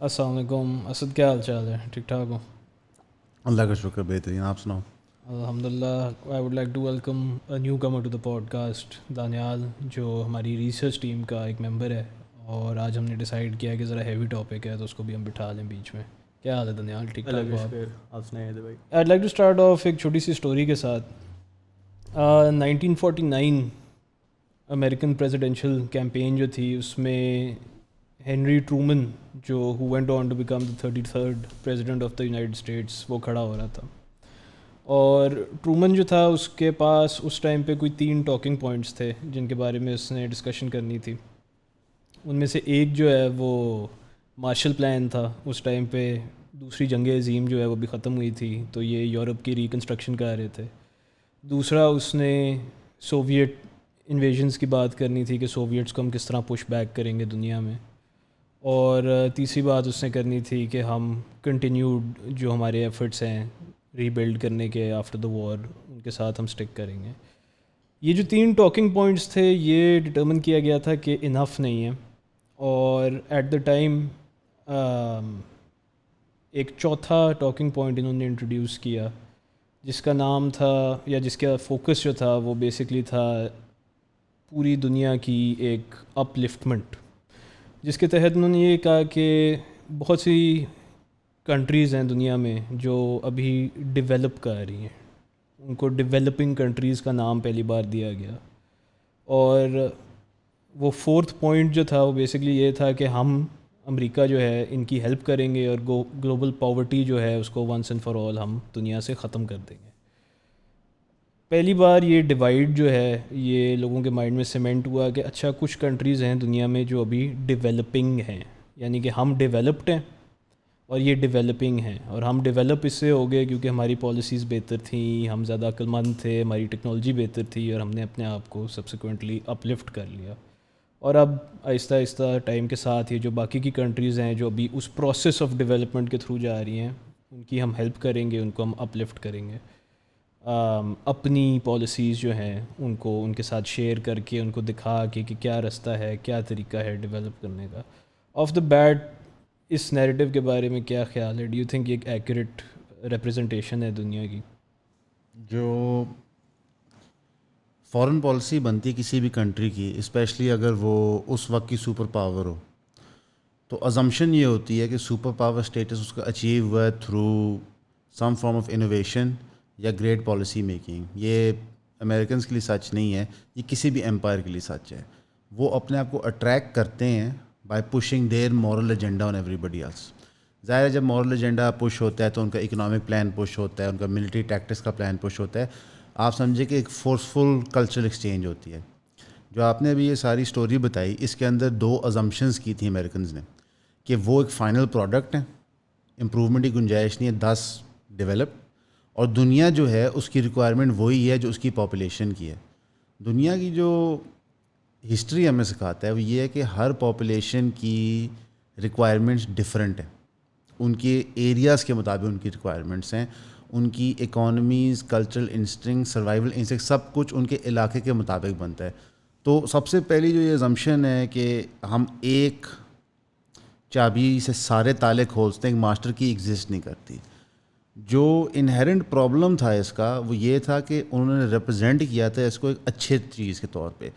السلام علیکم اسد، کیا حال چال ہے؟ ٹھیک ٹھاک ہو؟ اللہ کا شکر، بہترین. آپ سناؤ. الحمد للہ. I would like to welcome newcomer to the podcast, Daniyal, جو ہماری ریسرچ ٹیم کا ایک ممبر ہے. اور آج ہم نے ڈیسائیڈ کیا کہ ذرا ہیوی ٹاپک ہے تو اس کو بھی ہم بٹھا لیں بیچ میں. کیا حال ہے دانیال؟ ٹھیک ٹھاک ہو آپ؟ آپ سنائیں بھائی. I like to start off ایک چھوٹی سی اسٹوری کے ساتھ. 1949 امریکن پریزیڈینشیل کیمپین جو تھی، اس میں ہینری ٹرومن، جو who went on to become the 33rd president of the United States, وہ کھڑا ہو رہا تھا. اور ٹرومن جو تھا اس کے پاس اس ٹائم پہ کوئی 3 ٹاکنگ پوائنٹس تھے جن کے بارے میں اس نے ڈسکشن کرنی تھی. ان میں سے ایک جو ہے وہ مارشل پلان تھا. اس ٹائم پہ دوسری جنگ عظیم جو ہے وہ بھی ختم ہوئی تھی، تو یہ یورپ کی ریکنسٹرکشن کر رہے تھے. دوسرا اس نے سوویٹ انویژنس کی بات کرنی تھی کہ سوویٹس کو ہم کس طرح پش بیک کریں گے دنیا میں. اور تیسری بات اس نے کرنی تھی کہ ہم کنٹینیوڈ جو ہمارے ایفرٹس ہیں ری بلڈ کرنے کے آفٹر دا وار، ان کے ساتھ ہم سٹک کریں گے. یہ جو 3 ٹاکنگ پوائنٹس تھے یہ ڈٹرمن کیا گیا تھا کہ انف نہیں ہے. اور ایٹ دا ٹائم ایک چوتھا ٹاکنگ پوائنٹ انہوں نے انٹروڈیوس کیا، جس کا نام تھا، یا جس کا فوکس جو تھا وہ بیسکلی تھا پوری دنیا کی ایک اپ لفٹمنٹ، جس کے تحت انہوں نے یہ کہا کہ بہت سی کنٹریز ہیں دنیا میں جو ابھی ڈیولپ کر رہی ہیں، ان کو ڈیولپنگ کنٹریز کا نام پہلی بار دیا گیا. اور وہ 4تھ پوائنٹ جو تھا وہ بیسکلی یہ تھا کہ ہم امریکہ جو ہے ان کی ہیلپ کریں گے اور گلوبل پاورٹی جو ہے اس کو ونس اینڈ فار آل ہم دنیا سے ختم کر دیں گے. پہلی بار یہ ڈیوائیڈ جو ہے یہ لوگوں کے مائنڈ میں سیمنٹ ہوا کہ اچھا کچھ کنٹریز ہیں دنیا میں جو ابھی ڈیولپنگ ہیں، یعنی کہ ہم ڈیولپڈ ہیں اور یہ ڈیولپنگ ہیں. اور ہم ڈیولپ اس سے ہو گئے کیونکہ ہماری پالیسیز بہتر تھیں، ہم زیادہ عقل مند تھے، ہماری ٹیکنالوجی بہتر تھی، اور ہم نے اپنے آپ کو سبسیکوینٹلی اپ لفٹ کر لیا. اور اب آہستہ آہستہ ٹائم کے ساتھ یہ جو باقی کی کنٹریز ہیں جو ابھی اس پروسیس آف ڈیولپمنٹ کے تھرو جا رہی ہیں، ان کی ہم ہیلپ کریں گے، ان کو ہم اپ لفٹ کریں گے. اپنی پالیسیز جو ہیں ان کو ان کے ساتھ شیئر کر کے ان کو دکھا کے کہ کیا رستہ ہے، کیا طریقہ ہے ڈیولپ کرنے کا. آف دا بیٹ اس نیریٹو کے بارے میں کیا خیال ہے؟ ڈو یو تھنک یہ ایک ایکوریٹ ریپرزنٹیشن ہے دنیا کی؟ جو فارن پالیسی بنتی ہے کسی بھی کنٹری کی، اسپیشلی اگر وہ اس وقت کی سپر پاور ہو، تو ازمپشن یہ ہوتی ہے کہ سپر پاور اسٹیٹس اس کا اچیو ہوا ہے through some form of innovation یا گریٹ پالیسی میکنگ. یہ امریکنس کے لیے سچ نہیں ہے، یہ کسی بھی امپائر کے لیے سچ ہے. وہ اپنے آپ کو اٹریکٹ کرتے ہیں by pushing their moral agenda on everybody else. ظاہر ہے جب مورل ایجنڈا پش ہوتا ہے تو ان کا اکنامک پلان پش ہوتا ہے، ان کا ملٹری ٹیکٹکس کا پلان پش ہوتا ہے. آپ سمجھے کہ ایک فورسفل کلچرل ایکسچینج ہوتی ہے. جو آپ نے ابھی یہ ساری سٹوری بتائی، اس کے اندر 2 ازمپشنز کی تھیں امریکنز نے، کہ وہ ایک فائنل پروڈکٹ ہے، امپروومنٹ کی گنجائش نہیں ہے، 10 ڈیولپ، اور دنیا جو ہے اس کی ریکوائرمنٹ وہی ہے جو اس کی پاپولیشن کی ہے. دنیا کی جو ہسٹری ہمیں سکھاتا ہے وہ یہ ہے کہ ہر پاپولیشن کی ریکوائرمنٹس ڈفرینٹ ہیں. ان کے ایریاز کے مطابق ان کی ریکوائرمنٹس ہیں، ان کی economies, cultural instinct, survival instinct, سب کچھ ان کے علاقے کے مطابق بنتا ہے. تو سب سے پہلی جو یہ ازمپشن ہے کہ ہم ایک چابی سے سارے تالے کھولتے ہیں، ایک ماسٹر کی ایگزسٹ نہیں کرتی. جو انہیرنٹ پرابلم تھا اس کا وہ یہ تھا کہ انہوں نے ریپرزینٹ کیا تھا اس کو ایک اچھے چیز کے طور پہ،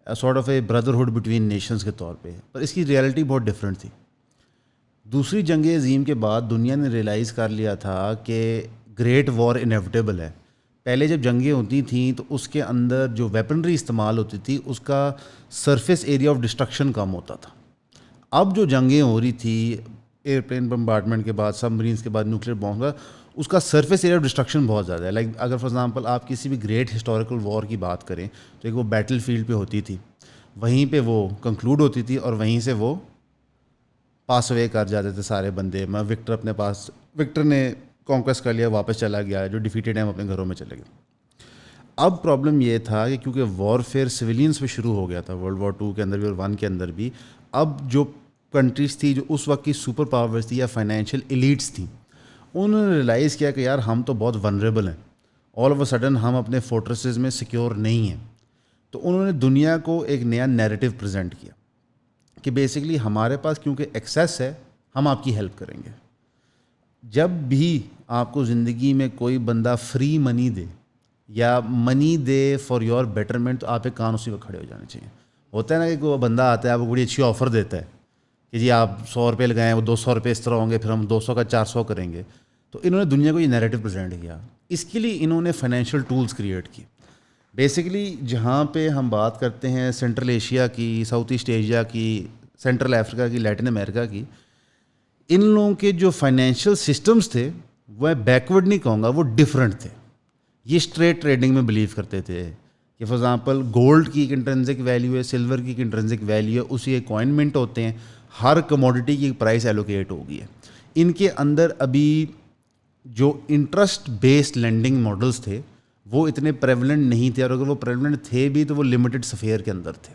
sort of a brotherhood between nations کے طور پہ، پر اس کی ریئلٹی بہت ڈفرینٹ تھی. دوسری جنگ عظیم کے بعد دنیا نے ریئلائز کر لیا تھا کہ گریٹ وار انیویٹیبل ہے. پہلے جب جنگیں ہوتی تھیں تو اس کے اندر جو ویپنری استعمال ہوتی تھی اس کا سرفیس ایریا آف ڈسٹرکشن کم ہوتا تھا. اب جو جنگیں ہو رہی تھی ایئرپلین بمبارڈمنٹ کے بعد، سب مرینس کے بعد، نیوکلیر بام کا، اس کا سرفیس ایریا آف ڈسٹرکشن بہت زیادہ ہے. لائک اگر فار ایگزامپل آپ کسی بھی گریٹ ہسٹوریکل وار کی بات کریں تو ایک وہ بیٹل فیلڈ پہ ہوتی تھی، وہیں پہ وہ کنکلوڈ ہوتی تھی اور وہیں سے وہ پاس اوے کر جاتے تھے سارے بندے. میں وکٹر اپنے پاس، وکٹر نے کانکویسٹ کر لیا، واپس چلا گیا، جو ڈیفیٹیڈ ہیں وہ اپنے گھروں میں چلے گئے. اب پرابلم یہ تھا کہ کیونکہ وار فیئر سویلینس پہ شروع ہو گیا تھا، ورلڈ وار 2 کے اندر بھی اور 1 کے اندر بھی. اب جو کنٹریز تھی جو اس وقت کی سپر پاورز تھی یا فائنینشیل ایلیٹس تھیں، انہوں نے ریئلائز کیا کہ یار ہم تو بہت ونریبل ہیں، آل آف اے سڈن ہم اپنے فورٹریسز میں سیکیور نہیں ہیں. تو انہوں نے دنیا کو ایک نیا نیریٹو پریزنٹ کیا کہ بیسکلی ہمارے پاس کیونکہ ایکسیس ہے، ہم آپ کی ہیلپ کریں گے. جب بھی آپ کو زندگی میں کوئی بندہ فری منی دے یا منی دے فار یور بیٹرمنٹ تو آپ ایک کان اسی پہ کھڑے ہو جانے چاہیے. ہوتا ہے نا کہ کوئی بندہ آتا ہے آپ کو بڑی اچھی آفر دیتا ہے کہ جی آپ 100 روپے لگائیں وہ 200 روپے اس طرح ہوں گے, پھر ہم 200 کا 400 کریں گے. تو انہوں نے دنیا کو یہ نیریٹو پریزنٹ کیا. اس کے لیے انہوں نے فائنینشیل ٹولز کریٹ کی. بیسیکلی جہاں پہ ہم بات کرتے ہیں سینٹرل ایشیا کی, ساؤتھ ایسٹ ایشیا کی, سینٹرل افریقہ کی, لیٹن امریکہ کی, ان لوگوں کے جو فائنینشیل سسٹمز تھے وہ بیکورڈ نہیں کہوں گا, وہ ڈفرینٹ تھے. یہ اسٹریٹ ٹریڈنگ میں بلیو کرتے تھے کہ فار ایگزامپل گولڈ کی ایک انٹرنزک ویلیو ہے, سلور کی ایک انٹرنزک ویلیو ہے, اسی ایک کوائن منٹ ہوتے ہیں, ہر کموڈٹی کی پرائس ایلوکیٹ ہوگی ہے. ان کے اندر ابھی جو انٹرسٹ بیسڈ لینڈنگ ماڈلز تھے وہ اتنے پریولنٹ نہیں تھے, اور اگر وہ پریولنٹ تھے بھی تو وہ لمیٹڈ سفیر کے اندر تھے.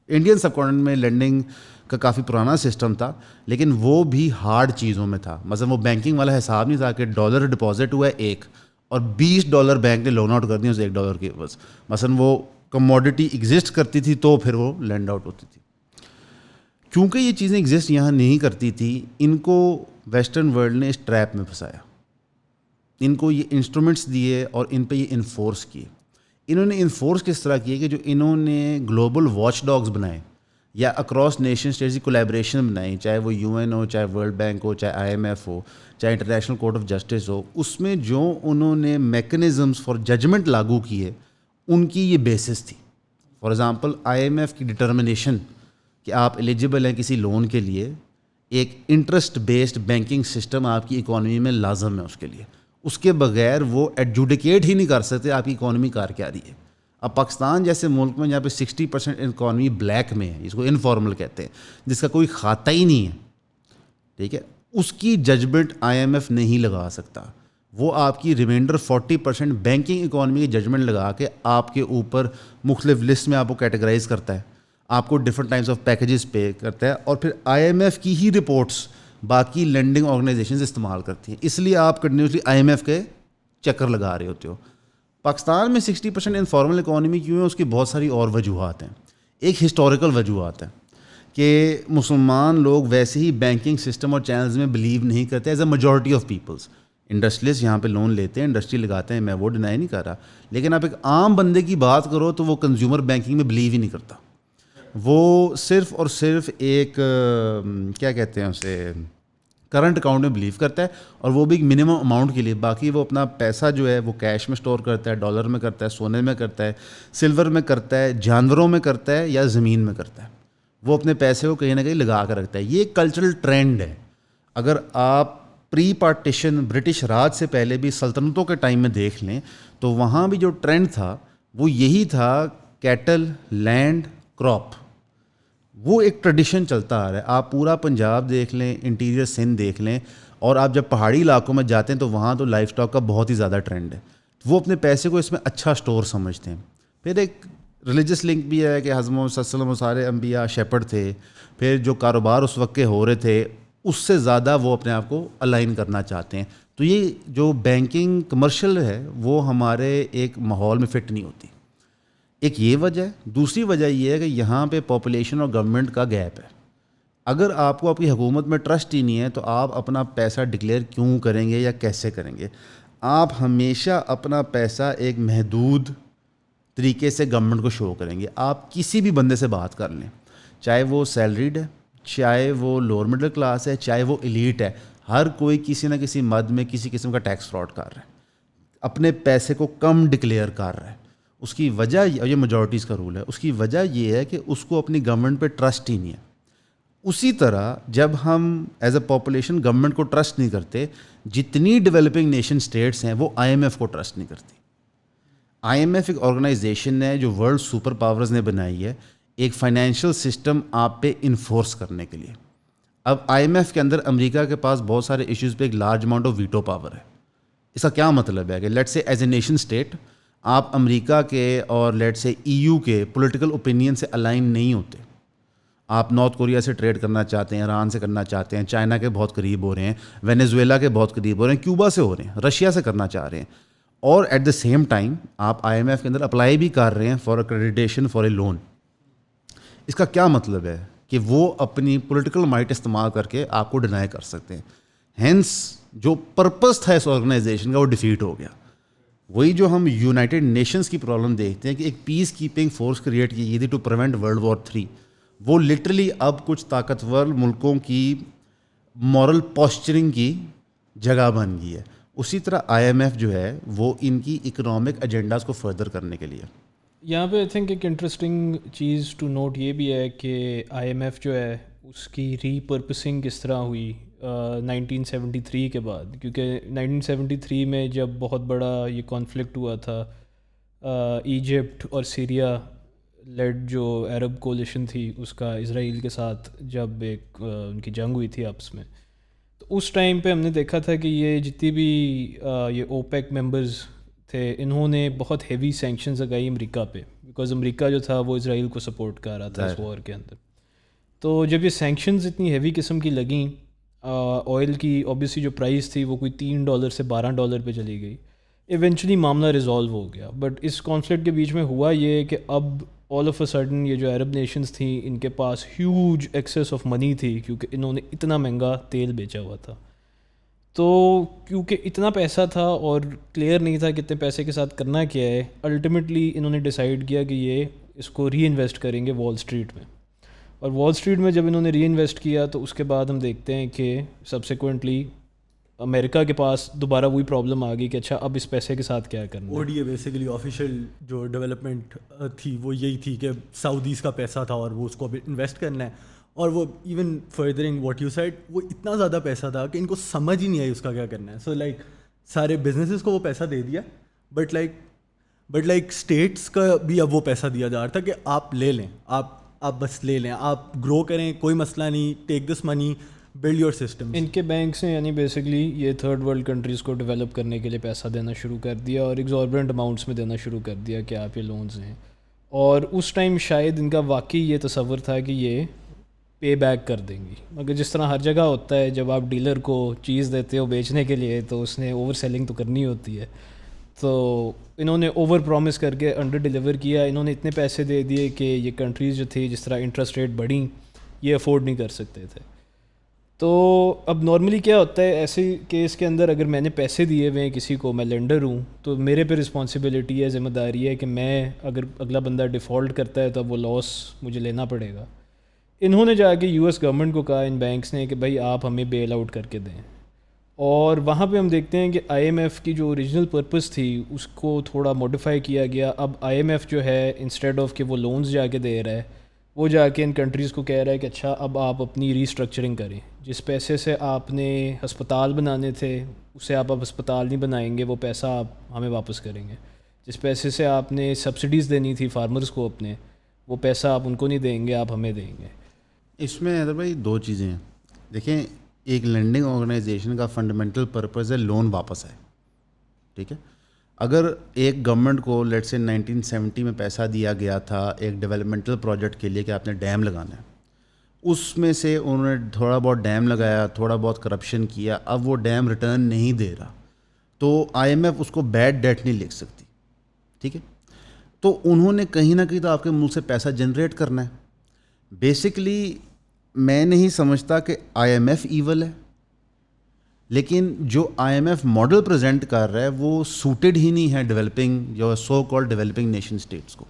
انڈین سب کانٹیننٹ میں لینڈنگ کا کافی پرانا سسٹم تھا, لیکن وہ بھی ہارڈ چیزوں میں تھا. مثلا وہ بینکنگ والا حساب نہیں تھا کہ ڈالر ڈپازٹ ہوا ہے ایک اور $20 بینک نے لون آؤٹ کر دیا اس $1 کے عوض. مثلا وہ کموڈٹی ایگزسٹ کرتی تھی تو پھر وہ لینڈ آؤٹ ہوتی تھی. کیونکہ یہ چیزیں ایگزسٹ یہاں نہیں کرتی تھی, ان کو ویسٹرن ورلڈ نے اس ٹریپ میں پھنسایا. ان کو یہ انسٹرومنٹس دیے اور ان پہ یہ انفورس کیے. انہوں نے انفورس کس طرح کیے کہ جو انہوں نے گلوبل واچ ڈاگز بنائے یا اکراس نیشن اسٹیٹس کی کولیبریشن بنائی, چاہے وہ UN ہو, چاہے ورلڈ بینک ہو, چاہے IMF ہو, چاہے انٹرنیشنل کورٹ آف جسٹس ہو, اس میں جو انہوں نے میکنزمس فار ججمنٹ لاگو کیے ان کی یہ بیسس تھی. فار ایگزامپل IMF کی ڈٹرمنیشن کہ آپ ایلیجبل ہیں کسی لون کے لیے, ایک انٹرسٹ بیسڈ بینکنگ سسٹم آپ کی اکانومی میں لازم ہے اس کے لیے. اس کے بغیر وہ ایڈجوڈیکیٹ ہی نہیں کر سکتے آپ کی اکانومی کار کیا رہی ہے. اب پاکستان جیسے ملک میں جہاں پہ 60% اکانومی بلیک میں ہے, جس کو انفارمل کہتے ہیں, جس کا کوئی کھاتا ہی نہیں ہے, ٹھیک ہے, اس کی ججمنٹ IMF نہیں لگا سکتا. وہ آپ کی ریمائنڈر 40% بینکنگ اکانومی کی ججمنٹ لگا کے آپ کے اوپر مختلف لسٹ میں آپ کو کیٹیگرائز کرتا ہے, آپ کو ڈفرنٹ ٹائپس آف پیکیجز پے کرتا ہے, اور پھر IMF کی ہی رپورٹس باقی لینڈنگ آرگنائزیشنز استعمال کرتی ہیں. اس لیے آپ کنٹینیوسلی IMF کے چکر لگا رہے ہوتے ہو. پاکستان میں 60% انفارمل اکانومی کیوں ہے, اس کی بہت ساری اور وجوہات ہیں. ایک ہسٹوریکل وجوہات ہے کہ مسلمان لوگ ویسے ہی بینکنگ سسٹم اور چینلز میں بلیو نہیں کرتے as a majority of peoples. Industrialist یہاں پہ لون لیتے ہیں, انڈسٹری لگاتے ہیں, میں وہ ڈینائی نہیں کر رہا, لیکن آپ ایک عام بندے کی بات کرو تو وہ کنزیومر بینکنگ میں بلیو ہی نہیں کرتا. وہ صرف اور صرف ایک کیا کہتے ہیں اسے, کرنٹ اکاؤنٹ میں بلیو کرتا ہے, اور وہ بھی ایک منیمم اماؤنٹ کے لیے. باقی وہ اپنا پیسہ جو ہے وہ کیش میں اسٹور کرتا ہے, ڈالر میں کرتا ہے, سونے میں کرتا ہے, سلور میں کرتا ہے, جانوروں میں کرتا ہے, یا زمین میں کرتا ہے. وہ اپنے پیسے کو کہیں نہ کہیں لگا کر رکھتا ہے. یہ ایک کلچرل ٹرینڈ ہے. اگر آپ پری پارٹیشن برٹش راج سے پہلے بھی سلطنتوں کے ٹائم میں دیکھ لیں تو وہاں بھی جو ٹرینڈ تھا وہ یہی تھا, کیٹل, لینڈ, کراپ. وہ ایک ٹریڈیشن چلتا آ رہا ہے. آپ پورا پنجاب دیکھ لیں, انٹیریئر سندھ دیکھ لیں, اور آپ جب پہاڑی علاقوں میں جاتے ہیں تو وہاں تو لائف اسٹاک کا بہت ہی زیادہ ٹرینڈ ہے. وہ اپنے پیسے کو اس میں اچھا سٹور سمجھتے ہیں. پھر ایک ریلیجس لنک بھی ہے کہ حضرت محمد صلی اللہ علیہ وسلم سارے انبیاء شیپرڈ تھے. پھر جو کاروبار اس وقت کے ہو رہے تھے اس سے زیادہ وہ اپنے آپ کو الائن کرنا چاہتے ہیں. تو یہ جو بینکنگ کمرشل ہے وہ ہمارے ایک ماحول میں فٹ نہیں ہوتی. ایک یہ وجہ ہے. دوسری وجہ یہ ہے کہ یہاں پہ پاپولیشن اور گورنمنٹ کا گیپ ہے. اگر آپ کو آپ کی حکومت میں ٹرسٹ ہی نہیں ہے تو آپ اپنا پیسہ ڈکلیئر کیوں کریں گے یا کیسے کریں گے؟ آپ ہمیشہ اپنا پیسہ ایک محدود طریقے سے گورنمنٹ کو شو کریں گے. آپ کسی بھی بندے سے بات کر لیں, چاہے وہ سیلریڈ ہے, چاہے وہ لوور مڈل کلاس ہے, چاہے وہ ایلیٹ ہے, ہر کوئی کسی نہ کسی مد میں کسی قسم کا ٹیکس فراڈ کر رہا ہے, اپنے پیسے کو کم ڈکلیئر کر رہا ہے. اس کی وجہ, یہ میجورٹیز کا رول ہے, اس کی وجہ یہ ہے کہ اس کو اپنی گورنمنٹ پہ ٹرسٹ ہی نہیں ہے. اسی طرح جب ہم ایز اے پاپولیشن گورنمنٹ کو ٹرسٹ نہیں کرتے, جتنی ڈیولپنگ نیشن اسٹیٹس ہیں وہ IMF کو ٹرسٹ نہیں کرتی. IMF ایک آرگنائزیشن ہے جو ورلڈ سپر پاورز نے بنائی ہے ایک فائنینشیل سسٹم آپ پہ انفورس کرنے کے لیے. اب IMF کے اندر امریکہ کے پاس بہت سارے ایشوز پہ ایک large amount of veto power ہے. اس کا کیا مطلب ہے کہ لیٹ سے ایز اے نیشن اسٹیٹ آپ امریکہ کے اور لیٹ سے EU کے پولیٹیکل اوپینین سے الائن نہیں ہوتے. آپ نارتھ کوریا سے ٹریڈ کرنا چاہتے ہیں, ایران سے کرنا چاہتے ہیں, چائنا کے بہت قریب ہو رہے ہیں, وینیزویلا کے بہت قریب ہو رہے ہیں, کیوبا سے ہو رہے ہیں, رشیا سے کرنا چاہ رہے ہیں, اور ایٹ دا سیم ٹائم آپ IMF کے اندر اپلائی بھی کر رہے ہیں for accreditation for a loan. اس کا کیا مطلب ہے کہ وہ اپنی پولیٹیکل مائٹ استعمال کر کے آپ کو ڈینائی کر سکتے ہیں. ہینس جو پرپس تھا اس آرگنائزیشن کا وہ ڈیفیٹ ہو گیا. وہی جو ہم یونائٹڈ نیشنز کی پرابلم دیکھتے ہیں کہ ایک پیس کیپنگ فورس کریٹ کی گئی تھی ٹو پریونٹ ورلڈ وار 3, وہ لٹرلی اب کچھ طاقتور ملکوں کی مورل پوسچرنگ کی جگہ بن گئی ہے. اسی طرح آئی ایم ایف جو ہے وہ ان کی اکنامک ایجنڈاز کو فردر کرنے کے لیے. یہاں پہ آئی تھنک ایک انٹرسٹنگ چیز ٹو نوٹ یہ بھی ہے کہ آئی ایم ایف جو ہے اس کی ری پرپسنگ کس طرح ہوئی 1973 کے بعد, کیونکہ 1973 میں جب بہت بڑا یہ کانفلکٹ ہوا تھا ایجپٹ اور سیریا لیڈ جو عرب کولیشن تھی اس کا اسرائیل کے ساتھ جب ایک ان کی جنگ ہوئی تھی آپس میں, تو اس ٹائم پہ ہم نے دیکھا تھا کہ یہ جتنی بھی یہ اوپیک ممبرز تھے انہوں نے بہت ہیوی سینکشنز لگائی امریکہ پہ, بیکاز امریکہ جو تھا وہ اسرائیل کو سپورٹ کر رہا تھا اس وار کے اندر. تو جب یہ سینکشنز اتنی ہیوی قسم کی لگیں, آئل کی اوبیسلی جو پرائز تھی وہ کوئی $3 سے $12 پہ چلی گئی. ایونچولی معاملہ ریزالو ہو گیا, بٹ اس کانفلکٹ کے بیچ میں ہوا یہ کہ اب آل آف اے سڈن یہ جو عرب نیشنز تھیں ان کے پاس ہیوج ایکسیس آف منی تھی, کیونکہ انہوں نے اتنا مہنگا تیل بیچا ہوا تھا. تو کیونکہ اتنا پیسہ تھا اور کلیئر نہیں تھا کہ اتنے پیسے کے ساتھ کرنا کیا ہے, الٹیمیٹلی انہوں نے ڈیسائیڈ کیا کہ یہ اس کو ری انویسٹ کریں گے وال اسٹریٹ میں. اور وال اسٹریٹ میں جب انہوں نے ری انویسٹ کیا تو اس کے بعد ہم دیکھتے ہیں کہ سبسیکوینٹلی امریکہ کے پاس دوبارہ وہی پرابلم آ گئی کہ اچھا اب اس پیسے کے ساتھ کیا کرنا. O D A basically official جو ڈیولپمنٹ تھی وہ یہی تھی کہ سعودیز کا پیسہ تھا اور وہ اس کو اب انویسٹ کرنا ہے, اور وہ ایون فردرنگ واٹ یو سیڈ وہ اتنا زیادہ پیسہ تھا کہ ان کو سمجھ ہی نہیں آئی اس کا کیا کرنا ہے. سو لائک سارے بزنسز کو وہ پیسہ دے دیا, بٹ لائک اسٹیٹس کا بھی اب وہ پیسہ دیا جا رہا تھا کہ آپ لے لیں, آپ بس لے لیں, آپ گرو کریں, کوئی مسئلہ نہیں, ٹیک دس منی, بلڈ یور سسٹم. ان کے بینکس نے یعنی بیسکلی یہ تھرڈ ورلڈ کنٹریز کو ڈیولپ کرنے کے لیے پیسہ دینا شروع کر دیا اور ایگزوربنٹ اماؤنٹس میں دینا شروع کر دیا کہ آپ یہ لونز ہیں. اور اس ٹائم شاید ان کا واقعی یہ تصور تھا کہ یہ پے بیک کر دیں گی, مگر جس طرح ہر جگہ ہوتا ہے جب آپ ڈیلر کو چیز دیتے ہو بیچنے کے لیے تو اس نے اوور سیلنگ تو کرنی ہوتی ہے. تو انہوں نے اوور پرومس کر کے انڈر ڈیلیور کیا. انہوں نے اتنے پیسے دے دیے کہ یہ کنٹریز جو تھی جس طرح انٹرسٹ ریٹ بڑھیں یہ افورڈ نہیں کر سکتے تھے. تو اب نارملی کیا ہوتا ہے ایسے کیس کے اندر, اگر میں نے پیسے دیے ہوئے ہیں کسی کو, میں لینڈر ہوں, تو میرے پہ رسپانسبلٹی ہے, ذمہ داری ہے کہ میں اگر اگلا بندہ ڈیفالٹ کرتا ہے تو اب وہ لاس مجھے لینا پڑے گا. انہوں نے جا کے یو ایس گورنمنٹ کو کہا ان بینکس نے کہ بھائی آپ ہمیں بیل آؤٹ کر کے دیں. اور وہاں پہ ہم دیکھتے ہیں کہ آئی ایم ایف کی جو اوریجنل پرپس تھی اس کو تھوڑا موڈیفائی کیا گیا. اب آئی ایم ایف جو ہے انسٹیڈ آف کہ وہ لونز جا کے دے رہا ہے, وہ جا کے ان کنٹریز کو کہہ رہا ہے کہ اچھا اب آپ اپنی ریسٹرکچرنگ کریں, جس پیسے سے آپ نے ہسپتال بنانے تھے اسے آپ اب ہسپتال نہیں بنائیں گے, وہ پیسہ آپ ہمیں واپس کریں گے. جس پیسے سے آپ نے سبسڈیز دینی تھی فارمرز کو اپنے, وہ پیسہ آپ ان کو نہیں دیں گے, آپ ہمیں دیں گے. اس میں حیدر بھائی دو چیزیں ہیں. دیکھیں, ایک لینڈنگ آرگنائزیشن کا فنڈامنٹل پرپز ہے لون واپس ہے, ٹھیک ہے. اگر ایک گورنمنٹ کو لیٹ سے 1970 میں پیسہ دیا گیا تھا ایک ڈیولپمنٹل پروجیکٹ کے لیے کہ آپ نے ڈیم لگانا ہے, اس میں سے انہوں نے تھوڑا بہت ڈیم لگایا, تھوڑا بہت کرپشن کیا, اب وہ ڈیم ریٹرن نہیں دے رہا, تو آئی ایم ایف اس کو بیڈ ڈیٹ نہیں لکھ سکتی, ٹھیک ہے. تو انہوں نے کہیں نہ کہیں تو آپ کے ملک سے پیسہ جنریٹ کرنا ہے. بیسکلی میں نہیں سمجھتا کہ آئی ایم ایف ایول ہے, لیکن جو I M F model present کر رہا ہے وہ سوٹیڈ ہی نہیں ہے ڈیولپنگ جو سو کال ڈیولپنگ نیشن اسٹیٹس کو.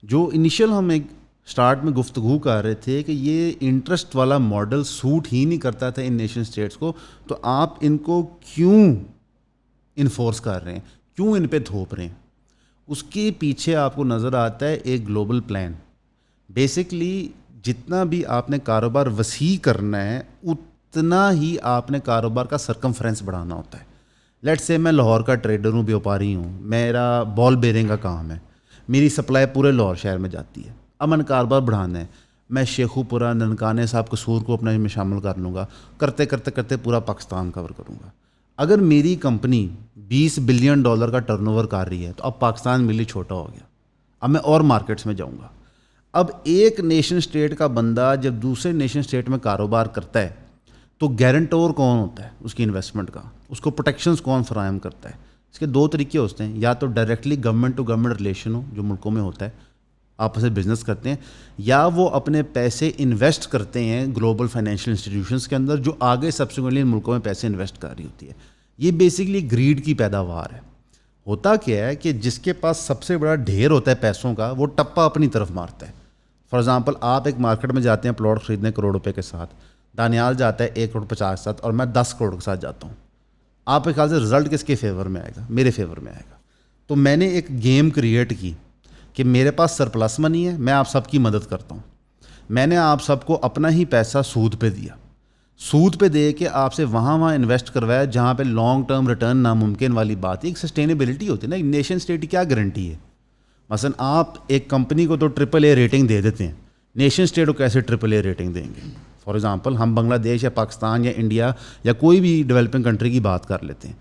جو انیشیل ہم ایک اسٹارٹ میں گفتگو کر رہے تھے کہ یہ انٹرسٹ والا ماڈل سوٹ ہی نہیں کرتا تھا ان نیشن اسٹیٹس کو, تو آپ ان کو کیوں انفورس کر رہے ہیں, کیوں ان پہ تھوپ رہے ہیں. اس کے پیچھے آپ کو نظر آتا ہے ایک گلوبل پلان. بیسکلی جتنا بھی آپ نے کاروبار وسیع کرنا ہے اتنا ہی آپ نے کاروبار کا سرکمفرنس بڑھانا ہوتا ہے. لیٹ سے میں لاہور کا ٹریڈر ہوں, بیوپاری ہوں, میرا بال بیرنگ کا کام ہے, میری سپلائی پورے لاہور شہر میں جاتی ہے. اب میں نے کاروبار بڑھانا ہے, میں شیخو پورہ, ننکانے صاحب, قصور کو اپنے میں شامل کر لوں گا, کرتے کرتے کرتے پورا پاکستان کور کروں گا. اگر میری کمپنی $20 بلین کا ٹرن اوور کر رہی ہے تو اب پاکستان میرے لیے چھوٹا ہو گیا, اب میں اور مارکیٹس میں جاؤں گا. اب ایک نیشن اسٹیٹ کا بندہ جب دوسرے نیشن اسٹیٹ میں کاروبار کرتا ہے تو گارنٹور کون ہوتا ہے اس کی انویسٹمنٹ کا, اس کو پروٹیکشنز کون فراہم کرتا ہے. اس کے دو طریقے ہوتے ہیں, یا تو directly government to government relation ہو جو ملکوں میں ہوتا ہے, آپس میں بزنس کرتے ہیں, یا وہ اپنے پیسے انویسٹ کرتے ہیں گلوبل فائنینشیل انسٹیٹیوشنس کے اندر جو آگے سبسیکوئنٹلی ان ملکوں میں پیسے انویسٹ کر رہی ہوتی ہے. یہ بیسکلی گریڈ کی پیداوار ہے. ہوتا کیا ہے کہ جس کے پاس سب سے بڑا ڈھیر ہوتا ہے پیسوں کا, وہ ٹپا اپنی طرف مارتا ہے. فار ایگزامپل, آپ ایک مارکیٹ میں جاتے ہیں پلاٹ خریدنے کروڑ روپے کے ساتھ, دانیال جاتا ہے 1 کروڑ 50 کے ساتھ, اور میں 10 کروڑ کے ساتھ جاتا ہوں. آپ کے خیال سے رزلٹ کس کے فیور میں آئے گا؟ میرے فیور میں آئے گا. تو میں نے ایک گیم کریٹ کی کہ میرے پاس سرپلس منی ہے, میں آپ سب کی مدد کرتا ہوں. میں نے آپ سب کو اپنا ہی پیسہ سود پہ دیا, سود پہ دے کے آپ سے وہاں انویسٹ کروایا جہاں پہ لانگ ٹرم ریٹرن ناممکن والی بات ہے. ایک سسٹینیبلٹی ہوتی ہے نا, ایک نیشن اسٹیٹ کی کیا گارنٹی ہے؟ مثلا آپ ایک کمپنی کو تو AAA ریٹنگ دے دیتے ہیں, نیشن اسٹیٹ کو کیسے AAA ریٹنگ دیں گے؟ فار ایگزامپل ہم بنگلہ دیش یا پاکستان یا انڈیا یا کوئی بھی ڈیولپنگ کنٹری کی بات کر لیتے ہیں.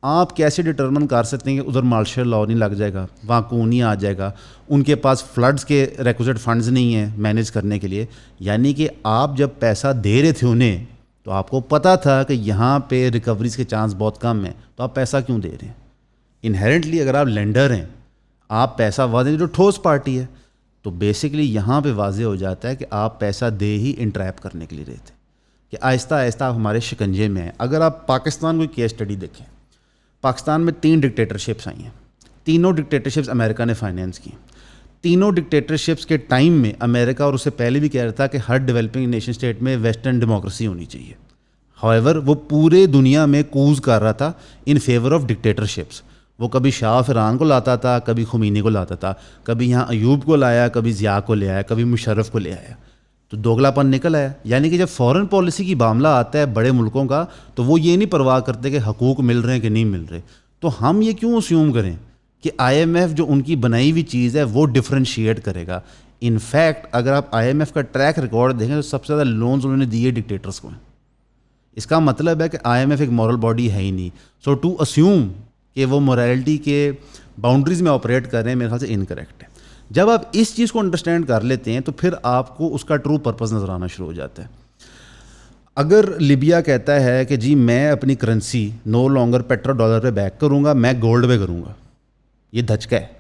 آپ کیسے ڈٹرمن کر سکتے ہیں کہ ادھر مارشل لاء نہیں لگ جائے گا, وہاں کون نہیں آ جائے گا, ان کے پاس فلڈز کے ریکوزٹ فنڈز نہیں ہیں مینیج کرنے کے لیے؟ یعنی کہ آپ جب پیسہ دے رہے تھے انہیں تو آپ کو پتہ تھا کہ یہاں پہ ریکوریز کے چانس بہت کم ہیں, تو آپ پیسہ کیوں دے رہے ہیں؟ انہیرنٹلی اگر آپ لینڈر ہیں, آپ پیسہ دیں جو ٹھوس پارٹی ہے, تو بیسکلی یہاں پہ واضح ہو جاتا ہے کہ آپ پیسہ دے ہی انٹریپ کرنے کے لیے رہتے ہیں, کہ آہستہ آہستہ آپ ہمارے شکنجے میں ہیں. اگر آپ پاکستان کو کیس اسٹڈی دیکھیں, پاکستان میں 3 ڈکٹیٹرشپس آئی ہیں, تینوں ڈکٹیٹرشپس امریکہ نے فائنینس کی. تینوں ڈکٹیٹرشپس کے ٹائم میں امریکہ اور اس سے پہلے بھی کہہ رہا تھا کہ ہر ڈیولپنگ نیشن اسٹیٹ میں ویسٹرن ڈیموکریسی ہونی چاہیے. ہاؤیور وہ پورے دنیا میں کوز کر رہا تھا ان فیور آف ڈکٹیٹرشپس. وہ کبھی شاہ آف ایران کو لاتا تھا, کبھی خمینی کو لاتا تھا, کبھی یہاں ایوب کو لایا, کبھی ضیاء کو لے آیا, کبھی مشرف کو لے آیا, تو دوگلا پن نکل آیا. یعنی کہ جب فارن پالیسی کی معاملہ آتا ہے بڑے ملکوں کا, تو وہ یہ نہیں پرواہ کرتے کہ حقوق مل رہے ہیں کہ نہیں مل رہے. تو ہم یہ کیوں اسیوم کریں کہ IMF جو ان کی بنائی ہوئی چیز ہے وہ ڈفرینشیٹ کرے گا؟ ان فیکٹ اگر آپ IMF کا ٹریک ریکارڈ دیکھیں تو سب سے زیادہ لونز انہوں نے دیے ڈکٹیٹرس کو ہیں. اس کا مطلب ہے کہ IMF ایک مورل باڈی ہے ہی نہیں. سو ٹو اسیوم کہ وہ مورالٹی کے باؤنڈریز میں آپریٹ کر رہے ہیں, میرے خیال سے انکریکٹ ہے. جب آپ اس چیز کو انڈرسٹینڈ کر لیتے ہیں تو پھر آپ کو اس کا ٹرو پرپز نظر آنا شروع ہو جاتا ہے. اگر لیبیا کہتا ہے کہ جی میں اپنی currency no longer petro dollar پہ بیک کروں گا, میں گولڈ پہ کروں گا, یہ دھچکا ہے.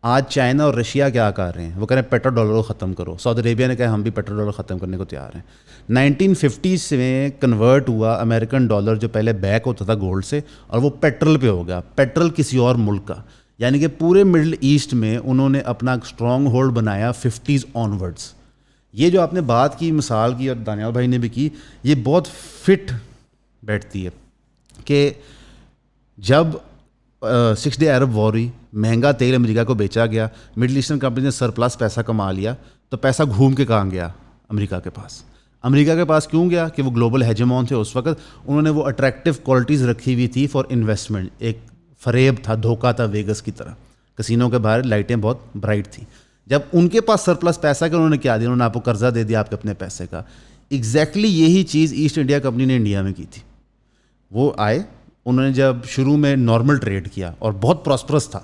آج چائنا اور رشیا کیا کر رہے ہیں؟ وہ کہہ رہے ہیں پیٹرو ڈالر کو ختم کرو. سعودی عربیہ نے کہا ہم بھی پیٹرو ڈالر ختم کرنے کو تیار ہیں. 1950 میں کنورٹ ہوا امریکن ڈالر جو پہلے بیک ہوتا تھا گولڈ سے, اور وہ پیٹرول پہ ہو گیا, پیٹرول کسی اور ملک کا. یعنی کہ پورے مڈل ایسٹ میں انہوں نے اپنا اسٹرانگ ہولڈ بنایا 50s آنورڈس. یہ جو آپ نے بات کی, مثال کی, اور دانیال بھائی نے بھی کی, یہ بہت فٹ بیٹھتی ہے کہ جب 6 ڈے عرب وار ہوئی, مہنگا تیل امریکہ کو بیچا گیا, مڈل ایسٹرن کمپنی نے سرپلس پیسہ کما لیا, تو پیسہ گھوم کے کہاں گیا؟ امریکہ کے پاس. امریکہ کے پاس کیوں گیا؟ کہ وہ گلوبل ہیجمون تھے اس وقت, انہوں نے وہ اٹریکٹیو کوالٹیز رکھی ہوئی تھی فار انویسٹمنٹ. ایک فریب تھا, دھوکہ تھا ویگس کی طرح, کسینوں کے باہر لائٹیں بہت برائٹ تھیں. جب ان کے پاس سرپلس پیسہ کہ انہوں نے کیا دیا؟ انہوں نے آپ کو قرضہ دے دیا آپ کے اپنے پیسے کا. ایگزیکٹلی یہی چیز ایسٹ انڈیا کمپنی نے انڈیا میں کی تھی. وہ آئے, انہوں نے جب شروع میں نارمل ٹریڈ کیا اور بہت پراسپرس تھا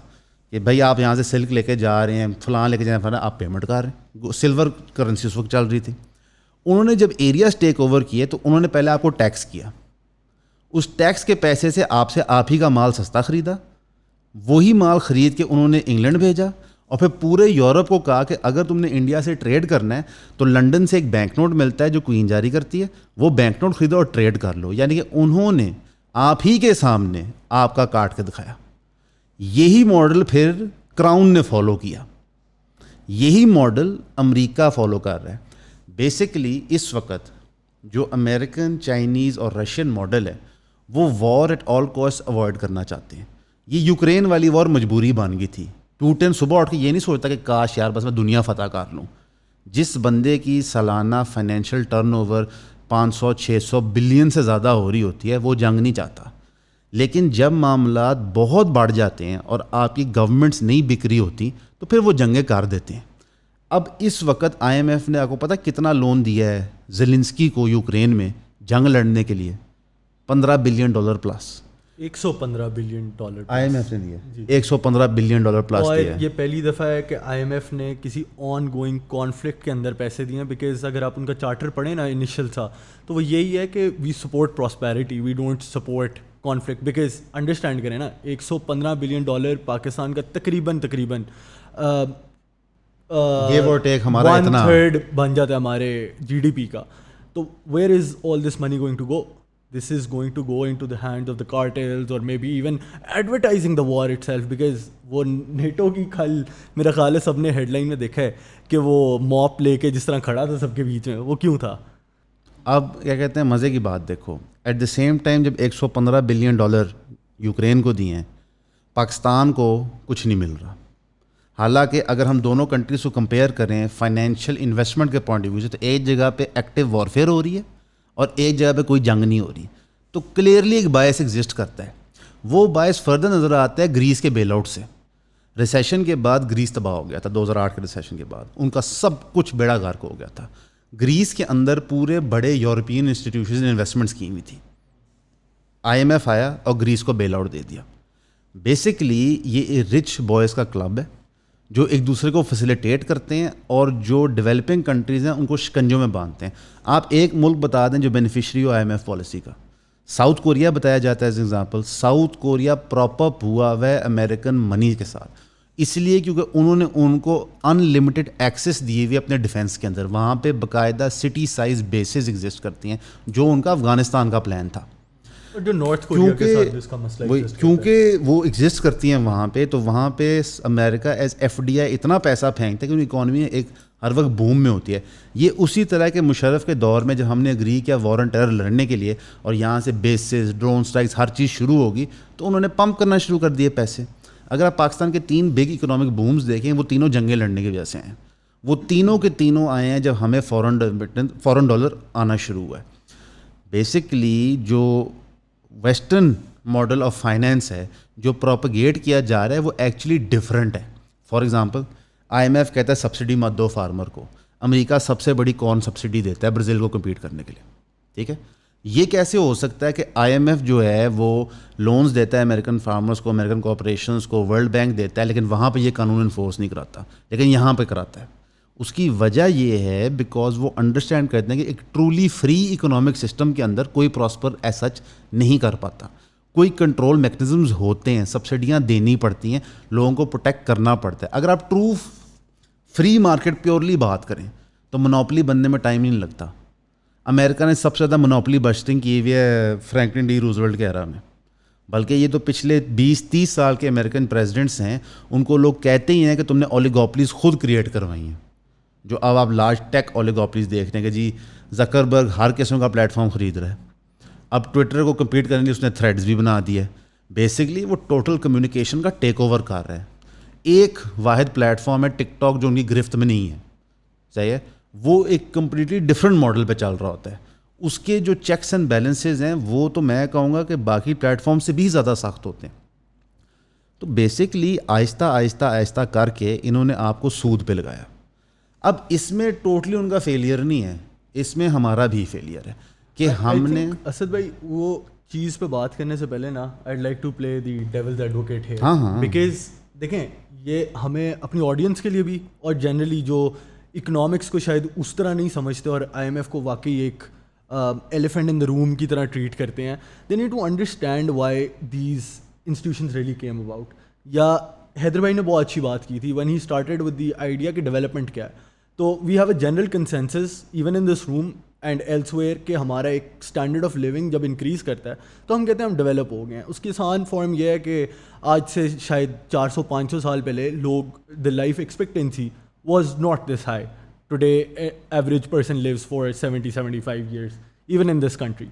کہ بھائی آپ یہاں سے سلک لے کے جا رہے ہیں, فلاں لے کے جا رہے ہیں, آپ پیمنٹ کر رہے ہیں. سلور کرنسی اس وقت چل رہی تھی. انہوں نے جب ایریاز ٹیک اوور کیے تو انہوں نے پہلے آپ کو ٹیکس کیا, اس ٹیکس کے پیسے سے آپ ہی کا مال سستا خریدا, وہی مال خرید کے انہوں نے انگلینڈ بھیجا, اور پھر پورے یورپ کو کہا کہ اگر تم نے انڈیا سے ٹریڈ کرنا ہے تو لنڈن سے ایک بینک نوٹ ملتا ہے جو کوئین جاری کرتی ہے, وہ بینک نوٹ خریدو اور ٹریڈ کر لو. یعنی کہ انہوں نے آپ ہی کے سامنے آپ کا کاٹ کے دکھایا. یہی ماڈل پھر کراؤن نے فالو کیا, یہی ماڈل امریکہ فالو کر رہا ہے. بیسکلی اس وقت جو امریکن, چائنیز اور رشین ماڈل ہے وہ وار ایٹ آل کاسٹ اوائڈ کرنا چاہتے ہیں. یہ یوکرین والی وار مجبوری بن گئی تھی. پوٹن صبح اٹھ کے یہ نہیں سوچتا کہ کاش یار بس میں دنیا فتح کر لوں. جس بندے کی سالانہ فائنینشیل ٹرن اوور 500-600 بلین سے زیادہ ہو رہی ہوتی ہے وہ جنگ نہیں چاہتا. لیکن جب معاملات بہت بڑھ جاتے ہیں اور آپ کی گورنمنٹس نہیں بک رہی ہوتی تو پھر وہ جنگیں کر دیتے ہیں. اب اس وقت IMF نے آپ کو پتہ کتنا لون دیا ہے زیلنسکی کو یوکرین میں جنگ لڑنے کے لیے؟ $15 بلین پلس. $115 بلین IMF نے دیا, $115 بلین پلس اور دیا ہے. یہ پہلی دفعہ ہے کہ IMF نے کسی آن گوئنگ کانفلکٹ کے اندر پیسے دیے ہیں. بیکاز اگر آپ ان کا چارٹر پڑھیں نا انیشیل تھا تو وہ یہی ہے کہ we support prosperity, we don't support conflict. Because understand کریں نا $115 بلین پاکستان کا تقریباً give or take ہمارا اتنا 1/3 بن جاتا ہے ہمارے GDP کا. تو where is all this money going to go? This is going to go into the hands of the cartels or maybe even advertising the war itself, because وہ NATO کی کھل میرا خیال ہے سب نے ہیڈ لائن میں دیکھا ہے کہ وہ موپ لے کے جس طرح کھڑا تھا سب کے بیچ میں, وہ کیوں تھا؟ اب کیا کہتے ہیں مزے کی بات دیکھو, ایٹ دا سیم ٹائم جب $115 بلین یوکرین کو دیے ہیں, پاکستان کو کچھ نہیں مل رہا. حالانکہ اگر ہم دونوں کنٹریز کو کمپیئر کریں فائنینشیل انویسٹمنٹ کے پوائنٹ آف ویو سے, تو ایک جگہ پہ ایکٹیو وارفیئر ہو رہی ہے اور ایک جگہ پہ کوئی جنگ نہیں ہو رہی. تو کلیئرلی ایک باعث ایگزسٹ کرتا ہے. وہ باعث فردر نظر آتا ہے گریس کے بیل آؤٹ سے. ریسیشن کے بعد گریس تباہ ہو گیا تھا 2008 کے ریسیشن کے بعد, ان کا سب کچھ بیڑا غرق ہو گیا تھا. گریس کے اندر پورے بڑے یورپین انسٹیٹیوشنز نے انویسٹمنٹس کی ہوئی تھی. IMF آیا اور گریس کو بیل آؤٹ دے دیا. بیسکلی یہ رچ بوائز کا کلب ہے جو ایک دوسرے کو فیسیلیٹیٹ کرتے ہیں اور جو ڈیولپنگ کنٹریز ہیں ان کو شکنجوں میں باندھتے ہیں. آپ ایک ملک بتا دیں جو بینیفیشری ہو IMF پالیسی کا, ساؤتھ کوریا بتایا جاتا ہے as example. South Korea prop up ہوا ہے امریکن منی کے ساتھ, اس لیے کیونکہ انہوں نے ان کو ان لمیٹڈ ایکسیس دیے ہوئے اپنے ڈیفینس کے اندر. وہاں پہ باقاعدہ سٹی سائز بیسز ایگزسٹ کرتی ہیں جو ان کا افغانستان کا پلان تھا. جو نارتھ کوریا کے ساتھ اس کا مسئلہ کیونکہ وہ ایگزسٹ کرتی ہیں وہاں پہ, تو وہاں پہ امریکہ ایز FDI اتنا پیسہ پھینکتا ہے کہ ان کی اکانومی ایک ہر وقت بوم میں ہوتی ہے. یہ اسی طرح کے مشرف کے دور میں جب ہم نے اگری کیا وار اینڈ ٹیرر لڑنے کے لیے اور یہاں سے بیسز ڈرون اسٹرائکس ہر چیز شروع ہوگی, تو انہوں نے پمپ کرنا شروع کر دیے پیسے. اگر آپ پاکستان کے 3 بگ اکنامک بومز دیکھیں, وہ تینوں جنگیں لڑنے کی وجہ سے ہیں. وہ تینوں کے تینوں آئے ہیں جب ہمیں فورن ڈالر آنا شروع ہوا ہے. بیسکلی جو ویسٹرن ماڈل آف فائنینس ہے جو پروپیگیٹ کیا جا رہا ہے وہ ایکچولی ڈفرینٹ ہے. فار ایگزامپل IMF کہتا ہے سبسڈی مت دو فارمر کو, امریکہ سب سے بڑی کارن سبسڈی دیتا ہے برازیل کو کمپیٹ کرنے کے لیے. ٹھیک ہے, یہ کیسے ہو سکتا ہے کہ IMF جو ہے وہ لونز دیتا ہے امریکن فارمرز کو, امریکن کارپوریشنز کو, ورلڈ بینک دیتا ہے, لیکن وہاں پہ یہ قانون انفورس نہیں کراتا, لیکن یہاں پہ کراتا ہے. اس کی وجہ یہ ہے بیکاز وہ انڈرسٹینڈ کرتے ہیں کہ ایک ٹرولی فری اکنامک سسٹم کے اندر کوئی پراسپر ایز سچ نہیں کر پاتا. کوئی کنٹرول میکنزمز ہوتے ہیں, سبسڈیاں دینی پڑتی ہیں, لوگوں کو پروٹیکٹ کرنا پڑتا ہے. اگر آپ ٹرو فری مارکیٹ پیورلی بات کریں تو منوپلی بننے میں ٹائم نہیں لگتا. امریکہ نے سب سے زیادہ منوپلی بسٹنگ کی ہوئی ہے فرینکلن ڈی روزویلٹ کے ایرا میں, بلکہ یہ تو پچھلے 20-30 سال کے امریکن پریزیڈنٹس ہیں, ان کو لوگ کہتے ہی ہیں کہ تم نے اولیگوپلیز خود کریٹ کروائی ہیں. جو اب آپ لارج ٹیک اولیگوپلیز دیکھ رہے ہیں کہ جی زکربرگ ہر قسم کا پلیٹ فارم خرید رہا ہے. اب ٹویٹر کو کمپیٹ کرنے کے لیے اس نے تھریڈز بھی بنا دیا ہے. بیسکلی وہ ٹوٹل کمیونیکیشن کا ٹیک اوور کر رہا ہے. ایک واحد پلیٹ فارم ہے ٹک ٹاک جو ان کی گرفت میں نہیں ہے, صحیح ہے, وہ ایک کمپلیٹلی ڈفرینٹ ماڈل پہ چل رہا ہوتا ہے. اس کے جو چیکس اینڈ بیلنسز ہیں وہ تو میں کہوں گا کہ باقی پلیٹ فارم سے بھی زیادہ سخت ہوتے ہیں. تو بیسکلی آہستہ آہستہ آہستہ کر کے انہوں نے آپ کو سود پہ لگایا. اب اس میں ٹوٹلی ان کا فیلئر نہیں ہے, اس میں ہمارا بھی فیلئر ہے کہ ہم نے. اسد بھائی وہ چیز پہ بات کرنے سے پہلے نا I like to play the devil's advocate here. ہاں بیکاز دیکھیں یہ ہمیں اپنی آڈینس کے لیے بھی اور جنرلی جو اکنامکس کو شاید اس طرح نہیں سمجھتے اور IMF کو واقعی ایک ایلیفینٹ ان دا روم کی طرح ٹریٹ کرتے ہیں, they need to understand why these institutions really came about. یا حیدر بھائی نے بہت اچھی بات کی تھی when he started with the idea کہ ڈیولپمنٹ کیا ہے. تو we have a general consensus even in this room and elsewhere کہ ہمارا ایک اسٹینڈرڈ آف لیونگ جب انکریز کرتا ہے تو ہم کہتے ہیں ہم ڈیولپ ہو گئے ہیں. اس کی آسان فارم یہ ہے کہ آج سے شاید 400-500 سال پہلے لوگ the life expectancy was not this high. Today average person lives for 70-75 years even in this country.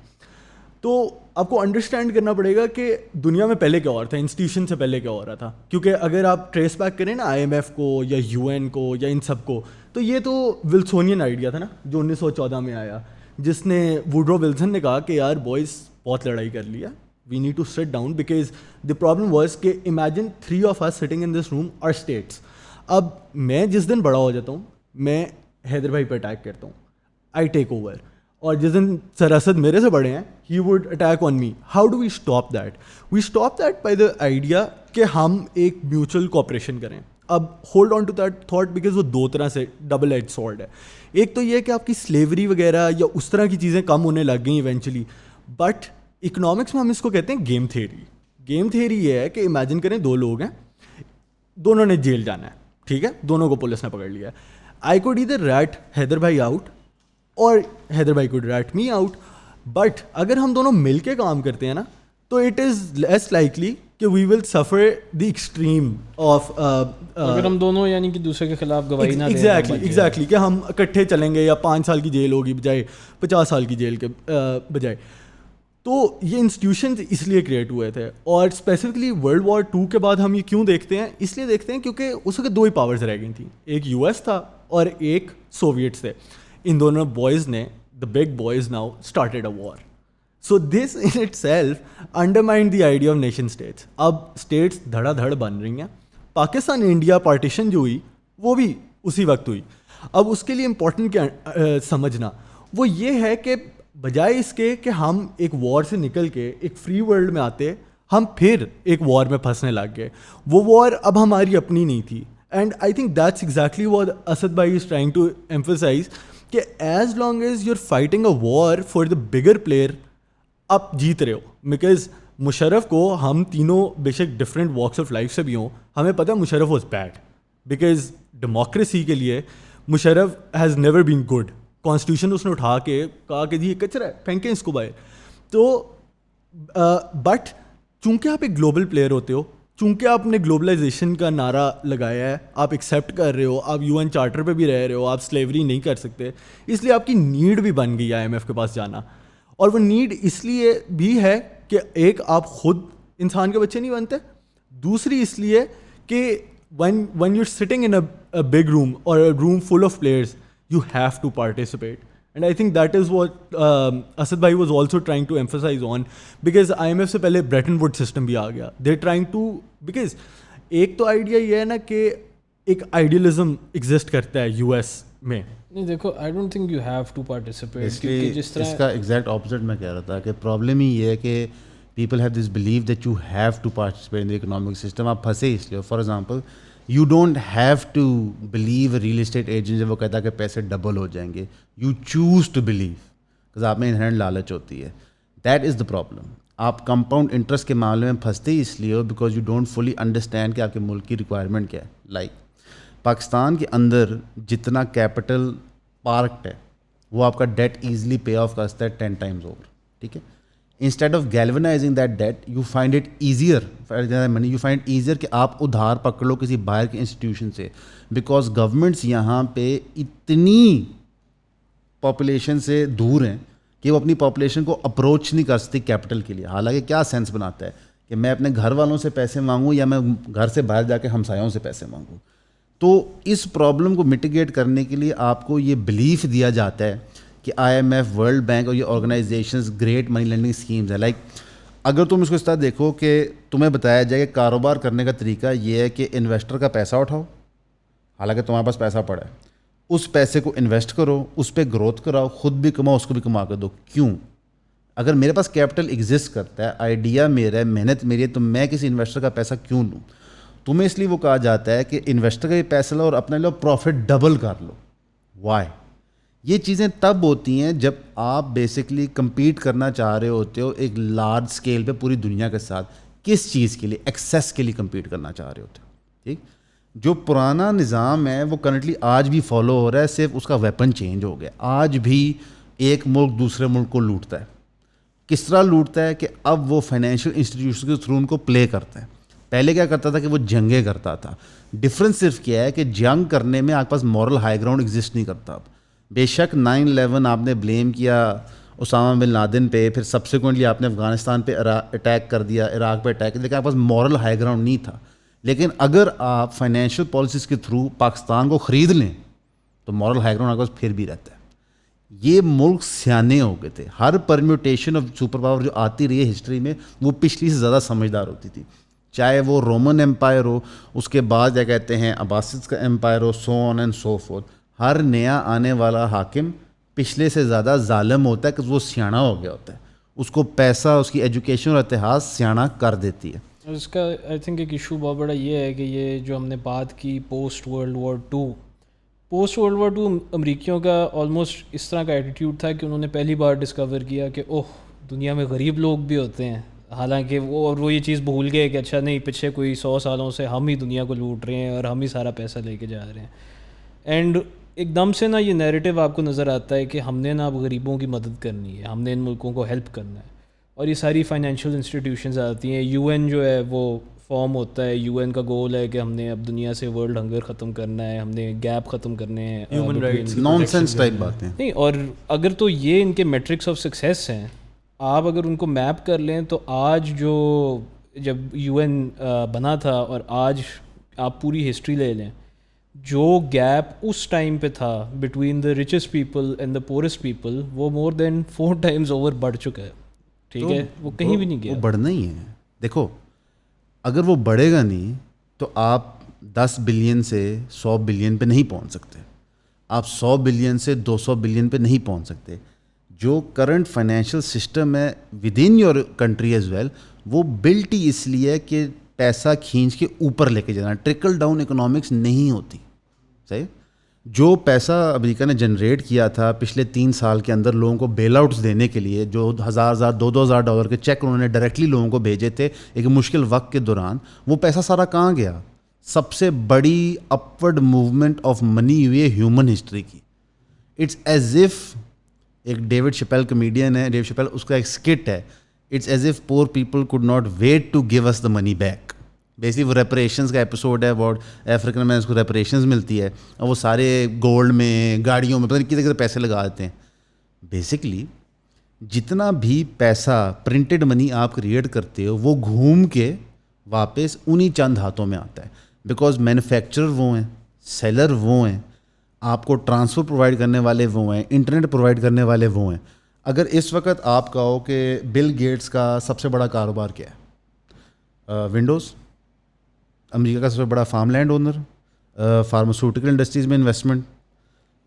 تو آپ کو انڈرسٹینڈ کرنا پڑے گا کہ دنیا میں پہلے کیا ہو رہا تھا, انسٹیٹیوشن سے پہلے کیا ہو رہا تھا. کیونکہ اگر آپ ٹریس بیک کریں نا IMF کو یا UN کو یا ان سب کو, تو یہ تو ولسونین آئیڈیا تھا نا جو 1914 میں آیا, جس نے ووڈرو ولسن نے کہا کہ یار بوائز بہت لڑائی کر لیا, we need to sit down because the problem was کہ imagine 3 of us sitting in this room are states. اب میں جس دن بڑا ہو جاتا ہوں میں حیدر بھائی پہ اٹیک کرتا ہوں, آئی ٹیک اوور, اور جس دن سر اسد میرے سے بڑے ہیں he would attack on me. How do we stop that? We stop that by the idea کہ ہم ایک میوچل کوپریشن کریں. اب hold on to that thought because وہ 2 طرح سے ڈبل ایج سورڈ ہے. ایک تو یہ کہ آپ کی سلیوری وغیرہ یا اس طرح کی چیزیں کم ہونے لگ گئیں ایونچولی, بٹ اکنامکس میں ہم اس کو کہتے ہیں گیم تھیوری. گیم تھیوری یہ ہے کہ امیجن کریں 2 لوگ ہیں, دونوں نے جیل جانا ہے, ٹھیک ہے, دونوں کو پولیس نے پکڑ لیا. آئی کوڈ ادھر ریٹ حیدر بھائی آؤٹ اور حیدر بھائی could rat me out, but اگر ہم دونوں مل کے کام کرتے ہیں نا تو اٹ از لیس لائکلی کہ وی ول سفر دی ایکسٹریم آف, اگر ہم دونوں یعنی کہ دوسرے کے خلاف گواہی نہ دیں. ایگزیکٹلی کہ ہم اکٹھے چلیں گے یا 5 سال کی جیل ہوگی بجائے 50 سال کی جیل کے بجائے. تو یہ انسٹیٹیوشنز اس لیے کریٹ ہوئے تھے, اور اسپیسیفکلی World War II کے بعد ہم یہ کیوں دیکھتے ہیں, اس لیے دیکھتے ہیں کیونکہ اس وقت 2 ہی پاورز رہ گئی تھیں, ایک US تھا اور ایک سوویٹس تھے. ان دونوں بوائز نے, the big boys now, started a war. So this in itself undermined the idea of nation states. اب اسٹیٹس دھڑا دھڑ بن رہی ہیں. پاکستان انڈیا پارٹیشن جو ہوئی وہ بھی اسی وقت ہوئی. اب اس کے لیے امپورٹنٹ کیا سمجھنا وہ یہ ہے کہ بجائے اس کے کہ ہم ایک وار سے نکل کے ایک فری ورلڈ میں آتے, ہم پھر ایک وار میں پھنسنے لگ گئے. وہ وار اب ہماری اپنی نہیں تھی. And I think that's exactly what Asad بھائی از ٹرائنگ ٹو ایمفسائز کہ as long as you are fighting a war for the bigger player, آپ جیت رہے ہو. بیکاز مشرف کو ہم تینوں بے شک ڈفرینٹ واکس آف لائف سے بھی ہوں, ہمیں پتہ ہے Musharraf was bad, because democracy کے لیے Musharraf has never been good. Constitution اس نے اٹھا کے کہا کہ جی یہ کچرا ہے, پھینکیں اس کو باہر. تو بٹ چونکہ آپ ایک گلوبل پلیئر ہوتے ہو, چونکہ آپ نے گلوبلائزیشن کا نعرہ لگایا ہے, آپ ایکسیپٹ کر رہے ہو, آپ UN چارٹر پہ بھی رہ رہے ہو, آپ سلیوری نہیں کر سکتے, اس لیے آپ کی نیڈ بھی بن گئی IMF کے پاس جانا. اور وہ نیڈ اس لیے بھی ہے کہ ایک آپ خود انسان کے بچے نہیں بنتے, دوسری اس لیے کہ when you're sitting in a big room or a room full of players, you have to participate. And I think that is what Asad bhai was also trying to emphasize on, because IMF سے پہلے Bretton Woods system بھی آ گیا. They're trying to, because ایک تو idea یہ ہے نا کہ ایک آئیڈیلزم ایگزسٹ کرتا ہے US میں. نہیں دیکھو, I don't think you have to participate. جس طرح اس کا ایگزیکٹ اپوزٹ میں کہہ رہا تھا کہ پرابلم ہی یہ ہے کہ people have this believe that you have to participate in the economic system. آپ پھنسے اس لیے. For example you don't have to believe real estate agent جب وہ کہتا ہے کہ پیسے ڈبل ہو جائیں گے. You choose to believe because آپ میں انہرنٹ لالچ ہوتی ہے. That is the problem. آپ کمپاؤنڈ انٹرسٹ کے معاملے میں پھنستے ہی اس لیے ہو because you don't fully understand کہ آپ کے ملک کی ریکوائرمنٹ کیا ہے. لائک پاکستان کے اندر جتنا کیپٹل پارکڈ ہے وہ آپ کا ڈیٹ ایزیلی پے آف کرتا ہے 10 times اوور. ٹھیک ہے. Instead of galvanising that debt you find it easier money, you find easier کہ آپ ادھار پکڑ لو کسی باہر کے انسٹیٹیوشن سے, بیکاز گورنمنٹس یہاں پہ اتنی پاپولیشن سے دور ہیں کہ وہ اپنی پاپولیشن کو اپروچ نہیں کر سکتی کیپٹل کے لیے. حالانکہ کیا سینس بناتا ہے کہ میں اپنے گھر والوں سے پیسے مانگوں یا میں گھر سے باہر جا کے ہمسایوں سے پیسے مانگوں. تو اس پرابلم کو میٹیگیٹ کرنے کے لیے آپ کو یہ بلیف دیا جاتا ہے کہ IMF, ورلڈ بینک اور یہ آرگنائزیشنز گریٹ منی لینڈنگ اسکیمز ہیں. لائک اگر تم اس کو اس طرح دیکھو کہ تمہیں بتایا جائے کہ کاروبار کرنے کا طریقہ یہ ہے کہ انویسٹر کا پیسہ اٹھاؤ, حالانکہ تمہارے پاس پیسہ پڑا ہے, اس پیسے کو انویسٹ کرو, اس پہ گروتھ کراؤ, خود بھی کماؤ, اس کو بھی کما کے دو. کیوں؟ اگر میرے پاس کیپٹل ایگزسٹ کرتا ہے, آئیڈیا میرا ہے, محنت میری ہے, تو میں کسی انویسٹر کا پیسہ کیوں لوں؟ تمہیں اس لیے وہ کہا جاتا ہے کہ انویسٹر کا یہ پیسہ لو اور اپنے لو پروفٹ ڈبل کر لو. وائی؟ یہ چیزیں تب ہوتی ہیں جب آپ بیسکلی کمپیٹ کرنا چاہ رہے ہوتے ہو ایک لارج اسکیل پہ پوری دنیا کے ساتھ. کس چیز کے لیے؟ ایکسیس کے لیے کمپیٹ کرنا چاہ رہے ہوتے ہو. ٹھیک. جو پرانا نظام ہے وہ کرنٹلی آج بھی فالو ہو رہا ہے, صرف اس کا ویپن چینج ہو گیا. آج بھی ایک ملک دوسرے ملک کو لوٹتا ہے. کس طرح لوٹتا ہے کہ اب وہ فائنینشیل انسٹیٹیوشن کے تھرو ان کو پلے کرتا ہے. پہلے کیا کرتا تھا کہ وہ جنگیں کرتا تھا. ڈفرینس صرف کیا ہے کہ جنگ کرنے میں آپ کے پاس مورل ہائی گراؤنڈ ایگزسٹ نہیں کرتا. اب بے شک 9/11 آپ نے بلیم کیا اسامہ بن لادن پہ, پھر سبسیکوئنٹلی آپ نے افغانستان پہ اٹیک کر دیا, عراق پہ اٹیک, لیکن آپ کے پاس مورل ہائی گراؤنڈ نہیں تھا. لیکن اگر آپ فائنینشیل پالیسیز کے تھرو پاکستان کو خرید لیں تو مورل ہائی گراؤنڈ آپ کے پاس پھر بھی رہتا ہے. یہ ملک سیانے ہو گئے تھے. ہر پرمیوٹیشن آف سپر پاور جو آتی رہی ہے ہسٹری میں وہ پچھلی سے زیادہ سمجھدار ہوتی تھی. چاہے وہ رومن امپائر ہو, اس کے بعد کیا کہتے ہیں عباسیڈز کا امپائر ہو, so on and so forth. ہر نیا آنے والا حاکم پچھلے سے زیادہ ظالم ہوتا ہے کہ وہ سیانا ہو گیا ہوتا ہے. اس کو پیسہ, اس کی ایجوکیشن اور اتحاد سیانا کر دیتی ہے. اس کا آئی تھنک ایک ایشو بہت بڑا یہ ہے کہ یہ جو ہم نے بات کی پوسٹ ورلڈ وار ٹو امریکیوں کا آلموسٹ اس طرح کا ایٹیٹیوڈ تھا کہ انہوں نے پہلی بار ڈسکور کیا کہ اوہ دنیا میں غریب لوگ بھی ہوتے ہیں, حالانکہ وہ یہ چیز بھول گئے کہ اچھا نہیں پچھلے کوئی 100 سالوں سے ہم ہی دنیا کو لوٹ رہے ہیں اور ہم ہی سارا پیسہ لے کے جا رہے ہیں. اینڈ ایک دم سے نا یہ نیریٹو آپ کو نظر آتا ہے کہ ہم نے نا اب غریبوں کی مدد کرنی ہے, ہم نے ان ملکوں کو ہیلپ کرنا ہے, اور یہ ساری فائنینشیل انسٹیٹیوشنز آتی ہیں. UN جو ہے وہ فارم ہوتا ہے, UN کا گول ہے کہ ہم نے اب دنیا سے ورلڈ ہنگر ختم کرنا ہے, ہم نے گیپ ختم کرنے ہیں, human rights naan sense type باتیں نہیں. اور اگر تو یہ ان کے میٹرکس آف سکسیس ہیں, آپ اگر ان کو میپ کر لیں تو آج جو جب UN بنا تھا اور آج آپ پوری ہسٹری لے لیں, جو گیپ اس ٹائم پہ تھا between the richest people and the poorest people, وہ مور دین 4 times اوور بڑھ چکا ہے. ٹھیک ہے, وہ کہیں بھی نہیں گیا. وہ بڑھنا ہی ہے. دیکھو اگر وہ بڑھے گا نہیں تو آپ 10 بلین سے 100 بلین پہ نہیں پہنچ سکتے, آپ 100 بلین سے 200 بلین پہ نہیں پہنچ سکتے. جو کرنٹ فائنینشیل سسٹم ہے within your country as well, وہ بلٹ ہی اس لیے ہے کہ پیسہ کھینچ کے اوپر لے کے جانا. ٹرکل ڈاؤن اکنامکس نہیں ہوتی. صحیح, جو پیسہ امریکہ نے جنریٹ کیا تھا پچھلے 3 سال کے اندر لوگوں کو بیل آؤٹس دینے کے لیے, جو $1,000-2,000 کے چیک انہوں نے ڈائریکٹلی لوگوں کو بھیجے تھے ایک مشکل وقت کے دوران, وہ پیسہ سارا کہاں گیا؟ سب سے بڑی اپورڈ موومنٹ آف منی ہوئی ہے ہیومن ہسٹری کی. اٹس ایز ایف, ایک ڈیوڈ شپیل کمیڈین ہے, ڈیوڈ شپیل, اس کا ایک اسکٹ ہے, it's as if poor people could not wait to give us the money back. Basically وہ ریپریشنز کا ایپیسوڈ ہے, اباؤٹ افریقن میں اس کو ریپریشنز ملتی ہے, اور وہ سارے گولڈ میں, گاڑیوں میں, پتہ نہیں کتنے پیسے لگا دیتے ہیں. بیسکلی جتنا بھی پیسہ پرنٹڈ منی آپ کریٹ کرتے ہو وہ گھوم کے واپس انہی چند ہاتھوں میں آتا ہے, بیکاز مینوفیکچرر وہ ہیں, سیلر وہ ہیں, آپ کو ٹرانسفر پرووائڈ کرنے والے وہ ہیں, انٹرنیٹ پرووائڈ کرنے والے وہ ہیں. اگر اس وقت آپ کہو کہ بل گیٹس کا سب سے بڑا کاروبار کیا ہے؟ ونڈوز. امریکہ کا سب سے بڑا farm land owner, pharmaceutical industries میں انویسٹمنٹ.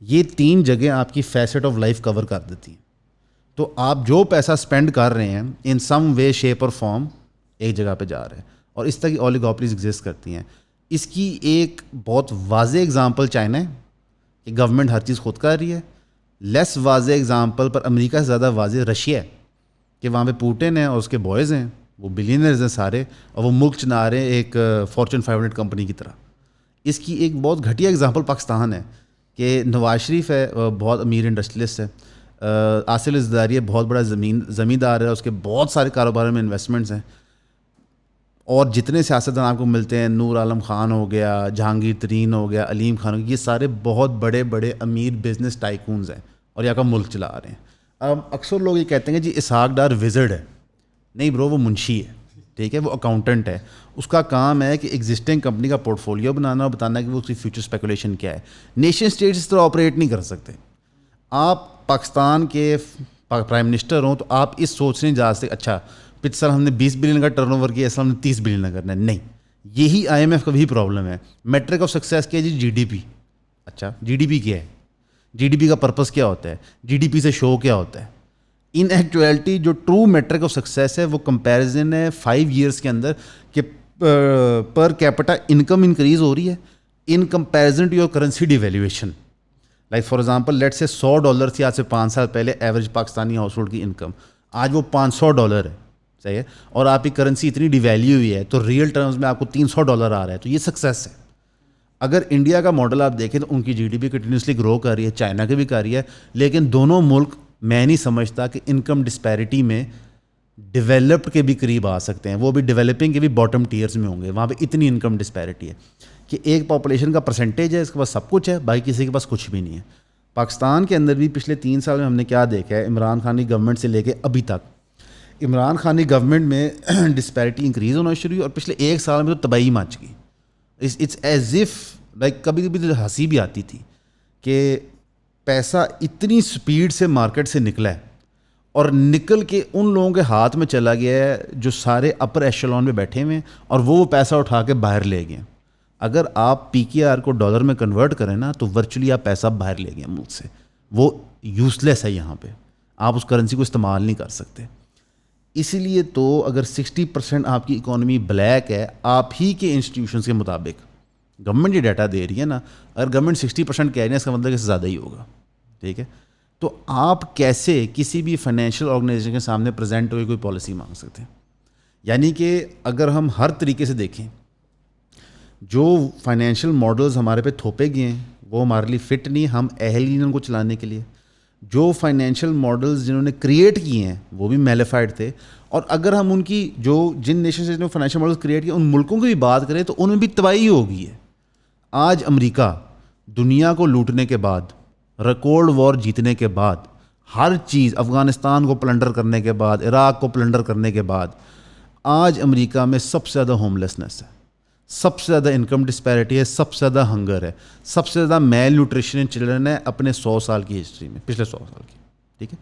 یہ 3 جگہیں آپ کی فیسٹ آف لائف کور کر دیتی ہیں. تو آپ جو پیسہ اسپینڈ کر رہے ہیں ان سم وے شیپ اور فارم ایک جگہ پہ جا رہے ہیں, اور اس طرح کی اولیگوپلیز ایگزسٹ کرتی ہیں. اس کی ایک بہت واضح اگزامپل چائنا ہے کہ گورنمنٹ ہر چیز خود کر رہی ہے. لیس واضح اگزامپل پر امریکہ سے زیادہ واضح رشیا ہے کہ وہاں پہ پوٹن ہیں اور اس کے بوائز ہیں, وہ بلینئرز ہیں سارے, اور وہ ملک چلا رہے ہیں ایک فارچون 500 کمپنی کی طرح. اس کی ایک بہت گھٹیا اگزامپل پاکستان ہے کہ نواز شریف ہے, بہت امیر انڈسٹریلسٹ ہے, آصف الزرداری ہے, بہت بڑا زمیندار ہے, اس کے بہت سارے کاروباروں میں انویسٹمنٹس ہیں. اور جتنے سیاستدان آپ کو ملتے ہیں, نور عالم خان ہو گیا, جہانگیر ترین ہو گیا, علیم خان ہو گیا, یہ سارے بہت بڑے بڑے امیر بزنس ٹائکونز ہیں اور یہاں کا ملک چلا رہے ہیں. اب اکثر لوگ یہ کہتے ہیں کہ جی اسحاق ڈار وزرڈ ہے. نہیں برو, وہ منشی ہے, ٹھیک ہے, وہ اکاؤنٹنٹ ہے. اس کا کام ہے کہ ایگزسٹنگ کمپنی کا پورٹ فولیو بنانا اور بتانا کہ وہ اس کی فیوچر اسپیکولیشن کیا ہے. نیشن اسٹیٹس اس طرح آپریٹ نہیں کر سکتے. آپ پاکستان کے پرائم منسٹر ہوں تو آپ اس سوچ نہیں جا سکتے اچھا پچھلے سال ہم نے 20 بلین کا ٹرن اوور کیا, اس سال ہم نے 30 بلین کا کرنا ہے. نہیں, یہی IMF کا بھی پرابلم ہے. میٹرک آف سکسیس کیا ہے جی؟ GDP. اچھا GDP کیا ہے؟ GDP کا پرپس کیا ہوتا ہے؟ GDP سے شو کیا ہوتا ہے؟ ان ایکچویلٹی جو ٹرو میٹرک آف سکسیس ہے وہ کمپیریزن ہے 5 ایئرس کے اندر کہ پر کیپٹا انکم انکریز ہو رہی ہے in comparison to your currency devaluation. Like for example let say $100 تھی آج سے 5 سال پہلے ایوریج پاکستانی ہاؤس ہولڈ کی انکم, آج وہ $500 ہے. صحیح ہے, اور آپ کی کرنسی اتنی ڈیویلیو ہوئی ہے تو ریئل ٹرمز میں آپ کو $300 آ رہا ہے, تو یہ سکسیس ہے. اگر انڈیا کا ماڈل آپ دیکھیں تو ان کی GDP کنٹینیوسلی گرو کر رہی ہے, چائنا کی بھی کر رہی ہے, لیکن دونوں ملک میں نہیں سمجھتا کہ انکم ڈسپیرٹی میں ڈیولپڈ کے بھی قریب آ سکتے ہیں. وہ بھی ڈیولپنگ کے بھی باٹم ٹیئرز میں ہوں گے. وہاں پہ اتنی انکم ڈسپیرٹی ہے کہ ایک پاپولیشن کا پرسنٹیج ہے, اس کے پاس سب کچھ ہے, باقی کسی کے پاس کچھ بھی نہیں ہے. پاکستان کے اندر بھی پچھلے 3 سال میں ہم نے کیا دیکھا ہے, عمران خان کی گورنمنٹ سے لے کے ابھی تک, عمران خان کی گورنمنٹ میں ڈسپیرٹی انکریز ہونا شروع ہوئی اور پچھلے 1 سال میں تو تباہی مچ گئی. اٹس ایز ایف لائک کبھی کبھی تو ہنسی بھی آتی تھی کہ پیسہ اتنی سپیڈ سے مارکیٹ سے نکلا ہے اور نکل کے ان لوگوں کے ہاتھ میں چلا گیا ہے جو سارے اپر ایشلون میں بیٹھے ہوئے ہیں, اور وہ پیسہ اٹھا کے باہر لے گئے. اگر آپ PKR کو ڈالر میں کنورٹ کریں نا تو ورچولی آپ پیسہ باہر لے گئے ملک سے. وہ یوز لیس ہے, یہاں پہ آپ اس کرنسی کو استعمال نہیں کر سکتے. اسی لیے تو اگر 60% آپ کی اکانومی بلیک ہے آپ ہی کے انسٹیٹیوشنس کے مطابق, گورنمنٹ یہ ڈیٹا دے رہی ہے نا, اگر گورنمنٹ 60% کہہ رہی ہے اس کا مطلب اس سے زیادہ ہی ہوگا. ٹھیک ہے, تو آپ کیسے کسی بھی فائنینشیل آرگنائزیشن کے سامنے پریزنٹ ہوئی کوئی پالیسی مانگ سکتے ہیں؟ یعنی کہ اگر ہم ہر طریقے سے دیکھیں جو فائنینشیل ماڈلز ہمارے پہ تھوپے گئے ہیں وہ ہمارے لیے فٹ نہیں، ہم اہل ہی ان کو چلانے کے لیے. جو فائنینشیل ماڈلز جنہوں نے کریٹ کیے ہیں وہ بھی میلیفائڈ تھے. اور اگر ہم ان کی جن نیشن سے فائنینشیل ماڈلز کریٹ کیے ان ملکوں کی بھی بات کریں تو ان میں بھی تباہی ہو گئی ہے. آج امریکہ دنیا کو لوٹنے کے بعد، ریکارڈ وار جیتنے کے بعد، ہر چیز افغانستان کو پلنڈر کرنے کے بعد، عراق کو پلنڈر کرنے کے بعد، آج امریکہ میں سب سے زیادہ ہوم لیسنس ہے، سب سے زیادہ انکم ڈسپیرٹی ہے، سب سے زیادہ ہنگر ہے، سب سے زیادہ میل نیوٹریشن ان چلڈرن ہے اپنے 100 سال کی ہسٹری میں، پچھلے 100 سال کی. ٹھیک ہے،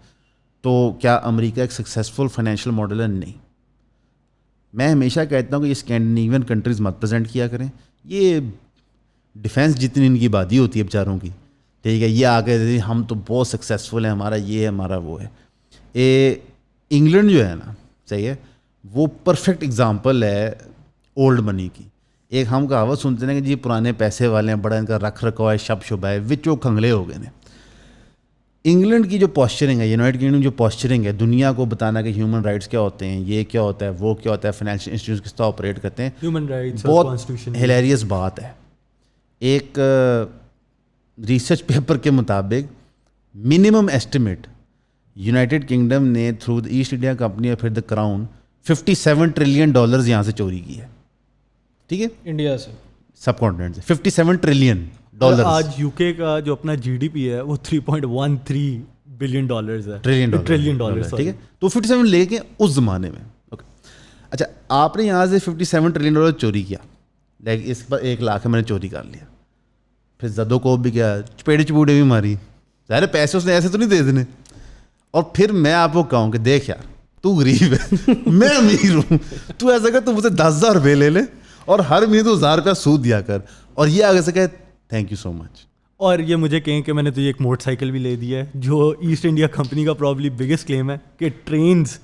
تو کیا امریکہ ایک سکسیزفل فائنینشیل ماڈل ہے؟ نہیں. میں ہمیشہ کہتا ہوں کہ یہ اسکینڈینیوین کنٹریز مت پریزنٹ کیا کریں. یہ ڈیفینس جتنی ان کی بادی ہوتی ہے بیچاروں کی، ٹھیک ہے، یہ آ کے ہم تو بہت سکسیزفل ہیں، ہمارا یہ ہے، ہمارا وہ ہے. انگلینڈ جو ہے نا، صحیح ہے، وہ پرفیکٹ اگزامپل ہے اولڈ منی کی. ایک ہم کہاوت سنتے ہیں کہ جی پرانے پیسے والے ہیں، بڑا ان کا رکھ رکھوا ہے، شب شبہ ہے، وچ وہ کھنگلے ہو گئے ہیں. انگلینڈ کی جو پوسچرنگ ہے، یونائٹڈ کنگڈم جو پوسچرنگ ہے، دنیا کو بتانا کہ ہیومن رائٹس کیا ہوتے ہیں، یہ کیا ہوتا ہے، وہ کیا ہوتا ہے، فائنینشیل انسٹیٹیوشن کس طرح آپریٹ کرتے ہیں، ہیومن رائٹس، بہت ہلیریس بات ہے. ایک ریسرچ پیپر کے مطابق منیمم ایسٹیمیٹ یونائٹڈ کنگڈم نے through the East India company اور پھر دا کراؤن $57 ٹریلین یہاں سے چوری کی ہے. ٹھیک ہے، انڈیا سے، سب کانٹیننٹ سے $57 ٹریلین. آج یو کے کا جو اپنا جی ڈی پی ہے وہ $3.13 بلین ہے، ٹریلین ڈالر. ٹھیک ہے، تو 57 لے کے اس زمانے میں. اوکے، اچھا آپ نے یہاں سے $57 ٹریلین چوری کیا، لیکن اس پر 1 لاکھ میں نے چوری کر لیا. پھر زدو کو بھی کیا، چپیڑے چپوڑے بھی ماری، ظاہر پیسے اس نے ایسے تو نہیں دے دینے. اور پھر میں آپ کو کہوں کہ دیکھ یار تو غریب ہے میں امیر ہوں، تو ایسا کر تو مجھ سے 10,000 روپے لے لے اور ہر مہینے تو 1,000 روپیہ سود دیا کر، اور یہ آگے سے کہ تھینک یو سو مچ. اور یہ مجھے کہیں کہ میں نے تو یہ ایک موٹر سائیکل بھی لے دی ہے، جو ایسٹ انڈیا کمپنی کا پرابلی بگیسٹ کلیم ہے کہ ٹرینز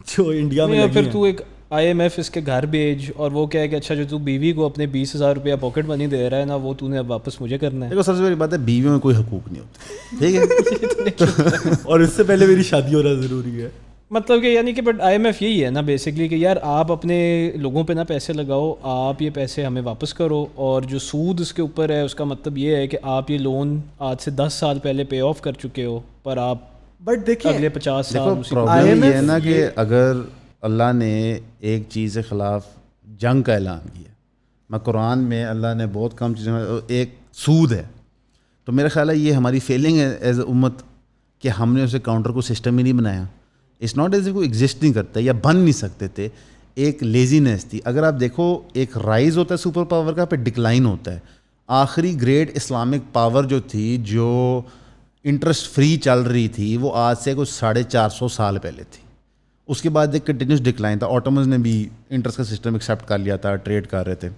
جو انڈیا میں پھر تو ایک IMF اس کے گھر بھیج، اور وہ کیا ہے کہ اچھا جو تو بیوی کو اپنے 20,000 روپیہ پاکٹ منی دے رہا ہے نا، وہ تو نے اب واپس مجھے کرنا ہے. دیکھو سب سے بڑی بات ہے بیویوں میں کوئی حقوق نہیں ہوتے، ٹھیک ہے اور اس سے پہلے میری شادی ہونا ضروری ہے. مطلب کہ یعنی کہ بٹ IMF یہی ہے نا بیسکلی کہ یار آپ اپنے لوگوں پہ نا پیسے لگاؤ، آپ یہ پیسے ہمیں واپس کرو، اور جو سود اس کے اوپر ہے اس کا مطلب یہ ہے کہ آپ یہ لون آج سے 10 سال پہلے پے آف کر چکے ہو، پر آپ بٹ دیکھیں اگلے 50 سال پرابلم یہ ہے نا کہ اگر اللہ نے ایک چیز کے خلاف جنگ کا اعلان کیا، میں قرآن میں اللہ نے بہت کم چیزیں، ایک سود ہے، تو میرا خیال ہے یہ ہماری فیلنگ ہے ایز اے امت کہ ہم نے اسے کاؤنٹر کو سسٹم ہی نہیں بنایا. اٹس ناٹ ایز کوئی ایگزسٹ نہیں کرتا یا بن نہیں سکتے تھے، ایک لیزینس تھی. اگر آپ دیکھو ایک رائز ہوتا ہے سپر پاور کا، پھر ڈکلائن ہوتا ہے. آخری گریٹ اسلامک پاور جو تھی، جو انٹرسٹ فری چل رہی تھی، وہ آج سے کچھ 450 سال پہلے تھی. اس کے بعد ایک کنٹینیوس ڈکلائن تھا. آٹومنز نے بھی انٹرسٹ کا سسٹم ایکسیپٹ کر لیا تھا، ٹریڈ کر رہے تھے.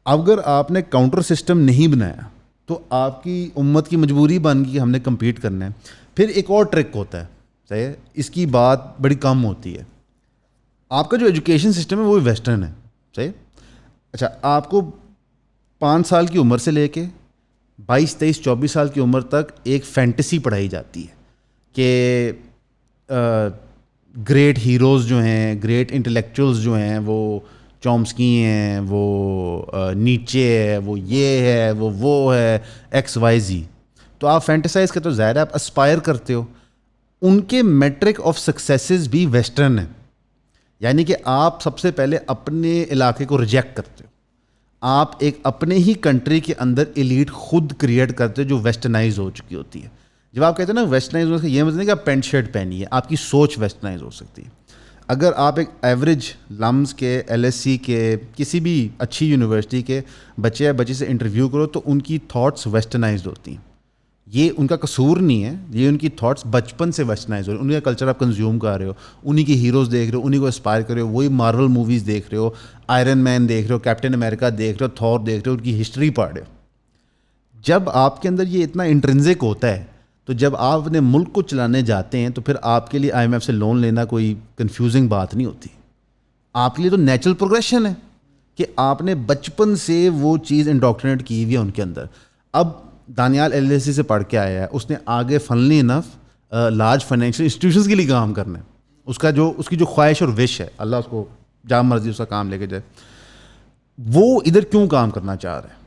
اگر آپ نے کاؤنٹر سسٹم نہیں بنایا تو آپ کی امت کی مجبوری بن گئی کہ ہم نے کمپیٹ کرنا ہے. پھر ایک اور ٹرک ہوتا ہے، صحیح ہے، اس کی بات بڑی کم ہوتی ہے. آپ کا جو ایجوکیشن سسٹم ہے وہ بھی ویسٹرن ہے، صحیح. اچھا آپ کو 5 سال کی عمر سے لے کے 22, 23, 24 سال کی عمر تک ایک فینٹیسی پڑھائی جاتی ہے کہ گریٹ ہیروز جو ہیں، گریٹ انٹلیکچوئلز جو ہیں، وہ چومسکی ہیں، وہ نیچے ہے، وہ یہ ہے، وہ ہے XYZ. تو آپ فینٹیسائز کرتے ہو، ظاہر ہے آپ اسپائر کرتے ہو. ان کے میٹرک آف سکسیسز بھی ویسٹرن ہیں، یعنی کہ آپ سب سے پہلے اپنے علاقے کو ریجیکٹ کرتے ہو. آپ ایک اپنے ہی کنٹری کے اندر ایلیٹ خود کریٹ کرتے ہو جو ویسٹرنائز ہو چکی ہوتی ہے. جب آپ کہتے ہیں نا ویسٹرنائز ہو، یہ مطلب نہیں کہ آپ پینٹ شرٹ پہنی ہے، آپ کی سوچ ویسٹرنائز ہو سکتی ہے. اگر آپ ایک ایوریج لمز کے LSC کے کسی بھی اچھی یونیورسٹی کے بچے یا بچی سے انٹرویو کرو تو ان کی تھاٹس ویسٹرنائزڈ ہوتی ہیں. یہ ان کا قصور نہیں ہے، یہ ان کی تھاٹس بچپن سے ویسٹرنائز ہو رہے ہیں. انہیں کا کلچر آپ کنزیوم کر رہے ہو، انہیں کی ہیروز دیکھ رہے ہو، انہیں کو اسپائر کر رہے ہو. وہی مارول موویز دیکھ رہے ہو، آئرن مین دیکھ رہے ہو، کیپٹن امریکہ دیکھ رہے ہو، تھور دیکھ رہے ہو، ان کی ہسٹری پڑھ رہے ہو. جب آپ کے اندر یہ اتنا انٹرنزک ہوتا ہے تو جب آپ اپنے ملک کو چلانے جاتے ہیں تو پھر آپ کے لیے IMF سے لون لینا کوئی کنفیوزنگ بات نہیں ہوتی. آپ کے لیے تو نیچرل پروگریشن ہے کہ آپ نے بچپن سے وہ چیز انڈوکٹرینیٹ کی ہوئی ہے ان کے اندر. اب دانیال LSE سے پڑھ کے آیا ہے، اس نے آگے فنلی انف لارج فائنینشیل انسٹیٹیوشنز کے لیے کام کرنا ہے. اس کی جو خواہش اور وش ہے، اللہ اس کو جہاں مرضی اس کا کام لے کے جائے. وہ ادھر کیوں کام کرنا چاہ رہا ہے؟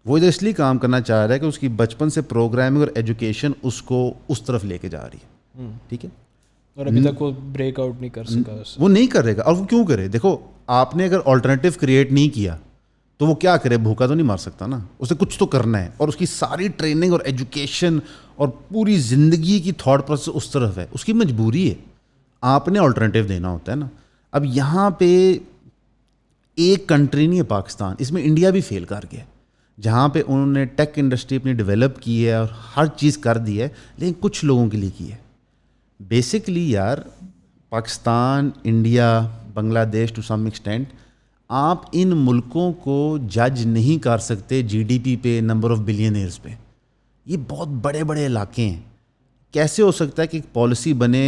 وہ ادھر اس لیے کام کرنا چاہ رہا ہے کہ اس کی بچپن سے پروگرامنگ اور ایجوکیشن اس کو اس طرف لے کے جا رہی ہے. ٹھیک ہے, اور ابھی تک وہ بریک آؤٹ نہیں کر سکا. وہ نہیں کرے گا. اور وہ کیوں کرے؟ دیکھو, آپ نے اگر آلٹرنیٹیو کریٹ نہیں کیا تو وہ کیا کرے؟ بھوکا تو نہیں مر سکتا نا, اسے کچھ تو کرنا ہے. اور اس کی ساری ٹریننگ اور ایجوکیشن اور پوری زندگی کی تھاٹ پروسیس اس طرف ہے. اس کی مجبوری ہے, آپ نے آلٹرنیٹیو دینا ہوتا ہے نا. اب یہاں پہ ایک کنٹری نہیں ہے پاکستان, اس میں انڈیا بھی فیل کر گیا, جہاں پہ انہوں نے ٹیک انڈسٹری اپنی ڈیولپ کی ہے اور ہر چیز کر دی ہے, لیکن کچھ لوگوں کے لیے کی ہے. بیسکلی یار, پاکستان, انڈیا, بنگلہ دیش ٹو سم ایکسٹینٹ, آپ ان ملکوں کو جج نہیں کر سکتے جی ڈی پی پہ, نمبر آف بلینئرز پہ. یہ بہت بڑے بڑے علاقے ہیں. کیسے ہو سکتا ہے کہ ایک پالیسی بنے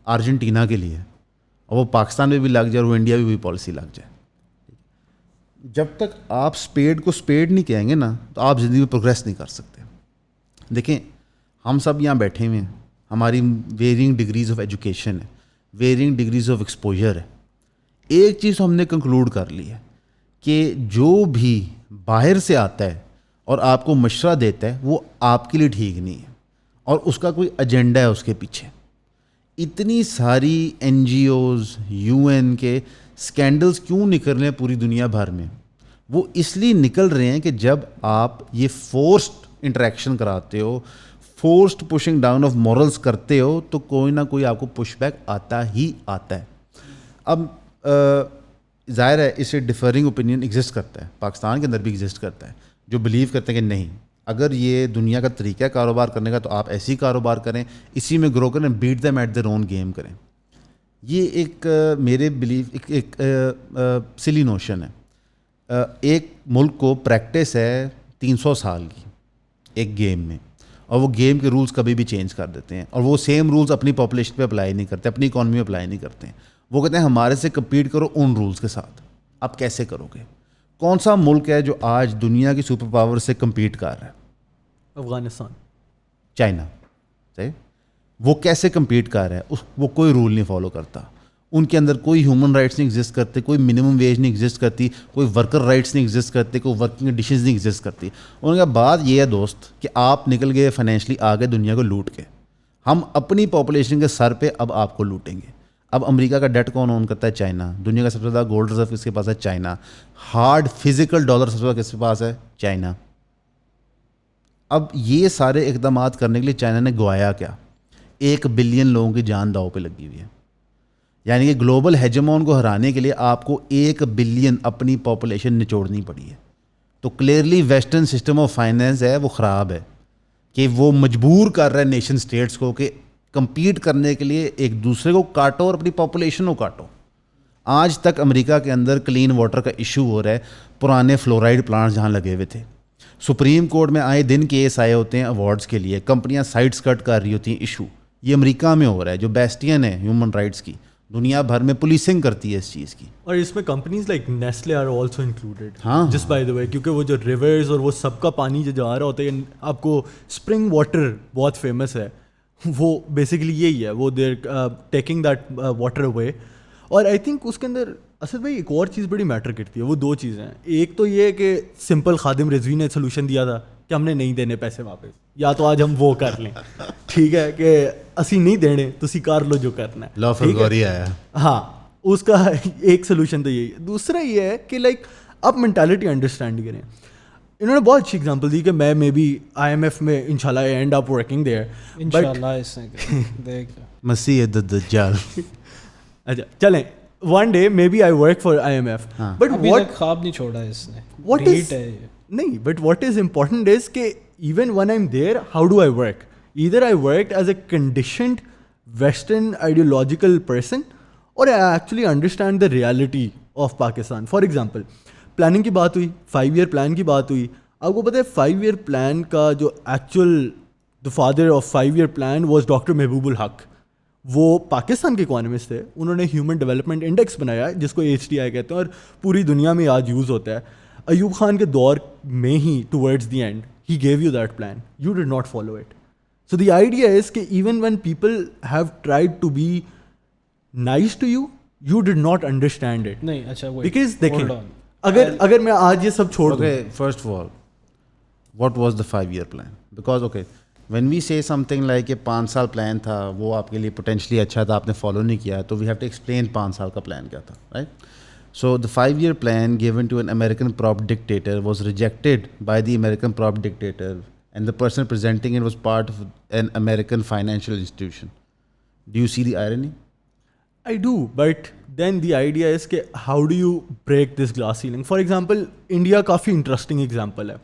ارجنٹینا کے لیے اور وہ پاکستان میں بھی لگ جائے اور وہ انڈیا میں بھی پالیسی لگ جائے؟ جب تک آپ اسپیڈ کو اسپیڈ نہیں کہیں گے نا تو آپ زندگی میں پروگریس نہیں کر سکتے. دیکھیں, ہم سب یہاں بیٹھے ہوئے ہیں, ہماری ویرینگ ڈگریز آف ایجوکیشن ہے, ویرینگ ڈگریز آف ایکسپوجر ہے. ایک چیز ہم نے کنکلوڈ کر لی ہے کہ جو بھی باہر سے آتا ہے اور آپ کو مشورہ دیتا ہے وہ آپ کے لیے ٹھیک نہیں ہے, اور اس کا کوئی ایجنڈا ہے اس کے پیچھے. اتنی ساری N G Os, U N کے اسکینڈلز کیوں نکل رہے ہیں پوری دنیا بھر میں؟ وہ اس لیے نکل رہے ہیں کہ جب آپ یہ فورسڈ انٹریکشن کراتے ہو, forced pushing down of morals کرتے ہو, تو کوئی نہ کوئی آپ کو پش بیک آتا ہی آتا ہے. اب ظاہر ہے اسے ڈیفرنگ اوپینین ایگزسٹ کرتا ہے, پاکستان کے اندر بھی ایگزسٹ کرتا ہے, جو بلیو کرتے ہیں کہ نہیں, اگر یہ دنیا کا طریقہ کاروبار کرنے کا تو آپ ایسی کاروبار کریں, اسی میں گرو کریں, beat them at their own game کریں. یہ ایک میرے بلیو ایک سلی نوشن ہے. ایک ملک کو پریکٹس ہے 300 سال کی ایک گیم میں, اور وہ گیم کے رولز کبھی بھی چینج کر دیتے ہیں, اور وہ سیم رولز اپنی پاپولیشن پہ اپلائی نہیں کرتے, اپنی اکانومی میں اپلائی نہیں کرتے ہیں. وہ کہتے ہیں ہمارے سے کمپیٹ کرو ان رولز کے ساتھ. آپ کیسے کرو گے؟ کون سا ملک ہے جو آج دنیا کی سپر پاور سے کمپیٹ کر رہا ہے؟ افغانستان, چائنا. صحیح, وہ کیسے کمپیٹ کر رہا ہے؟ وہ کوئی رول نہیں فالو کرتا. ان کے اندر کوئی ہیومن رائٹس نہیں ایگزسٹ کرتے, کوئی منیمم ویج نہیں ایگزسٹ کرتی, کوئی ورکر رائٹس نہیں ایگزسٹ کرتے, کوئی ورکنگ کنڈیشنز نہیں ایگزسٹ کرتی. ان کا بات یہ ہے دوست کہ آپ نکل گئے فائنینشلی, آ گئے دنیا کو لوٹ کے, ہم اپنی پاپولیشن کے سر پہ اب آپ کو لوٹیں گے. اب امریکہ کا ڈیٹ کون اون کرتا ہے؟ چائنا. دنیا کا سب سے زیادہ گولڈ ریزرو کس کے پاس ہے؟ چائنا. ہارڈ فزیکل ڈالر سب سے زیادہ کس کے پاس ہے؟ چائنا. اب یہ سارے اقدامات کرنے کے لیے چائنا نے گوایا کیا؟ 1 بلین لوگوں کی جان داؤ پہ لگی ہوئی ہے. یعنی کہ گلوبل ہیجمون کو ہرانے کے لیے آپ کو 1 بلین اپنی پاپولیشن نچوڑنی پڑی ہے. تو clearly western system of finance ہے وہ خراب ہے, کہ وہ مجبور کر رہا ہے نیشن اسٹیٹس کو کہ کمپیٹ کرنے کے لیے ایک دوسرے کو کاٹو اور اپنی پاپولیشن کو کاٹو. آج تک امریکہ کے اندر کلین واٹر کا ایشو ہو رہا ہے, پرانے فلورائڈ پلانٹس جہاں لگے ہوئے تھے. سپریم کورٹ میں آئے دن کیس آئے ہوتے ہیں ایوارڈس کے لیے, کمپنیاں سائٹس کٹ کر رہی ہوتی ہیں. ایشو یہ امریکہ میں ہو رہا ہے, جو بیسٹین ہے ہیومن رائٹس کی, دنیا بھر میں پولیسنگ کرتی ہے اس چیز کی. اور اس میں companies like Nestle are also included. ہاں, جسٹ بائی دا وے, کیونکہ وہ جو ریورز اور وہ سب کا پانی جو جا رہا ہوتا ہے, آپ کو اسپرنگ واٹر بہت فیمس ہے, وہ بیسیکلی یہی ہے, وہ دیر ٹیکنگ دیٹ واٹر اوے. اور آئی تھنک اس کے اندر اسد بھائی ایک اور چیز بڑی میٹر کرتی ہے, وہ 2 چیزیں ہیں. ایک تو یہ کہ سمپل خادم رضوی نے سولوشن دیا تھا کہ ہم نے نہیں دینے پیسے واپس, یا تو آج ہم وہ کر لیں, ٹھیک ہے, کہ اسی نہیں دینے, تسی کر لو جو کرنا ہے. لا فرگوری آیا. ہاں, اس کا ایک سولوشن تو یہی ہے. دوسرا یہ ہے کہ لائک آپ مینٹالٹی انڈرسٹینڈ کریں. انہوں نے بہت اچھی ایگزامپل دی کہ میں بی آئی ایم ایف میں انشاءاللہ اینڈ اپ ورکنگ دیئر, انشاءاللہ اس نے دیکھ مسیح الدجال. اچھا چلیں, one day may be I work for I M F, but what خواب نہیں چھوڑا اس نے. واٹ از نہیں, but what is important is کہ even when I am there, how do I work? Either I work as a conditioned western ideological person, اور I actually understand the reality of Pakistan. For example planning کی بات ہوئی, 5 year plan کی بات ہوئی. آپ کو پتہ ہے 5 ایئر پلان کا جو actual the father of 5 year plan was doctor Mahbub ul Haq. وہ پاکستان کے اکانومسٹ تھے, انہوں نے ہیومن ڈیولپمنٹ انڈیکس بنایا ہے جس کو HDI کہتے ہیں, اور پوری دنیا میں آج یوز ہوتا ہے. ایوب خان کے دور میں ہی towards the end he gave you that plan, you did not follow it. So the idea is کہ even when people have tried to be nice to you, you did not understand it. نہیں اچھا Because دیکھیں اگر میں آج یہ سب چھوڑ دوں. Okay, first of all, what was the 5-year plan? Because okay, when we say something like کہ 5 سال پلان تھا وہ آپ کے لیے potentially اچھا تھا, آپ نے فالو نہیں کیا, تو we have to explain 5 سال کا پلان کیا تھا, right? So the 5-year plan given to an American prop dictator was rejected by the American prop dictator, and the person presenting it was part of an American financial institution. Do you see the irony? I do, but then the idea is کہ how do you break this glass ceiling? For example, India coffee interesting example ہے.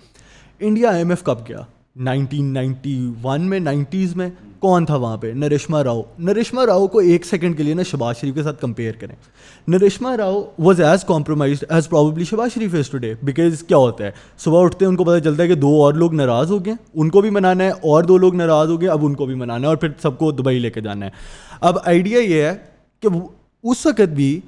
India IMF کب گیا؟ 1991 میں, 90s میں. کون تھا وہاں پہ؟ نرشما راؤ. نرشما راؤ کو ایک سیکنڈ کے لیے نا شہباز شریف کے ساتھ کمپیئر کریں. Narasimha Rao was as compromised as probably Shehbaz Sharif is today. Because کیا ہوتا ہے, صبح اٹھتے ہیں ان کو پتہ چلتا ہے کہ 2 اور لوگ ناراض ہو گئے, ان کو بھی منانا ہے, اور 2 لوگ ناراض ہو گئے, اب ان کو بھی منانا ہے, اور پھر سب کو دبئی لے کے جانا ہے. اب آئیڈیا یہ ہے کہ اس وقت بھی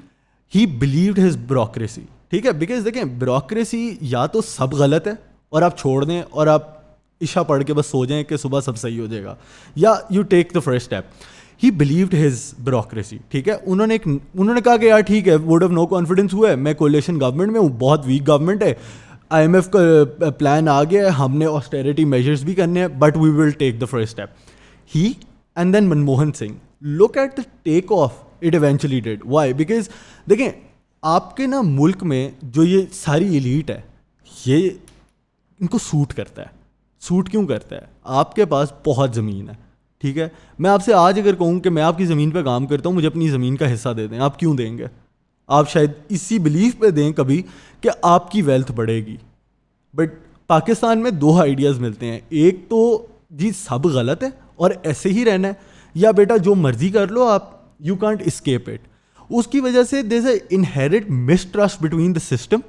ہی بلیوڈ ہز بیوروکریسی. ٹھیک ہے, بیکاز دیکھیں بیوروکریسی یا تو سب غلط ہے اور آپ چھوڑ دیں اور آپ عشاء پڑھ کے بس سو جائیں کہ صبح سب صحیح ہو جائے گا, یا you take the first step. He believed his bureaucracy. ٹھیک ہے, انہوں نے کہا کہ یار ٹھیک ہے, ووٹ آف نو کانفیڈنس ہوا ہے, میں کولیشن گورنمنٹ میں ہوں, بہت ویک گورنمنٹ ہے, IMF کا پلان آ گیا ہے, ہم نے آسٹیریٹی میجرس بھی کرنے ہیں, but we will take the first step. He and then Manmohan Singh, look at the take off it eventually did. Why? Because دیکھیں آپ کے نا ملک میں جو یہ ساری ایلیٹ ہے, یہ ان کو سوٹ کرتا ہے. سوٹ کیوں کرتا ہے؟ آپ کے پاس بہت زمین ہے. ٹھیک ہے, میں آپ سے آج اگر کہوں کہ میں آپ کی زمین پہ کام کرتا ہوں, مجھے اپنی زمین کا حصہ دے دیں, آپ کیوں دیں گے؟ آپ شاید اسی بلیف پہ دیں کبھی کہ آپ کی ویلتھ بڑھے گی. بٹ پاکستان میں 2 آئیڈیاز ملتے ہیں. ایک تو جی سب غلط ہے اور ایسے ہی رہنا ہے, یا بیٹا جو مرضی کر لو آپ, یو کانٹ اسکیپ اٹ. اس کی وجہ سے there is a inherent mistrust between the system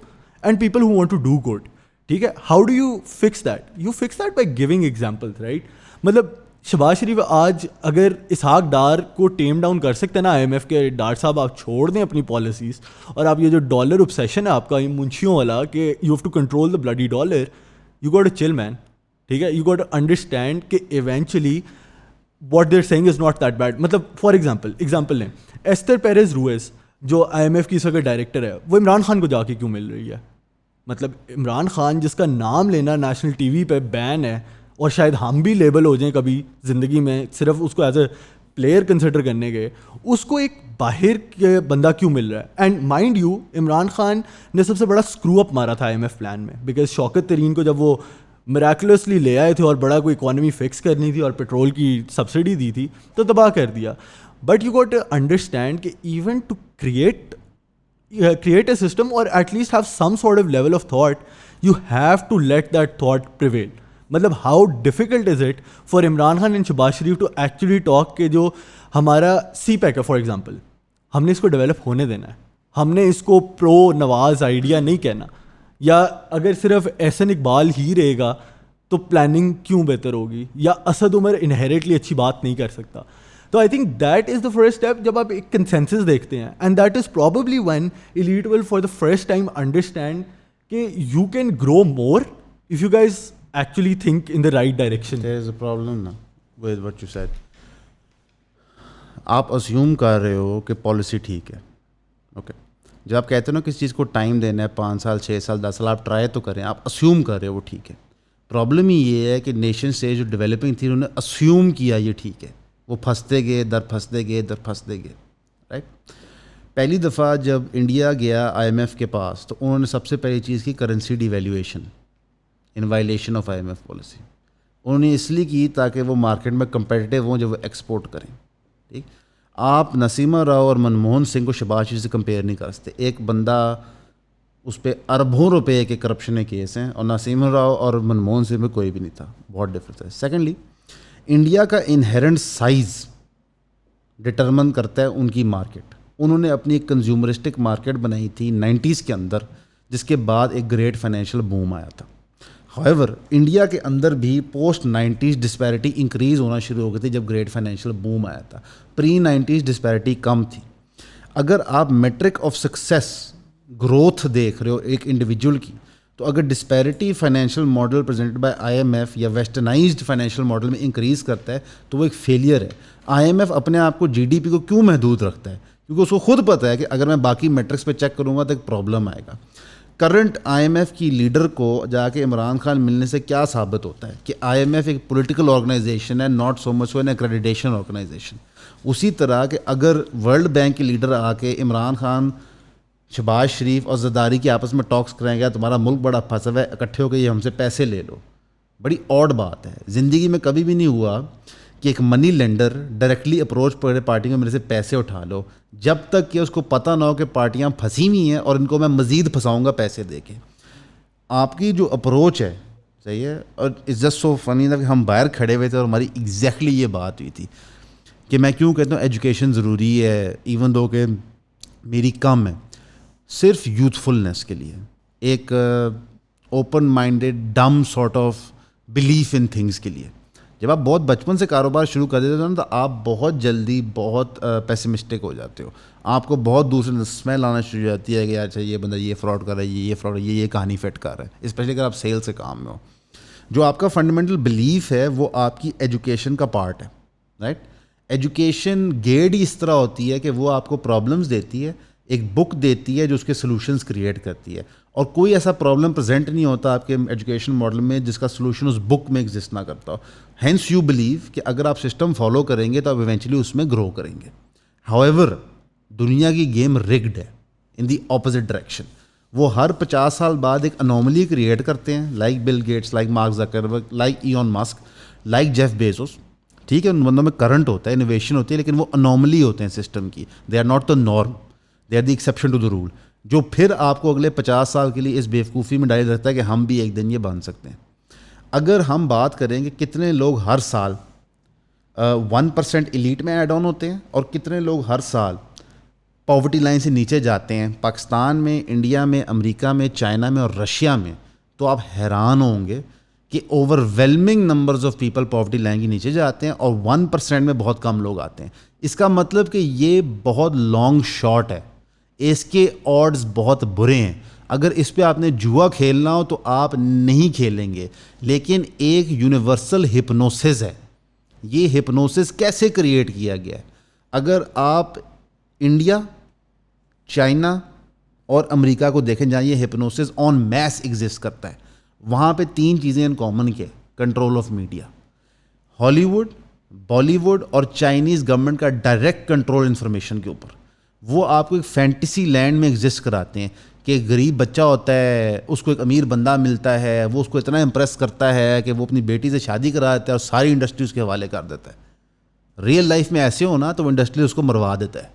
and people who want to do good. ٹھیک ہے, how do you fix that? You fix that by giving examples, right? مطلب شہباز شریف آج اگر اسحاق ڈار کو ٹیم ڈاؤن کر سکتے ہیں نا IMF کے, ڈار صاحب آپ چھوڑ دیں اپنی پالیسیز, اور آپ یہ جو ڈالر اوبسیشن ہے آپ کا منشیوں والا کہ you have to control the bloody dollar, you got to chill man. ٹھیک ہے, یو گوٹ ٹو انڈرسٹینڈ کہ eventually what they are seeing is not that bad. مطلب فار ایگزامپل لیں, ایستر پیریز رویز جو IMF کی اس وقت director ہے, وہ عمران خان کو جا کے کیوں مل رہی ہے؟ مطلب عمران خان جس کا نام لینا نیشنل ٹی وی پہ بین ہے, اور شاید ہم بھی لیبل ہو جائیں کبھی زندگی میں صرف اس کو ایز اے پلیئر کنسیڈر کرنے گئے, اس کو ایک باہر کے بندہ کیوں مل رہا ہے؟ And mind you, Imran Khan نے سب سے بڑا اسکرو اپ مارا تھا IMF پلان میں, بیکاز شوکت ترین کو جب وہ میراکولسلی لے آئے تھے اور بڑا کوئی اکانومی فکس کرنی تھی اور پیٹرول کی سبسڈی دی تھی تو تباہ کر دیا. But you got to understand کہ even to create a system or at least have some sort of level of thought, you have to let that thought prevail. مطلب how difficult is it for Imran Khan and Shehbaz Sharif to actually talk کہ جو ہمارا CPEC ہے for example, ہم نے اس کو develop ہونے دینا ہے, ہم نے اس کو پرو نواز آئیڈیا نہیں کہنا, یا اگر صرف احسن اقبال ہی رہے گا تو پلاننگ کیوں بہتر ہوگی, یا اسد عمر انہیریٹلی اچھی بات نہیں کر سکتا. تو I think that is the first step جب آپ ایک کنسنسس دیکھتے ہیں, and that is probably when elite will for the first time understand کہ you can grow more if you guys actually think in the right direction. There is a problem نا with what you said. آپ assume کر رہے ہو کہ policy ٹھیک ہے, okay, جب آپ کہتے ہو نا کسی چیز کو ٹائم دینا ہے 5 سال 6 سال 10 سال, آپ ٹرائی تو کریں, آپ اسیوم کر رہے ہو وہ ٹھیک ہے. پرابلم ہی یہ ہے کہ نیشن سے جو ڈیولپنگ تھی انہوں نے اسیوم کیا یہ ٹھیک ہے, وہ پھنستے گئے پھنستے گئے, رائٹ. پہلی دفعہ جب انڈیا گیا IMF کے پاس تو انہوں نے سب سے پہلی چیز کی currency devaluation in violation of IMF policy. انہوں نے اس لیے کی تاکہ وہ مارکیٹ میں کمپیٹیو ہوں جب وہ ایکسپورٹ کریں. ٹھیک, آپ نسیمہ راؤ اور منموہن سنگھ کو شہباز شریف سے کمپیئر نہیں کر سکتے. ایک بندہ اس پہ اربوں روپے کے کرپشن کے کیس ہیں, اور نسیمہ راؤ اور منموہن سنگھ میں کوئی بھی نہیں تھا, بہت ڈفرینس ہے. سیکنڈلی, انڈیا کا انہیرنٹ سائز ڈٹرمن کرتا ہے ان کی مارکیٹ. انہوں نے اپنی ایک کنزیومرسٹک مارکیٹ بنائی تھی 90s کے اندر, جس کے بعد ایک گریٹ فائنینشیل بوم آیا تھا. ہویور انڈیا کے اندر بھی پوسٹ 90s ڈسپیرٹی انکریز ہونا شروع ہو گئی تھی جب گریٹ فائنینشیل بوم آیا تھا. پری 90s ڈسپیرٹی کم تھی. اگر آپ میٹرک آف سکسیس گروتھ دیکھ رہے ہو ایک انڈیویجول کی, تو اگر disparity financial model presented by IMF یا ویسٹرنائزڈ فائنینشیل ماڈل میں انکریز کرتا ہے تو وہ ایک فیلئر ہے. IMF اپنے آپ کو GDP کو کیوں محدود رکھتا ہے؟ کیونکہ اس کو خود پتہ ہے کہ اگر میں باقی میٹرکس پہ چیک کروں گا تو ایک پرابلم آئے گا. کرنٹ آئی ایم ایف کی لیڈر کو جا کے عمران خان ملنے سے کیا ثابت ہوتا ہے کہ آئی ایم ایف ایک پولیٹیکل آرگنائزیشن ہے, not so much an accreditation organization. اسی طرح کہ اگر ورلڈ بینک کے لیڈر آ کے عمران خان, شہباز شریف اور زرداری کے آپس میں ٹاکس کریں گے, تمہارا ملک بڑا پھنسا ہوا ہے, اکٹھے ہو کے یہ ہم سے پیسے لے لو, بڑی آڈ بات ہے. زندگی میں کبھی بھی نہیں ہوا کہ ایک منی لینڈر ڈائریکٹلی اپروچ پڑے پارٹی میں میرے سے پیسے اٹھا لو, جب تک کہ اس کو پتہ نہ ہو کہ پارٹیاں پھنسی ہوئی ہیں اور ان کو میں مزید پھنساؤں گا پیسے دے کے. آپ کی جو اپروچ ہے صحیح ہے. اور اٹس جسٹ سو فنی کہ ہم باہر کھڑے ہوئے تھے اور ہماری ایگزیکٹلی یہ بات ہوئی تھی کہ میں کیوں کہتا ہوں ایجوکیشن ضروری ہے, ایون دو کہ میری کم ہے, صرف یوتھفلنس کے لیے, ایک open minded dumb sort of belief in things کے لیے. جب آپ بہت بچپن سے کاروبار شروع کر دیتے ہو نا تو آپ بہت جلدی بہت پیسمسٹک ہو جاتے ہو. آپ کو بہت دور سے اسمیل آنا شروع ہو جاتی ہے کہ اچھا یہ بندہ یہ فراڈ کر رہا ہے, یہ فراڈ, یہ کہانی فٹ کر رہا ہے, اسپیشلی اگر آپ سیل سے کام میں ہو. جو آپ کا فنڈامنٹل بلیف ہے وہ آپ کی ایجوکیشن کا پارٹ ہے, رائٹ. ایجوکیشن گیڈ ہی اس طرح ہوتی ہے کہ وہ آپ کو پرابلمس دیتی ہے, ایک بک دیتی ہے جو اس کے سلوشنز کریٹ کرتی ہے, اور کوئی ایسا پرابلم پریزنٹ نہیں ہوتا آپ کے ایجوکیشن ماڈل میں جس کا سلوشن اس بک میں ایگزسٹ نہ کرتا ہو. ہینس یو بلیو کہ اگر آپ سسٹم فالو کریں گے تو آپ ایونچولی اس میں گرو کریں گے. ہاؤیور دنیا کی گیم رگڈ ہے ان دی اپوزٹ ڈائریکشن. وہ ہر 50 سال بعد ایک انوملی کریٹ کرتے ہیں, like Bill Gates, like Mark Zuckerberg, like Elon Musk, like Jeff Bezos. ٹھیک ہے, ان بندوں میں کرنٹ ہوتا ہے, انوویشن ہوتی ہے, لیکن وہ انوملی ہوتے ہیں سسٹم کی. They are not the norm, they are the exception to the rule, جو پھر آپ کو اگلے 50 سال کے لیے اس بیوقوفی میں ڈال رکھتا ہے کہ ہم بھی ایک دن یہ بن سکتے ہیں. اگر ہم بات کریں کہ کتنے لوگ ہر سال 1% ایلیٹ میں ایڈ آن ہوتے ہیں اور کتنے لوگ ہر سال پاورٹی لائن سے نیچے جاتے ہیں پاکستان میں, انڈیا میں, امریکہ میں, چائنا میں اور رشیا میں, تو آپ حیران ہوں گے کہ over whelming numbers of people poverty line کے نیچے جاتے ہیں اور 1% میں بہت کم لوگ آتے ہیں. اس کا مطلب کہ یہ بہت لانگ شاٹ ہے, اس کے آڈز بہت برے ہیں. اگر اس پہ آپ نے جوا کھیلنا ہو تو آپ نہیں کھیلیں گے, لیکن ایک یونیورسل ہپنوسس ہے. یہ ہپنوسس کیسے کریٹ کیا گیا ہے؟ اگر آپ انڈیا, چائنا اور امریکہ کو دیکھیں جہاں یہ ہپنوسس آن میس ایگزسٹ کرتا ہے, وہاں پہ 3 چیزیں ان کامن کے: کنٹرول آف میڈیا, ہالی ووڈ, بالی ووڈ اور چائنیز گورنمنٹ کا ڈائریکٹ کنٹرول انفارمیشن کے اوپر. وہ آپ کو ایک فینٹیسی لینڈ میں ایگزسٹ کراتے ہیں کہ ایک غریب بچہ ہوتا ہے, اس کو ایک امیر بندہ ملتا ہے, وہ اس کو اتنا امپریس کرتا ہے کہ وہ اپنی بیٹی سے شادی کرا دیتا ہے اور ساری انڈسٹری اس کے حوالے کر دیتا ہے. ریئل لائف میں ایسے ہونا تو وہ انڈسٹری اس کو مروا دیتا ہے.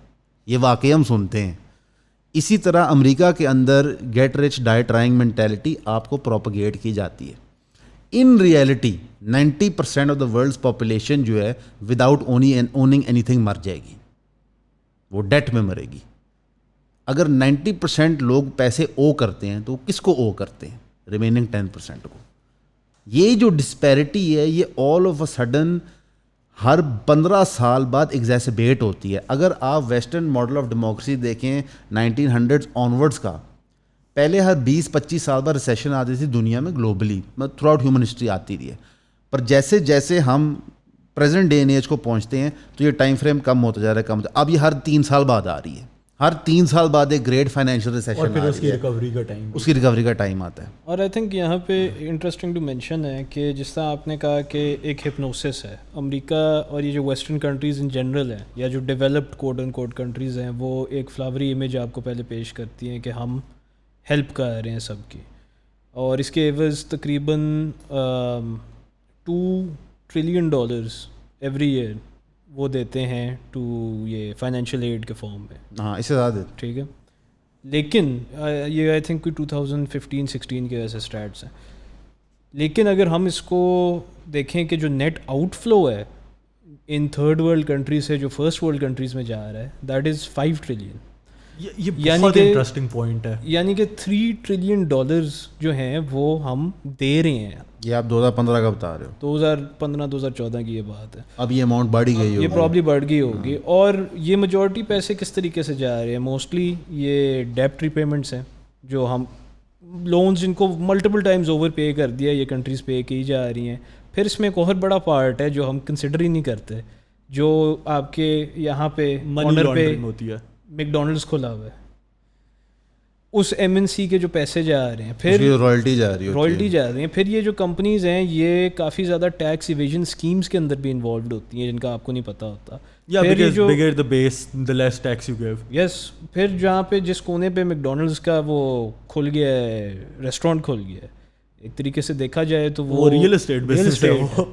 یہ واقعی ہم سنتے ہیں. اسی طرح امریکہ کے اندر گیٹ رچ ڈائی ٹرائنگ مینٹیلٹی آپ کو پروپیگیٹ کی جاتی ہے. In reality 90% of the worlds population جو ہے وداؤٹ اوننگ اینی تھنگ مر جائے گی, وہ ڈیٹ میں مرے گی. اگر 90% لوگ پیسے او کرتے ہیں تو وہ کس کو او کرتے ہیں؟ ریمیننگ 10% کو. یہ جو ڈسپیرٹی ہے یہ آل آف اے سڈن ہر 15 سال بعد ایگزیسبیٹ ہوتی ہے. اگر آپ ویسٹرن ماڈل آف ڈیموکریسی دیکھیں 1900 آنورڈس کا, پہلے ہر 20-25 سال بعد ریسیشن آتی تھی دنیا میں گلوبلی, مطلب تھرو آؤٹ ہیومن ہسٹری آتی رہی ہے. پر جیسے جیسے ہم پریزنٹ ڈے اینڈ ایج کو پہنچتے ہیں تو یہ ٹائم فریم کم ہوتا جا رہا ہے, کم ہوتا ہے. اب یہ ہر 3 سال بعد آ رہی ہے, ہر 3 سال بعد ایک گریٹ فائنینشیل ریسیشن اور پھر آ اس کی رہی ہے, ریکوری کا ٹائم, اس کی ریکوری کا ٹائم آتا ہے. اور آئی تھنک یہاں پہ انٹرسٹنگ ٹو مینشن ہے کہ جس طرح آپ نے کہا کہ ایک ہپنوسس ہے. امریکہ اور یہ جو ویسٹرن کنٹریز ان جنرل ہیں یا جو developed quote and quote countries ہیں, وہ ایک فلاوری امیج آپ کو پہلے پیش کرتی ہیں کہ ہم ہیلپ کر رہے ہیں سب کی, اور اس کے عوض تقریباً $2 ٹریلین ایوری ایئر وہ دیتے ہیں ٹو یہ فائنینشیل ایڈ کے فارم میں. ہاں, اس سے زیادہ. ٹھیک ہے, لیکن یہ آئی تھنک کوئی 2015-16 کے ایسے اسٹیٹس ہیں. لیکن اگر ہم اس کو دیکھیں کہ جو نیٹ آؤٹ فلو ہے ان تھرڈ ورلڈ کنٹریز سے جو فرسٹ ورلڈ کنٹریز میں جا رہا ہے, دیٹ از $5 ٹریلین. یہ بہت انٹرسٹنگ پوائنٹ ہے. یعنی کہ $3 ٹریلین جو ہیں وہ ہم دے رہے ہیں. یہ آپ 2015 کا بتا رہے ہو, 2015-2014 کی یہ بات ہے. اب یہ اماؤنٹ بڑھ گئی ہوگی, یہ پرابلی بڑھ گئی ہوگی. اور یہ میجورٹی پیسے کس طریقے سے جا رہے ہیں؟ موسٹلی یہ ڈیپٹ ری پیمنٹس ہیں, جو ہم لونز جن کو ملٹیپل ٹائمز اوور پے کر دیا یہ کنٹریز پے کی جا رہی ہیں. پھر اس میں ایک اور بڑا پارٹ ہے جو ہم کنسیڈر ہی نہیں کرتے, جو آپ کے یہاں پہ منی لانڈرنگ ہوتی ہے. میکڈونلڈس کھلا ہوا ہے, اس ایم این سی کے جو پیسے جا رہے ہیں, پھر رائلٹی جا رہی ہے, رائلٹی جا رہی ہیں, پھر یہ جو کمپنیز ہیں یہ کافی زیادہ ٹیکس ایویژن اسکیمز کے اندر بھی انوالوڈ ہوتی ہیں جن کا آپ کو نہیں پتہ ہوتا. یس, پھر جہاں پہ جس کونے پہ میکڈونلڈس کا وہ کھل گیا ہے, ریسٹورینٹ کھل گیا ہے, ایک طریقے سے دیکھا جائے تو وہ ریئل اسٹیٹ بزنس ہے.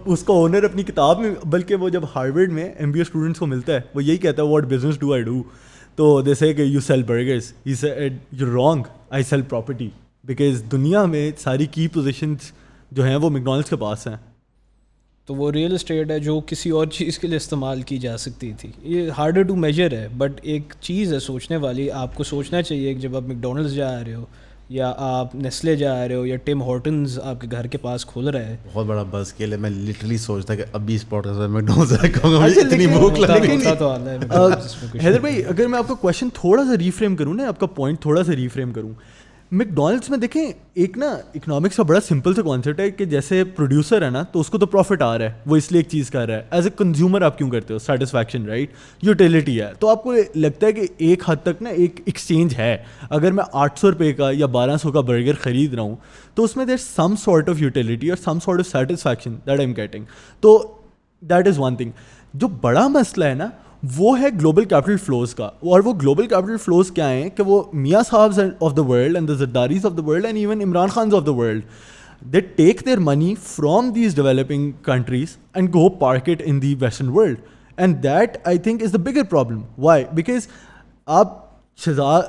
اس کا اونر اپنی کتاب میں, بلکہ وہ جب ہارورڈ میں ایم بی اے اسٹوڈنٹس کو ملتا ہے وہ یہی کہتا ہے what business do I do, تو دے سے کہ you sell burgers, he said you wrong, I sell property, because دنیا میں ساری کی پوزیشنز جو ہیں وہ میکڈونلڈس کے پاس ہیں. تو وہ ریئل اسٹیٹ ہے جو کسی اور چیز کے لیے استعمال کی جا سکتی تھی. یہ ہارڈر ٹو میجر ہے, بٹ ایک چیز ہے سوچنے والی. آپ کو سوچنا چاہیے کہ جب آپ میکڈونلڈس جا رہے ہو یا آپ نیسلے جا رہے ہو یا ٹم ہارٹنز آپ کے گھر کے پاس کھل رہا ہے, بہت بڑا بز کے لیے میں لٹرلی سوچتا کہ ابھی اس پوڈکاسٹ میں میکڈونلڈس کھاؤں گا, اتنی بھوک لگ رہی ہے. حیدر بھائی اگر میں آپ کا کویشچن تھوڑا سا ریفریم کروں نا, آپ کا پوائنٹ تھوڑا سا ریفریم کروں, میکڈونلڈس میں دیکھیں ایک نا اکنامکس کا بڑا سمپل سا کانسیپٹ ہے کہ جیسے پروڈیوسر ہے نا تو اس کو تو پروفٹ آ رہا ہے, وہ اس لیے ایک چیز کر رہا ہے. ایز اے کنزیومر آپ کیوں کرتے ہو, سیٹسفیکشن, رائٹ, یوٹیلیٹی ہے. تو آپ کو لگتا ہے کہ ایک حد تک نا ایک ایکسچینج ہے. اگر میں 800 روپے کا یا 1200 کا برگر خرید رہا ہوں تو اس میں دیر سم سارٹ آف یوٹیلیٹی اور some sort of satisfaction that I am getting. تو دیٹ از ون تھنگ. جو بڑا مسئلہ ہے نا وہ ہے گلوبل کیپٹل فلوز کا, اور وہ گلوبل کیپٹل فلوز کیا ہیں کہ وہ Mian Sahib of the world and the Zardaris of the world and even Imran Khans of the world, they take their money from these developing countries and go park it in the western world, and that I think is the bigger problem. Why? Because آپ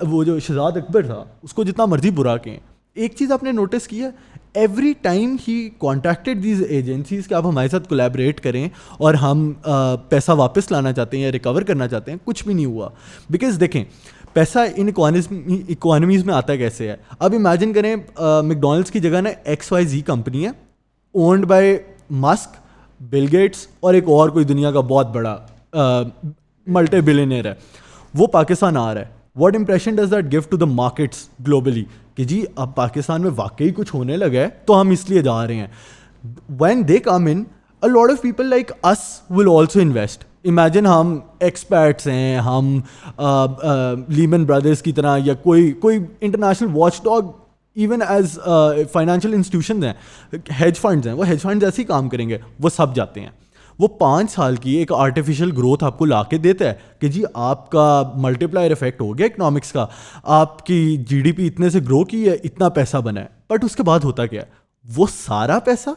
وہ جو شہزاد اکبر تھا اس کو جتنا مرضی برا کہیں, ایک چیز آپ نے نوٹس کی ہے, every time he contacted these agencies کہ آپ ہمارے ساتھ کولیبریٹ کریں اور ہم پیسہ واپس لانا چاہتے ہیں یا ریکور کرنا چاہتے ہیں, کچھ بھی نہیں ہوا. بیکاز دیکھیں پیسہ ان اکانمیز میں آتا کیسے ہے. اب امیجن کریں میکڈونلڈس کی جگہ نا XYZ کمپنی ہے, owned by Musk, Bill Gates اور ایک اور کوئی دنیا کا بہت بڑا ملٹی بلینئر ہے, وہ پاکستان آ رہا ہے. What impression does that give to the markets globally کہ جی اب پاکستان میں واقعی کچھ ہونے لگا ہے تو ہم اس لیے جا رہے ہیں. When they come in, a lot of people like us will also invest. Imagine ہم ایکسپیرٹس ہیں, ہم لیمن برادرز کی طرح یا کوئی international watch dog, even as financial institutions ہیں, ہیج فنڈز ہیں, وہ ہیج فنڈز ایسے ہی کام کریں گے, وہ سب جاتے ہیں. وہ 5 سال کی ایک آرٹیفیشیل گروتھ آپ کو لا کے دیتا ہے کہ جی آپ کا ملٹی پلائر افیکٹ ہو گیا اکنامکس کا, آپ کی GDP اتنے سے گرو کی ہے, اتنا پیسہ بنا ہے. بٹ اس کے بعد ہوتا کیا ہے, وہ سارا پیسہ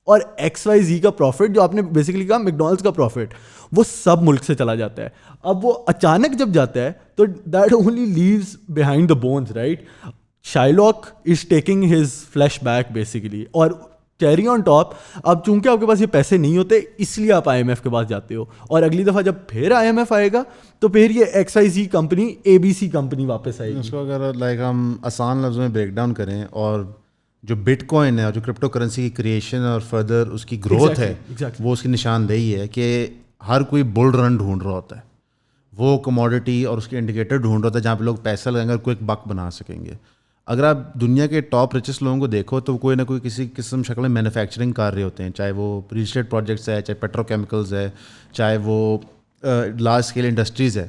اور XYZ کا پروفٹ جو آپ نے بیسیکلی کہا میکڈونلڈس کا پروفٹ, وہ سب ملک سے چلا جاتا ہے. اب وہ اچانک جب جاتا ہے تو that only leaves behind the bones, right. Shylock is taking his flesh back basically, اور چیری آن ٹاپ اب چونکہ آپ کے پاس یہ پیسے نہیں ہوتے اس لیے آپ IMF کے پاس جاتے ہو, اور اگلی دفعہ جب پھر IMF آئے گا تو پھر یہ XYZ کمپنی ABC کمپنی واپس آئے گی. اس کو اگر لائک ہم آسان لفظوں میں بریک ڈاؤن کریں, اور جو بٹ کوائن ہے اور جو کرپٹو کرنسی کی کریشن اور فردر اس کی گروتھ ہے, وہ اس کی نشاندہی ہے کہ ہر کوئی بل رن ڈھونڈ رہا ہوتا ہے. وہ کموڈٹی اور اس کے انڈیکیٹر ڈھونڈ رہا ہوتا ہے جہاں پہ لوگ پیسہ لگائیں گے اور کوئی ایک بک بنا سکیں گے. اگر آپ دنیا کے ٹاپ ریچسٹ لوگوں کو دیکھو تو کوئی نہ کوئی کسی قسم شکل میں مینوفیکچرنگ کر رہے ہوتے ہیں, چاہے وہ ریل اسٹیٹ پروجیکٹس ہے, چاہے پیٹرو کیمیکلز ہے, چاہے وہ لارج اسکیل انڈسٹریز ہے.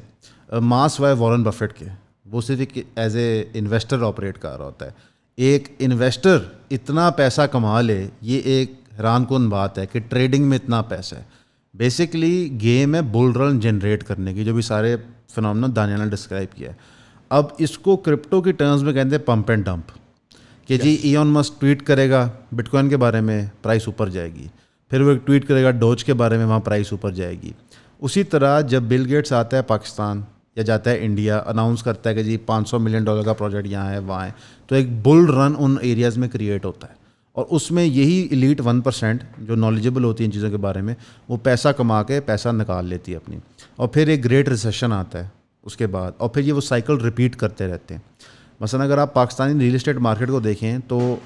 ماس وائے وارن بفیٹ کے, وہ صرف ایز اے انویسٹر آپریٹ کر رہا ہوتا ہے. ایک انویسٹر اتنا پیسہ کما لے, یہ ایک حیران کن بات ہے کہ ٹریڈنگ میں اتنا پیسہ ہے. بیسکلی گیم ہے بل رن جنریٹ کرنے کی, جو بھی سارے فنامنا دانیال نے ڈسکرائب کیا ہے. اب اس کو کرپٹو کی ٹرمز میں کہتے ہیں پمپ اینڈ ڈمپ, کہ جی ایون مسک ٹویٹ کرے گا بٹ کوائن کے بارے میں, پرائس اوپر جائے گی. پھر وہ ٹویٹ کرے گا ڈوج کے بارے میں, وہاں پرائس اوپر جائے گی. اسی طرح جب بل گیٹس آتا ہے پاکستان یا جاتا ہے انڈیا, اناؤنس کرتا ہے کہ جی $500 ملین کا پروجیکٹ یہاں ہے وہاں ہے, تو ایک بل رن ان ایریاز میں کریٹ ہوتا ہے. اور اس میں یہی ایلیٹ 1% جو نالجبل ہوتی ہے ان چیزوں کے بارے میں, وہ پیسہ کما کے پیسہ نکال لیتی ہے اپنی. اور پھر ایک گریٹ ریسیشن آتا ہے اس کے بعد, اور پھر یہ وہ سائیکل ریپیٹ کرتے رہتے ہیں. مثلا اگر آپ پاکستانی ریل اسٹیٹ مارکیٹ کو دیکھیں تو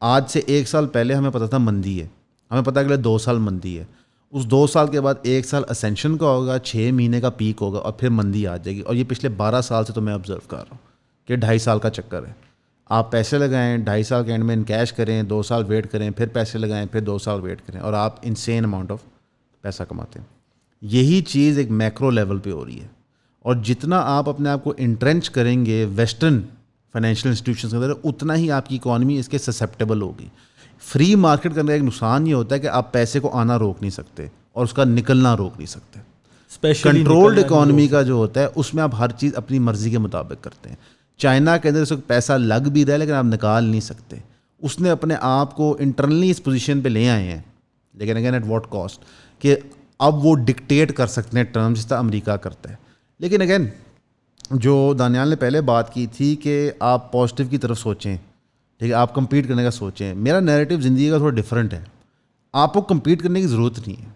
آج سے 1 سال پہلے ہمیں پتہ تھا مندی ہے, ہمیں پتہ اگلے 2 سال مندی ہے. اس 2 سال کے بعد 1 سال اسینشن کا ہوگا, 6 مہینے کا پیک ہوگا, اور پھر مندی آ جائے گی. اور یہ پچھلے 12 سال سے تو میں آبزرو کر رہا ہوں کہ 2.5 سال کا چکر ہے. آپ پیسے لگائیں, 2.5 سال کے اینڈ میں انکیش کریں, 2 سال ویٹ کریں, پھر پیسے لگائیں, پھر 2 سال ویٹ کریں, اور آپ انسین اماؤنٹ آف پیسہ کماتے ہیں. یہی چیز ایک میکرو لیول پہ ہو رہی ہے. اور جتنا آپ اپنے آپ کو انٹرینچ کریں گے ویسٹرن فائنینشیل انسٹیٹیوشنز کے اندر, اتنا ہی آپ کی اکانومی اس کے سسیپٹیبل ہوگی. فری مارکیٹ کرنے کا ایک نقصان یہ ہوتا ہے کہ آپ پیسے کو آنا روک نہیں سکتے اور اس کا نکلنا روک نہیں سکتے. کنٹرولڈ اکانومی کا جو ہوتا ہے اس میں آپ ہر چیز اپنی مرضی کے مطابق کرتے ہیں. چائنا کے اندر اس وقت پیسہ لگ بھی رہا ہے لیکن آپ نکال نہیں سکتے. اس نے اپنے آپ کو انٹرنلی اس پوزیشن پہ لے آئے ہیں, لیکن اگین ایٹ واٹ کاسٹ, کہ اب وہ ڈکٹیٹ کر سکتے ہیں ٹرمز جس طرح امریکہ کرتا ہے. لیکن اگین جو دانیال نے پہلے بات کی تھی کہ آپ پازیٹیو کی طرف سوچیں, ٹھیک ہے, آپ کمپیٹ کرنے کا سوچیں. میرا نیریٹو زندگی کا تھوڑا ڈفرینٹ ہے. آپ کو کمپیٹ کرنے کی ضرورت نہیں ہے.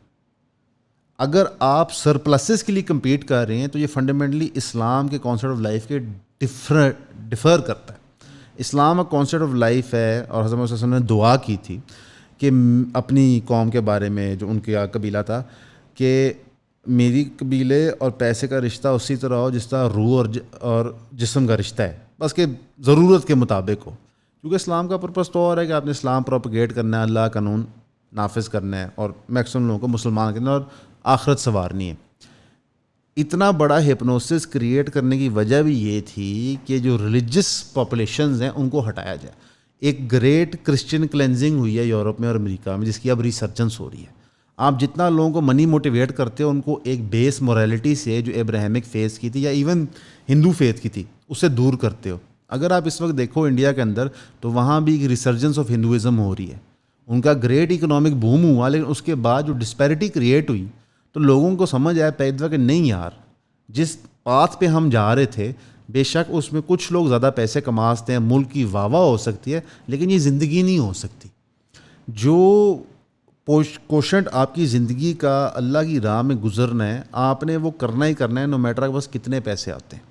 اگر آپ سرپلسز کے لیے کمپیٹ کر رہے ہیں تو یہ فنڈامنٹلی اسلام کے کانسیپٹ آف لائف کے ڈفر کرتا ہے. اسلام ایک کانسیپٹ آف لائف ہے, اور حضرت محمد صلی اللہ علیہ وسلم نے دعا کی تھی کہ اپنی قوم کے بارے میں, جو ان کا قبیلہ تھا, کہ میری قبیلے اور پیسے کا رشتہ اسی طرح ہو جس طرح روح اور جسم کا رشتہ ہے, بس کہ ضرورت کے مطابق ہو. کیونکہ اسلام کا پرپس تو اور ہے کہ آپ نے اسلام پروپیگیٹ کرنا ہے, اللہ قانون نافذ کرنا ہے اور میکسیمم لوگوں کو مسلمان کرنا اور آخرت سنوارنی ہے. اتنا بڑا ہپنوسس کریٹ کرنے کی وجہ بھی یہ تھی کہ جو ریلیجس پاپولیشنز ہیں ان کو ہٹایا جائے. ایک گریٹ کرسچن کلینزنگ ہوئی ہے یورپ میں اور امریکہ میں, جس کی اب ریسرچنس ہو رہی ہے. آپ جتنا لوگوں کو منی موٹیویٹ کرتے ہو ان کو ایک بیس مورالٹی سے جو ابراہیمک فیتھ کی تھی یا ایون ہندو فیتھ کی تھی اس سے دور کرتے ہو. اگر آپ اس وقت دیکھو انڈیا کے اندر تو وہاں بھی ایک ریسرجنس آف ہندوازم ہو رہی ہے. ان کا گریٹ اکنامک بوم ہوا, لیکن اس کے بعد جو ڈسپیرٹی کریٹ ہوئی تو لوگوں کو سمجھ آیا پیدا کہ نہیں یار, جس پاتھ پہ ہم جا رہے تھے بے شک اس میں کچھ لوگ زیادہ پیسے کما سکتے ہیں, ملک کی واہ واہ ہو سکتی ہے, لیکن یہ زندگی نہیں ہو سکتی. جو کوشنٹ آپ کی زندگی کا اللہ کی راہ میں گزرنا ہے آپ نے وہ کرنا ہی کرنا ہے, نو میٹر بس کتنے پیسے آتے ہیں.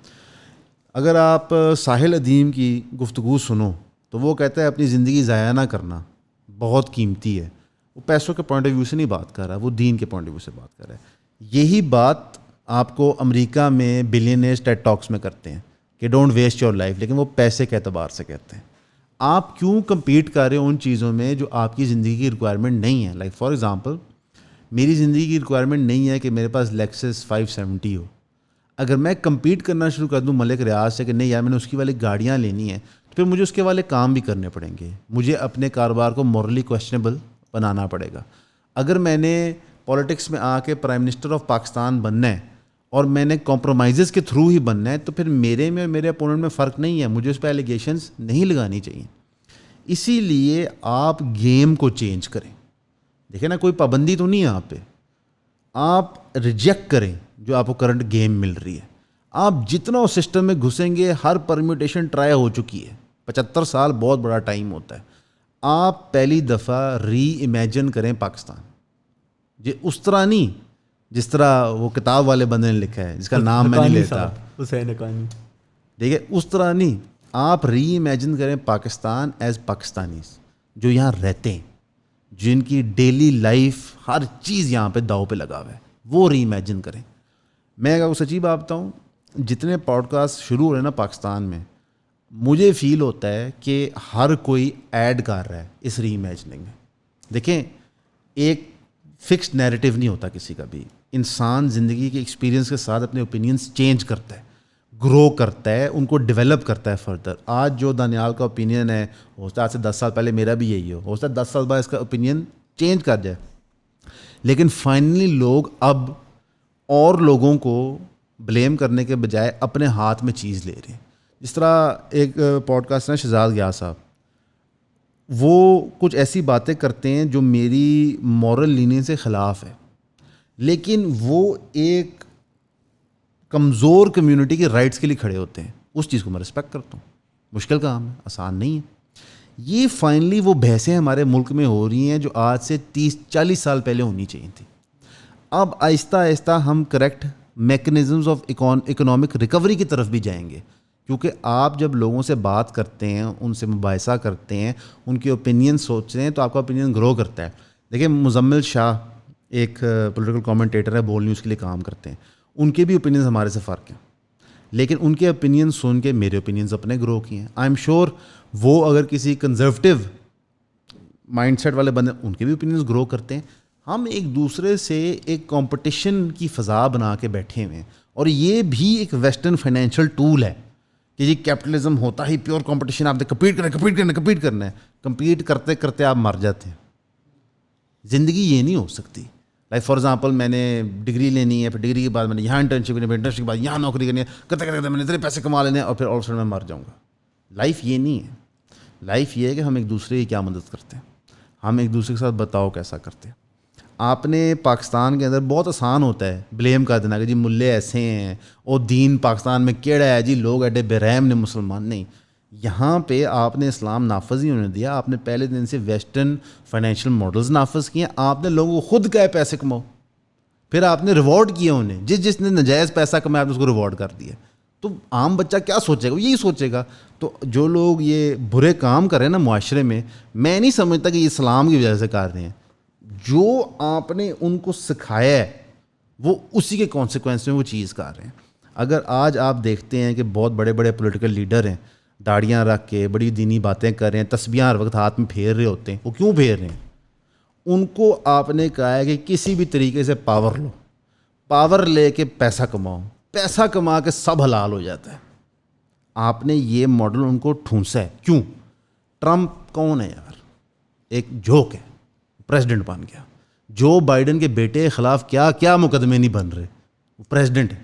اگر آپ ساحل ادیم کی گفتگو سنو تو وہ کہتا ہے اپنی زندگی ضائع نہ کرنا بہت قیمتی ہے. وہ پیسوں کے پوائنٹ آف ویو سے نہیں بات کر رہا, وہ دین کے پوائنٹ آف ویو سے بات کر رہا ہے. یہی بات آپ کو امریکہ میں بلینئرز ٹیڈ ٹاکس میں کرتے ہیں کہ ڈونٹ ویسٹ یور لائف, لیکن وہ پیسے کے اعتبار سے کہتے ہیں. آپ کیوں کمپیٹ کر رہے ہو ان چیزوں میں جو آپ کی زندگی کی ریکوائرمنٹ نہیں ہے. لائک فار ایگزامپل میری زندگی کی ریکوائرمنٹ نہیں ہے کہ میرے پاس لیکسس 570 ہو. اگر میں کمپیٹ کرنا شروع کر دوں ملک ریاض سے کہ نہیں یار میں نے اس کی والی گاڑیاں لینی ہیں, تو پھر مجھے اس کے والے کام بھی کرنے پڑیں گے, مجھے اپنے کاروبار کو مورلی کویسچنیبل بنانا پڑے گا. اگر میں نے پالیٹکس میں آ کے پرائم منسٹر آف پاکستان بننا ہے اور میں نے کمپرومائزز کے تھرو ہی بننا ہے, تو پھر میرے میں اور میرے اپوننٹ میں فرق نہیں ہے, مجھے اس پہ ایلیگیشنز نہیں لگانی چاہیے. اسی لیے آپ گیم کو چینج کریں. دیکھیں نا, کوئی پابندی تو نہیں ہے آپ پہ, آپ ریجیکٹ کریں جو آپ کو کرنٹ گیم مل رہی ہے. آپ جتنا اس سسٹم میں گھسیں گے, ہر پرمیوٹیشن ٹرائی ہو چکی ہے. 75 سال بہت بڑا ٹائم ہوتا ہے. آپ پہلی دفعہ ری امیجن کریں پاکستان, اس طرح نہیں جس طرح وہ کتاب والے بندے نے لکھا ہے جس کا نام میں نہیں لیتا, حسین حقانی, دیکھیں اس طرح نہیں. آپ ری امیجن کریں پاکستان ایز پاکستانیز جو یہاں رہتے ہیں, جن کی ڈیلی لائف ہر چیز یہاں پہ داؤ پہ لگا ہوا ہے, وہ ری امیجن کریں. میں اگر وہ سچی بات بتاؤں, جتنے پوڈ کاسٹ شروع ہو رہے ہیں نا پاکستان میں, مجھے فیل ہوتا ہے کہ ہر کوئی ایڈ کر رہا ہے اس ری امیجننگ میں. دیکھیں ایک فکسڈ نیریٹو نہیں ہوتا کسی کا بھی. انسان زندگی کے ایکسپیرینس کے ساتھ اپنے اوپینینس چینج کرتا ہے, گرو کرتا ہے, ان کو ڈیولپ کرتا ہے فردر. آج جو دانیال کا اوپینین ہے ہو سکتا ہے آج سے 10 سال پہلے میرا بھی یہی ہو سکتا ہے 10 سال بعد اس کا اوپینین چینج کر جائے, لیکن فائنلی لوگ اب اور لوگوں کو بلیم کرنے کے بجائے اپنے ہاتھ میں چیز لے رہے ہیں. جس طرح ایک پوڈ کاسٹ ہے شہزاد گیا صاحب, وہ کچھ ایسی باتیں کرتے ہیں جو میری مورل لینئنس سے خلاف ہے, لیکن وہ ایک کمزور کمیونٹی کے رائٹس کے لیے کھڑے ہوتے ہیں. اس چیز کو میں رسپیکٹ کرتا ہوں. مشکل کام ہے, آسان نہیں ہے. یہ فائنلی وہ بحثیں ہمارے ملک میں ہو رہی ہیں جو آج سے 30-40 سال پہلے ہونی چاہیے تھی. اب آہستہ آہستہ ہم correct mechanisms of economic recovery کی طرف بھی جائیں گے, کیونکہ آپ جب لوگوں سے بات کرتے ہیں, ان سے مباحثہ کرتے ہیں, ان کے اوپینین سوچتے ہیں, تو آپ کا اوپینین گرو کرتا ہے. دیکھیں مزمل شاہ ایک پولیٹیکل کامنٹیٹر ہے, بول نیوز کے لیے کام کرتے ہیں, ان کے بھی اوپینینز ہمارے سے فرق ہیں, لیکن ان کے اوپینین سن کے میرے اوپینینز اپنے گرو کیے ہیں. آئی ایم شیور وہ اگر کسی کنزرویٹو مائنڈ سیٹ والے بندے, ان کے بھی اوپینینز گرو کرتے ہیں. ہم ایک دوسرے سے ایک کمپٹیشن کی فضا بنا کے بیٹھے ہوئے ہیں, اور یہ بھی ایک ویسٹرن فائنینشیل ٹول ہے کہ جی کیپٹلزم ہوتا ہی پیور کمپٹیشن, آپ نے کمپیٹ کرنا ہے, کمپیٹ کرتے کرتے آپ مر جاتے ہیں. زندگی یہ نہیں ہو سکتی. لائک فار ایگزامپل میں نے ڈگری لینی ہے, پھر ڈگری کے بعد میں نے یہاں انٹرنشپ کرنی ہے, پھر انٹرنشپ کے بعد یہاں نوکری کرنی ہے, کرتے کرتے میں نے اتنے پیسے کما لینے ہیں اور پھر آل سڈن میں مر جاؤں گا. لائف یہ نہیں ہے. لائف یہ ہے کہ ہم ایک دوسرے کی کیا مدد کرتے ہیں, ہم ایک دوسرے کے ساتھ بتاؤ کیسا کرتے ہیں. آپ نے پاکستان کے اندر بہت آسان ہوتا ہے بلیم کر دینا کہ جی ملے ایسے ہیں اور دین پاکستان میں کیڑا ہے, جی لوگ ایڈے بے رحم نے مسلمان. نہیں, یہاں پہ آپ نے اسلام نافذ ہی ہونے دیا. آپ نے پہلے دن سے ویسٹرن فائنینشیل ماڈلز نافذ کیے. آپ نے لوگوں کو خود کہا پیسے کماؤ, پھر آپ نے ریوارڈ کیا انہیں. جس نے ناجائز پیسہ کمایا آپ نے اس کو ریوارڈ کر دیا. تو عام بچہ کیا سوچے گا, وہ یہی سوچے گا. تو جو لوگ یہ برے کام کر رہے ہیں نا معاشرے میں نہیں سمجھتا کہ یہ اسلام کی وجہ سے کر رہے ہیں. جو آپ نے ان کو سکھایا ہے وہ اسی کے کانسیکوینس میں وہ چیز کر رہے ہیں. اگر آج آپ دیکھتے ہیں کہ بہت بڑے بڑے پولیٹیکل لیڈر ہیں, داڑیاں رکھ کے بڑی دینی باتیں کر رہے ہیں, تسبیحاں ہر وقت ہاتھ میں پھیر رہے ہوتے ہیں, وہ کیوں پھیر رہے ہیں؟ ان کو آپ نے کہا ہے کہ کسی بھی طریقے سے پاور لو, پاور لے کے پیسہ کماؤ, پیسہ کما کے سب حلال ہو جاتا ہے. آپ نے یہ ماڈل ان کو ٹھونسا ہے. کیوں؟ ٹرمپ کون ہے یار؟ ایک جوک ہے, پریزیڈنٹ بن گیا. جو بائیڈن کے بیٹے کے خلاف کیا مقدمے نہیں بن رہے, وہ پریزیڈنٹ ہے.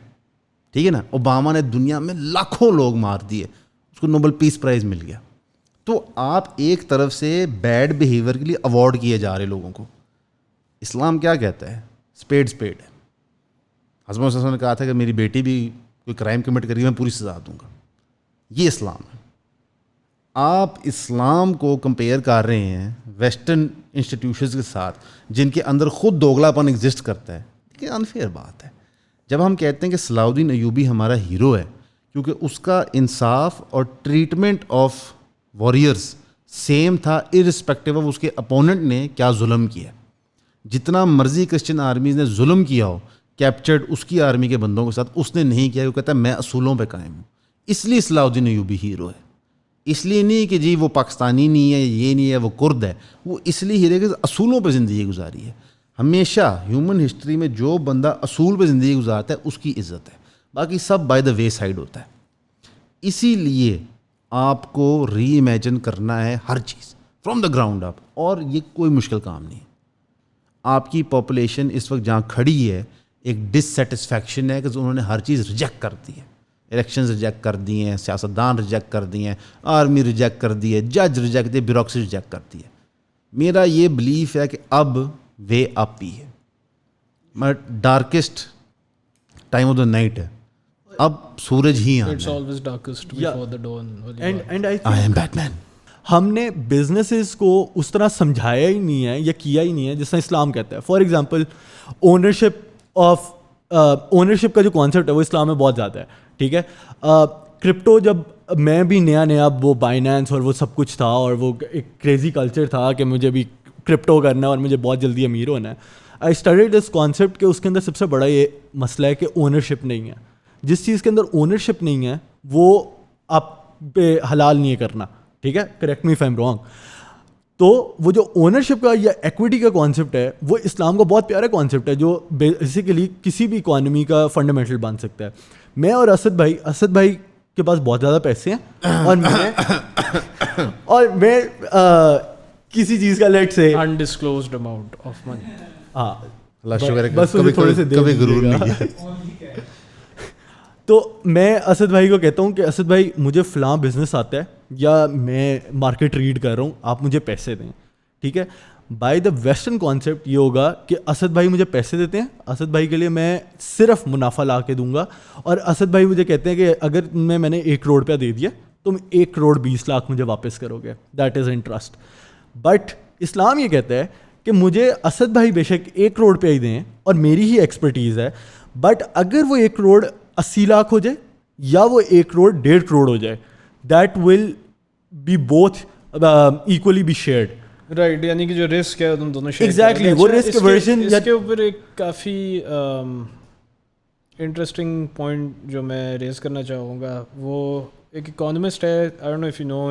ٹھیک ہے نا. اوباما نے دنیا میں لاکھوں لوگ مار دیے, اس کو نوبل پیس پرائز مل گیا. تو آپ ایک طرف سے بیڈ بیہیویئر کے لیے ایوارڈ کیے جا رہے لوگوں کو. اسلام کیا کہتا ہے؟ اسپیڈ ہے. حضرت صلی اللہ علیہ وسلم نے کہا تھا کہ میری بیٹی بھی کوئی کرائم کمٹ کری میں پوری سزا دوں گا. یہ اسلام ہے. آپ اسلام کو کمپیئر کر رہے ہیں ویسٹرن انسٹیٹیوشنز کے ساتھ جن کے اندر خود دوگلا پن ایگزسٹ کرتا ہے. یہ انفیئر بات ہے. جب ہم کہتے ہیں کہ صلاح الدین ایوبی ہمارا ہیرو ہے کیونکہ اس کا انصاف اور ٹریٹمنٹ آف واریئرز سیم تھا ارسپیکٹیو آف اس کے اپوننٹ نے کیا ظلم کیا. جتنا مرضی کرسچن آرمیز نے ظلم کیا ہو کیپچرڈ اس کی آرمی کے بندوں کے ساتھ, اس نے نہیں کیا. وہ کہتا ہے میں اصولوں پہ قائم ہوں. اس لیے صلاح الدین ایوبی ہیرو ہے. اس لیے نہیں کہ جی وہ پاکستانی نہیں ہے, یہ نہیں ہے, وہ کرد ہے. وہ اس لیے ہیرو ہے کہ اصولوں پہ زندگی گزاری ہے. ہمیشہ ہیومن ہسٹری میں جو بندہ اصول پہ زندگی گزارتا ہے اس کی عزت ہے, باقی سب بائی دا وے سائڈ ہوتا ہے. اسی لیے آپ کو ری امیجن کرنا ہے ہر چیز فرام دا گراؤنڈ اپ, اور یہ کوئی مشکل کام نہیں. آپ کی پاپولیشن اس وقت جہاں کھڑی ہے ایک ڈسسیٹسفیکشن ہے کہ انہوں نے ہر چیز ریجیکٹ کر دی ہے. الیکشنز ریجیکٹ کر دی ہیں, سیاستدان ریجیکٹ کر دی ہیں, آرمی ریجیکٹ کر دی ہے, جج ریجیکٹ دی, بیوروکریسی ریجیکٹ کرتی ہے. میرا یہ بلیف ہے کہ اب وے اپ ہی ہے. Darkest time of the night ہے, اب سورج ہی آنا ہے. ہم نے بزنسز کو اس طرح سمجھایا ہی نہیں ہے یا کیا ہی نہیں ہے جس طرح اسلام کہتا ہے. فار ایگزامپل اونرشپ کا جو کانسیپٹ ہے وہ اسلام میں بہت زیادہ ہے. ٹھیک ہے, کرپٹو جب میں بھی نیا وہ بائنانس اور وہ سب کچھ تھا اور وہ ایک کریزی کلچر تھا کہ مجھے بھی کرپٹو کرنا ہے اور مجھے بہت جلدی امیر ہونا ہے. آئی اسٹڈیڈ دس کانسیپٹ کہ اس کے اندر سب سے بڑا یہ مسئلہ ہے کہ اونرشپ نہیں ہے. جس چیز کے اندر اونرشپ نہیں ہے وہ آپ پہ حلال نہیں ہے کرنا. ٹھیک ہے, correct me if I am wrong. تو وہ جو اونرشپ کا یا ایکویٹی کا کانسیپٹ ہے وہ اسلام کا بہت پیارا کانسیپٹ ہے جو بیسیکلی کسی بھی اکانومی کا فنڈامنٹل بن سکتا ہے. میں اور اسد بھائی کے پاس بہت زیادہ پیسے ہیں اور میں کسی چیز کا لیٹ سے انڈسکلوزڈ اماؤنٹ آف منی. ہاں بس تھوڑے سے غرور نہیں. تو میں اسد بھائی کو کہتا ہوں کہ اسد بھائی مجھے فلاں بزنس آتا ہے یا میں مارکیٹ ریڈ کر رہا ہوں, آپ مجھے پیسے دیں. ٹھیک ہے, بائی دا ویسٹرن کانسیپٹ یہ ہوگا کہ اسد بھائی مجھے پیسے دیتے ہیں, اسد بھائی کے لیے میں صرف منافع لا کے دوں گا, اور اسد بھائی مجھے کہتے ہیں کہ اگر میں نے 1 کروڑ روپیہ دے دیا تم 1 کروڑ 20 لاکھ مجھے واپس کرو گے. That is interest. بٹ اسلام یہ کہتا ہے کہ مجھے اسد بھائی بے شک 1 کروڑ روپیہ ہی دیں اور میری ہی ایکسپرٹیز ہے, بٹ اگر وہ 1 کروڑ 80 لاکھ ہو جائے یا وہ 1 کروڑ 1.5 کروڑ ہو جائے, that will be both equally be shared. Right, یعنی کہ جو رسک ہے تم دونوں شیئر. ایگزیکٹلی, وہ رسک ورژن. اس کے اوپر ایک کافی انٹرسٹنگ پوائنٹ جو میں ریز کرنا چاہوں گا, وہ ایک اکانومسٹ ہے, I don't know if you know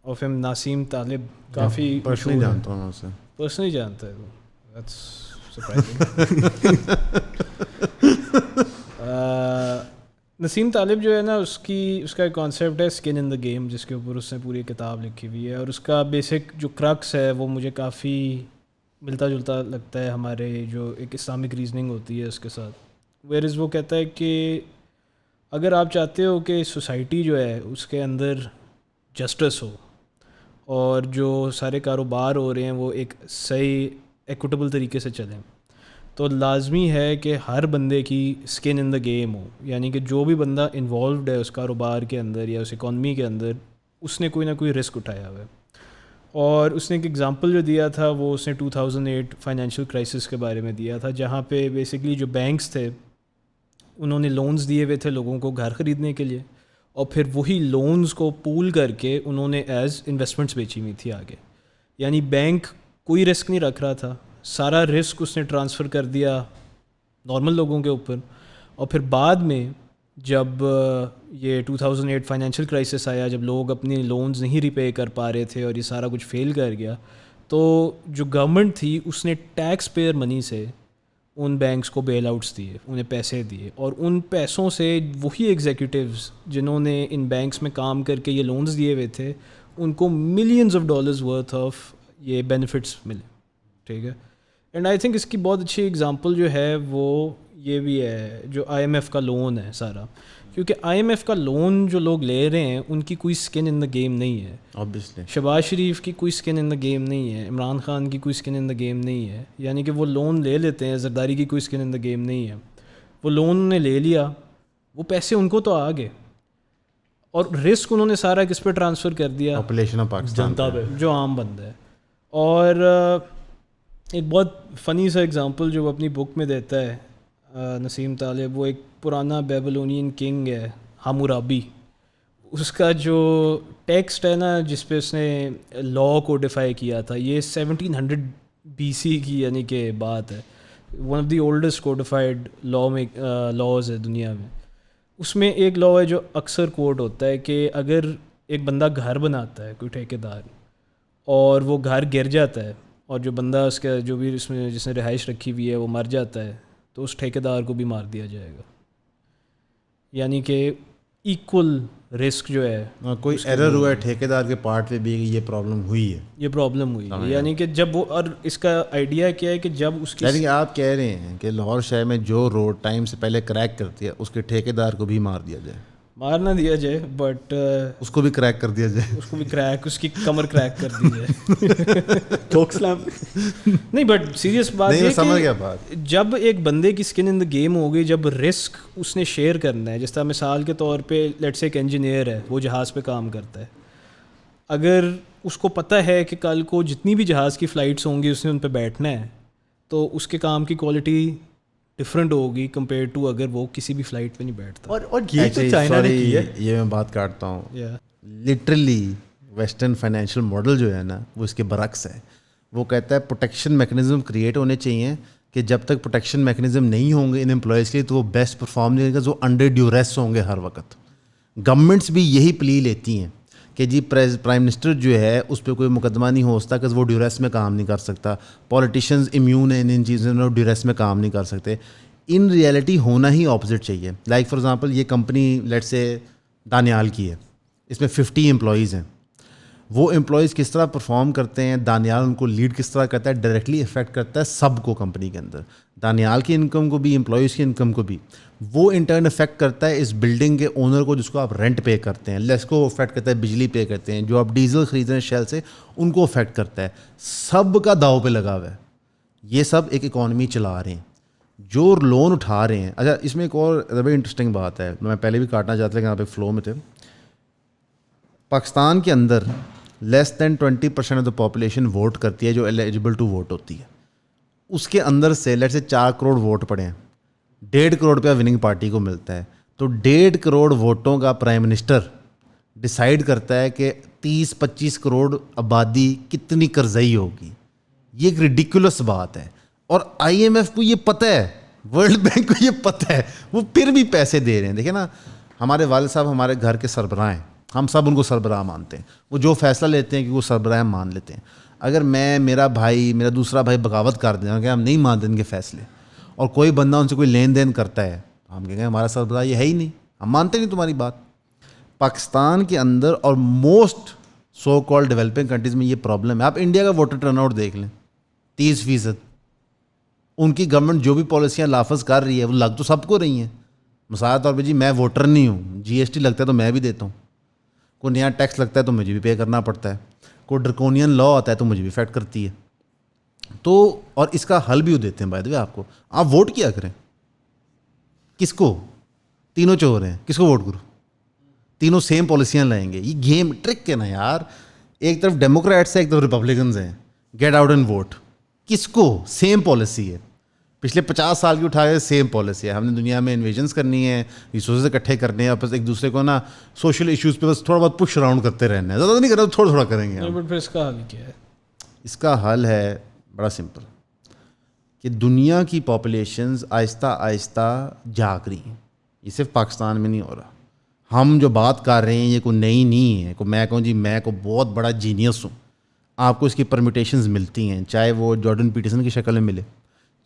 of him, Nassim طالب. کافی پرسنلی جانتا ہوں اسے. پرسنلی جانتا ہے, دیٹس سرپرائزنگ. نسیم طالب جو ہے نا اس کا ایک کانسیپٹ ہے اسکن ان دا گیم، جس کے اوپر اس نے پوری کتاب لکھی ہوئی ہے، اور اس کا بیسک جو کرکس ہے وہ مجھے کافی ملتا جلتا لگتا ہے ہمارے جو ایک اسلامک ریزننگ ہوتی ہے اس کے ساتھ. ویئرز وہ کہتا ہے کہ اگر آپ چاہتے ہو کہ سوسائٹی جو ہے اس کے اندر جسٹس ہو اور جو سارے کاروبار ہو رہے ہیں وہ ایک صحیح ایکوٹیبل طریقے سے چلیں، تو لازمی ہے کہ ہر بندے کی اسکن ان دا گیم ہو. یعنی کہ جو بھی بندہ انوالوڈ ہے اس کاروبار کے اندر یا اس اکانومی کے اندر، اس نے کوئی نہ کوئی رسک اٹھایا ہوا ہے. اور اس نے ایک ایگزامپل جو دیا تھا وہ اس نے 2008 فائنینشیل کرائسس کے بارے میں دیا تھا، جہاں پہ بیسکلی جو بینکس تھے انہوں نے لونز دیے ہوئے تھے لوگوں کو گھر خریدنے کے لیے، اور پھر وہی لونز کو پول کر کے انہوں نے ایز انویسٹمنٹس بیچی ہوئی تھی آگے. یعنی بینک کوئی رسک نہیں رکھ رہا تھا، سارا رسک اس نے ٹرانسفر کر دیا نارمل لوگوں کے اوپر. اور پھر بعد میں جب یہ 2008 فائنینشیل کرائسس آیا، جب لوگ اپنی لونز نہیں ریپے کر پا رہے تھے اور یہ سارا کچھ فیل کر گیا، تو جو گورنمنٹ تھی اس نے ٹیکس پیئر منی سے ان بینکس کو بیل آؤٹس دیے، انہیں پیسے دیے، اور ان پیسوں سے وہی ایگزیکٹوز جنہوں نے ان بینکس میں کام کر کے یہ لونز دیے ہوئے تھے ان کو millions of dollars worth of یہ بینیفٹس ملے. ٹھیک ہے. اینڈ آئی تھنک اس کی بہت اچھی اگزامپل جو ہے وہ یہ بھی ہے جو آئی ایم ایف کا لون ہے سارا، کیونکہ آئی ایم ایف کا لون جو لوگ لے رہے ہیں ان کی کوئی اسکن ان دا گیم نہیں ہے. Obviously. شہباز شریف کی کوئی اسکن ان دا گیم نہیں ہے، عمران خان کی کوئی اسکن ان دا گیم نہیں ہے. یعنی کہ وہ لون لے لیتے ہیں، زرداری کی کوئی اسکن ان دا گیم نہیں ہے. وہ لون نے لے لیا، وہ پیسے ان کو تو آ گئے، اور رسک انہوں نے سارا کس پہ ٹرانسفر کر دیا؟ پاپولیشن آف پاکستان جنتا پہ، جو عام بندہ ہے. اور ایک بہت فنی سا ایگزامپل جو وہ اپنی بک میں دیتا ہے نسیم طالب، وہ ایک پرانا بیبلونین کنگ ہے ہمورابی. اس کا جو ٹیکسٹ ہے نا جس پہ اس نے لا کوڈیفائی کیا تھا، یہ 1700 BC کی یعنی کہ بات ہے. One of the oldest codified laws ہے دنیا میں. اس میں ایک لا ہے جو اکثر کوٹ ہوتا ہے کہ اگر ایک بندہ گھر بناتا ہے، کوئی ٹھیکیدار، اور وہ گھر گر جاتا ہے اور جو بندہ اس کا جو بھی اس میں جس نے رہائش رکھی ہوئی ہے وہ مر جاتا ہے، تو اس ٹھیکیدار کو بھی مار دیا جائے گا. یعنی کہ ایکول رسک جو ہے، کوئی ایرر ہوا ہے ٹھیکیدار کے پارٹ پہ بھی یہ پرابلم ہوئی ہے، یہ پرابلم ہوئی ہے. یعنی کہ جب وہ، اور اس کا آئیڈیا کیا ہے کہ جب اس کی، یعنی کہ آپ کہہ رہے ہیں کہ لاہور شہر میں جو روڈ ٹائم سے پہلے کریک کرتی ہے اس کے ٹھیکیدار کو بھی مار دیا جائے، مار نہ دیا جائے بٹ اس کو بھی کریک کر دیا جائے، اس کو بھی کریک، اس کی کمر کریک کر دی جائے. چوک سلام. نہیں بٹ سیریس بات نہیں، یہ میں سمجھ گیا کہ بات. جب ایک بندے کی اسکن ان دا گیم ہوگی، جب رسک اس نے شیئر کرنا ہے، جس طرح مثال کے طور پہ لیٹس ایک انجینئر ہے، وہ جہاز پہ کام کرتا ہے، اگر اس کو پتہ ہے کہ کل کو جتنی بھی جہاز کی فلائٹس ہوں گی اس نے ان پہ بیٹھنا ہے، تو اس کے کام کی کوالٹی ڈفرینٹ ہوگی کمپیئر ٹو اگر وہ کسی بھی فلائٹ پہ نہیں بیٹھتا. اور یہ تو چائنا نے کی ہے. یہ میں بات کاٹتا ہوں. Yeah. Literally western financial model جو ہے نا وہ اس کے برعکس ہے. وہ کہتا ہے پروٹیکشن میکنزم کریٹ ہونے چاہیے کہ جب تک پروٹیکشن میکنزم نہیں ہوں گے ان امپلائیز کے لیے تو وہ بیسٹ پرفارم نہیں کرے گا، جو انڈر ڈیوریس ہوں گے ہر وقت. گورنمنٹس بھی یہی پلی لیتی ہیں کہ جی پرائم منسٹر جو ہے اس پہ کوئی مقدمہ نہیں ہو سکتا کہ وہ ڈیوریس میں کام نہیں کر سکتا. پولیٹیشینز امیون ہیں ان چیزوں میں، ڈیوریس میں کام نہیں کر سکتے. ان ریئلٹی ہونا ہی اپوزٹ چاہیے. لائک فار ایگزامپل یہ کمپنی لیٹ سے دانیال کی ہے، اس میں 50 امپلائیز ہیں. وہ امپلائیز کس طرح پرفارم کرتے ہیں، دانیال ان کو لیڈ کس طرح کرتا ہے، ڈائریکٹلی افیکٹ کرتا ہے سب کو کمپنی کے اندر، دانیال کی انکم کو بھی، امپلائیز کی انکم کو بھی. وہ انٹرن افیکٹ کرتا ہے اس بلڈنگ کے اونر کو جس کو آپ رینٹ پے کرتے ہیں، لیس کو افیکٹ کرتا ہے بجلی پے کرتے ہیں، جو آپ ڈیزل خرید رہے ہیں شیل سے ان کو افیکٹ کرتا ہے. سب کا داؤ پہ لگا ہوا ہے. یہ سب ایک اکانومی چلا رہے ہیں جو لون اٹھا رہے ہیں. اچھا اس میں ایک اور بڑی انٹرسٹنگ بات ہے، میں پہلے بھی کاٹنا چاہتا تھا کہ یہاں پہ فلو میں تھے. پاکستان کے اندر لیس دین 20% آف دا پاپولیشن ووٹ کرتی ہے جو ایلیجبل ٹو ووٹ ہوتی ہے. اس کے اندر سے لیٹ سے 4 کروڑ ووٹ پڑے ہیں، 1.5 کروڑ روپیہ وننگ پارٹی کو ملتا ہے. تو 1.5 کروڑ ووٹوں کا پرائم منسٹر ڈیسائیڈ کرتا ہے کہ 30-25 کروڑ آبادی کتنی قرضئی ہوگی. یہ ایک ریڈیکولس بات ہے. اور آئی ایم ایف کو یہ پتہ ہے، ورلڈ بینک کو یہ پتہ ہے، وہ پھر بھی پیسے دے رہے ہیں. دیکھیں نا، ہمارے والد صاحب ہمارے گھر کے سربراہ ہیں، ہم سب ان کو سربراہ مانتے ہیں. وہ جو فیصلہ لیتے ہیں کہ وہ سربراہ ہم مان لیتے ہیں. اگر میں، میرا بھائی، میرا دوسرا بھائی بغاوت کر دیں کہ ہم نہیں مانتے ان کے فیصلے، اور کوئی بندہ ان سے کوئی لین دین کرتا ہے، ہم کہیں گے ہمارا سربراہ یہ ہے ہی نہیں. ہم مانتے نہیں تمہاری بات. پاکستان کے اندر اور موسٹ سو کال ڈیولپنگ کنٹریز میں یہ پرابلم ہے. آپ انڈیا کا ووٹر ٹرن آؤٹ دیکھ لیں, 30%. ان کی گورنمنٹ جو بھی پالیسیاں نافذ کر رہی ہے وہ لگ تو سب کو رہی ہیں. مثال طور پہ جی میں ووٹر نہیں ہوں, GST لگتا ہے تو میں بھی دیتا ہوں, کوئی نیا ٹیکس لگتا ہے تو مجھے بھی پے کرنا پڑتا ہے, کوئی ڈرکونین لا ہوتا ہے تو مجھے بھی افیکٹ کرتی ہے. تو اور اس کا حل بھی وہ دیتے ہیں بائی دا وے آپ کو. آپ ووٹ کیا کریں, کس کو؟ تینوں چور ہیں, کس کو ووٹ کروں؟ تینوں سیم پالیسیاں لائیں گے. یہ گیم ٹرک ہے نا یار, ایک طرف ڈیموکریٹس ہیں ایک طرف ریپبلکنز ہیں. Get out and vote. کس کو؟ سیم پالیسی ہے, پچھلے 50 سال کی اٹھا کے سیم پالیسی ہے. ہم نے دنیا میں انویژنس کرنی ہے, ریسورسز اکٹھے کرنے ہیں, اور بس ایک دوسرے کو نا سوشل ایشوز پہ بس تھوڑا بہت پش راؤنڈ کرتے رہنا ہے, زیادہ نہیں کرنا, تھوڑا تھوڑا کریں گے. بٹ پھر اس کا حل کیا ہے؟ اس کا حل ہے بڑا سمپل, کہ دنیا کی پاپولیشنز آہستہ آہستہ جاگ رہی ہیں. یہ صرف پاکستان میں نہیں ہو رہا. ہم جو بات کر رہے ہیں یہ کوئی نئی نہیں ہے. میں کہوں جی میں کو بہت بڑا جینیس ہوں, آپ کو اس کی پرمیٹیشنز ملتی ہیں, چاہے وہ جارڈن پیٹرسن کی شکل میں ملے,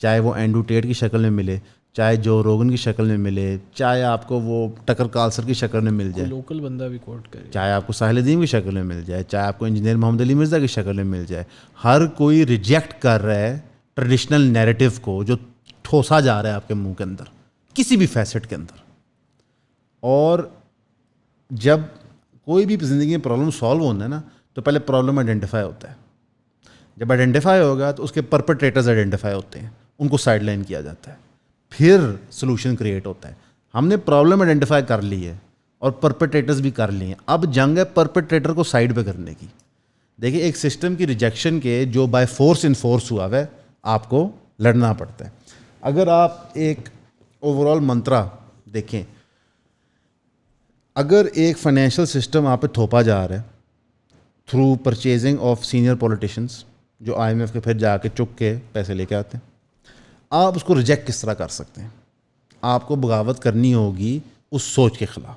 چاہے وہ اینڈرو ٹیٹ کی شکل میں ملے, چاہے جو روگن کی شکل میں ملے, چاہے آپ کو وہ ٹکر کالسر کی شکل میں مل جائے, لوکل بندہ بھی کوٹ کرے, چاہے آپ کو ساحل ادیم کی شکل میں مل جائے, چاہے آپ کو انجینئر محمد علی مرزا کی شکل میں مل جائے. ہر کوئی ریجیکٹ کر رہا ہے ٹریڈیشنل نیریٹو کو جو ٹھوسا جا رہا ہے آپ کے منہ کے اندر کسی بھی فیسٹ کے اندر. اور جب کوئی بھی زندگی میں پرابلم سالو ہونا ہے نا, تو پہلے پرابلم آئیڈینٹیفائی ہوتا ہے. جب آئیڈینٹیفائی ہوگا تو اس کے پرپیٹریٹرز آئیڈینٹیفائی ہوتے ہیں, ان کو سائڈ لائن کیا جاتا ہے, پھر سلوشن کریٹ ہوتا ہے. ہم نے پرابلم آئیڈینٹیفائی کر لی ہے اور پرپیٹریٹرز بھی کر لیے ہیں. اب جنگ ہے پرپیٹریٹر کو سائڈ پہ کرنے کی. دیکھیں ایک سسٹم کی ریجیکشن کے جو بائی فورس انفورس ہوا ہے, آپ کو لڑنا پڑتا ہے. اگر آپ ایک اوور آل منترا دیکھیں, اگر ایک فائنینشیل سسٹم آپ پہ تھوپا جا رہا ہے through purchasing of senior politicians جو IMF کے پھر جا کے چک کے پیسے لے کے آتے ہیں, آپ اس کو ریجیکٹ کس طرح کر سکتے ہیں؟ آپ کو بغاوت کرنی ہوگی اس سوچ کے خلاف.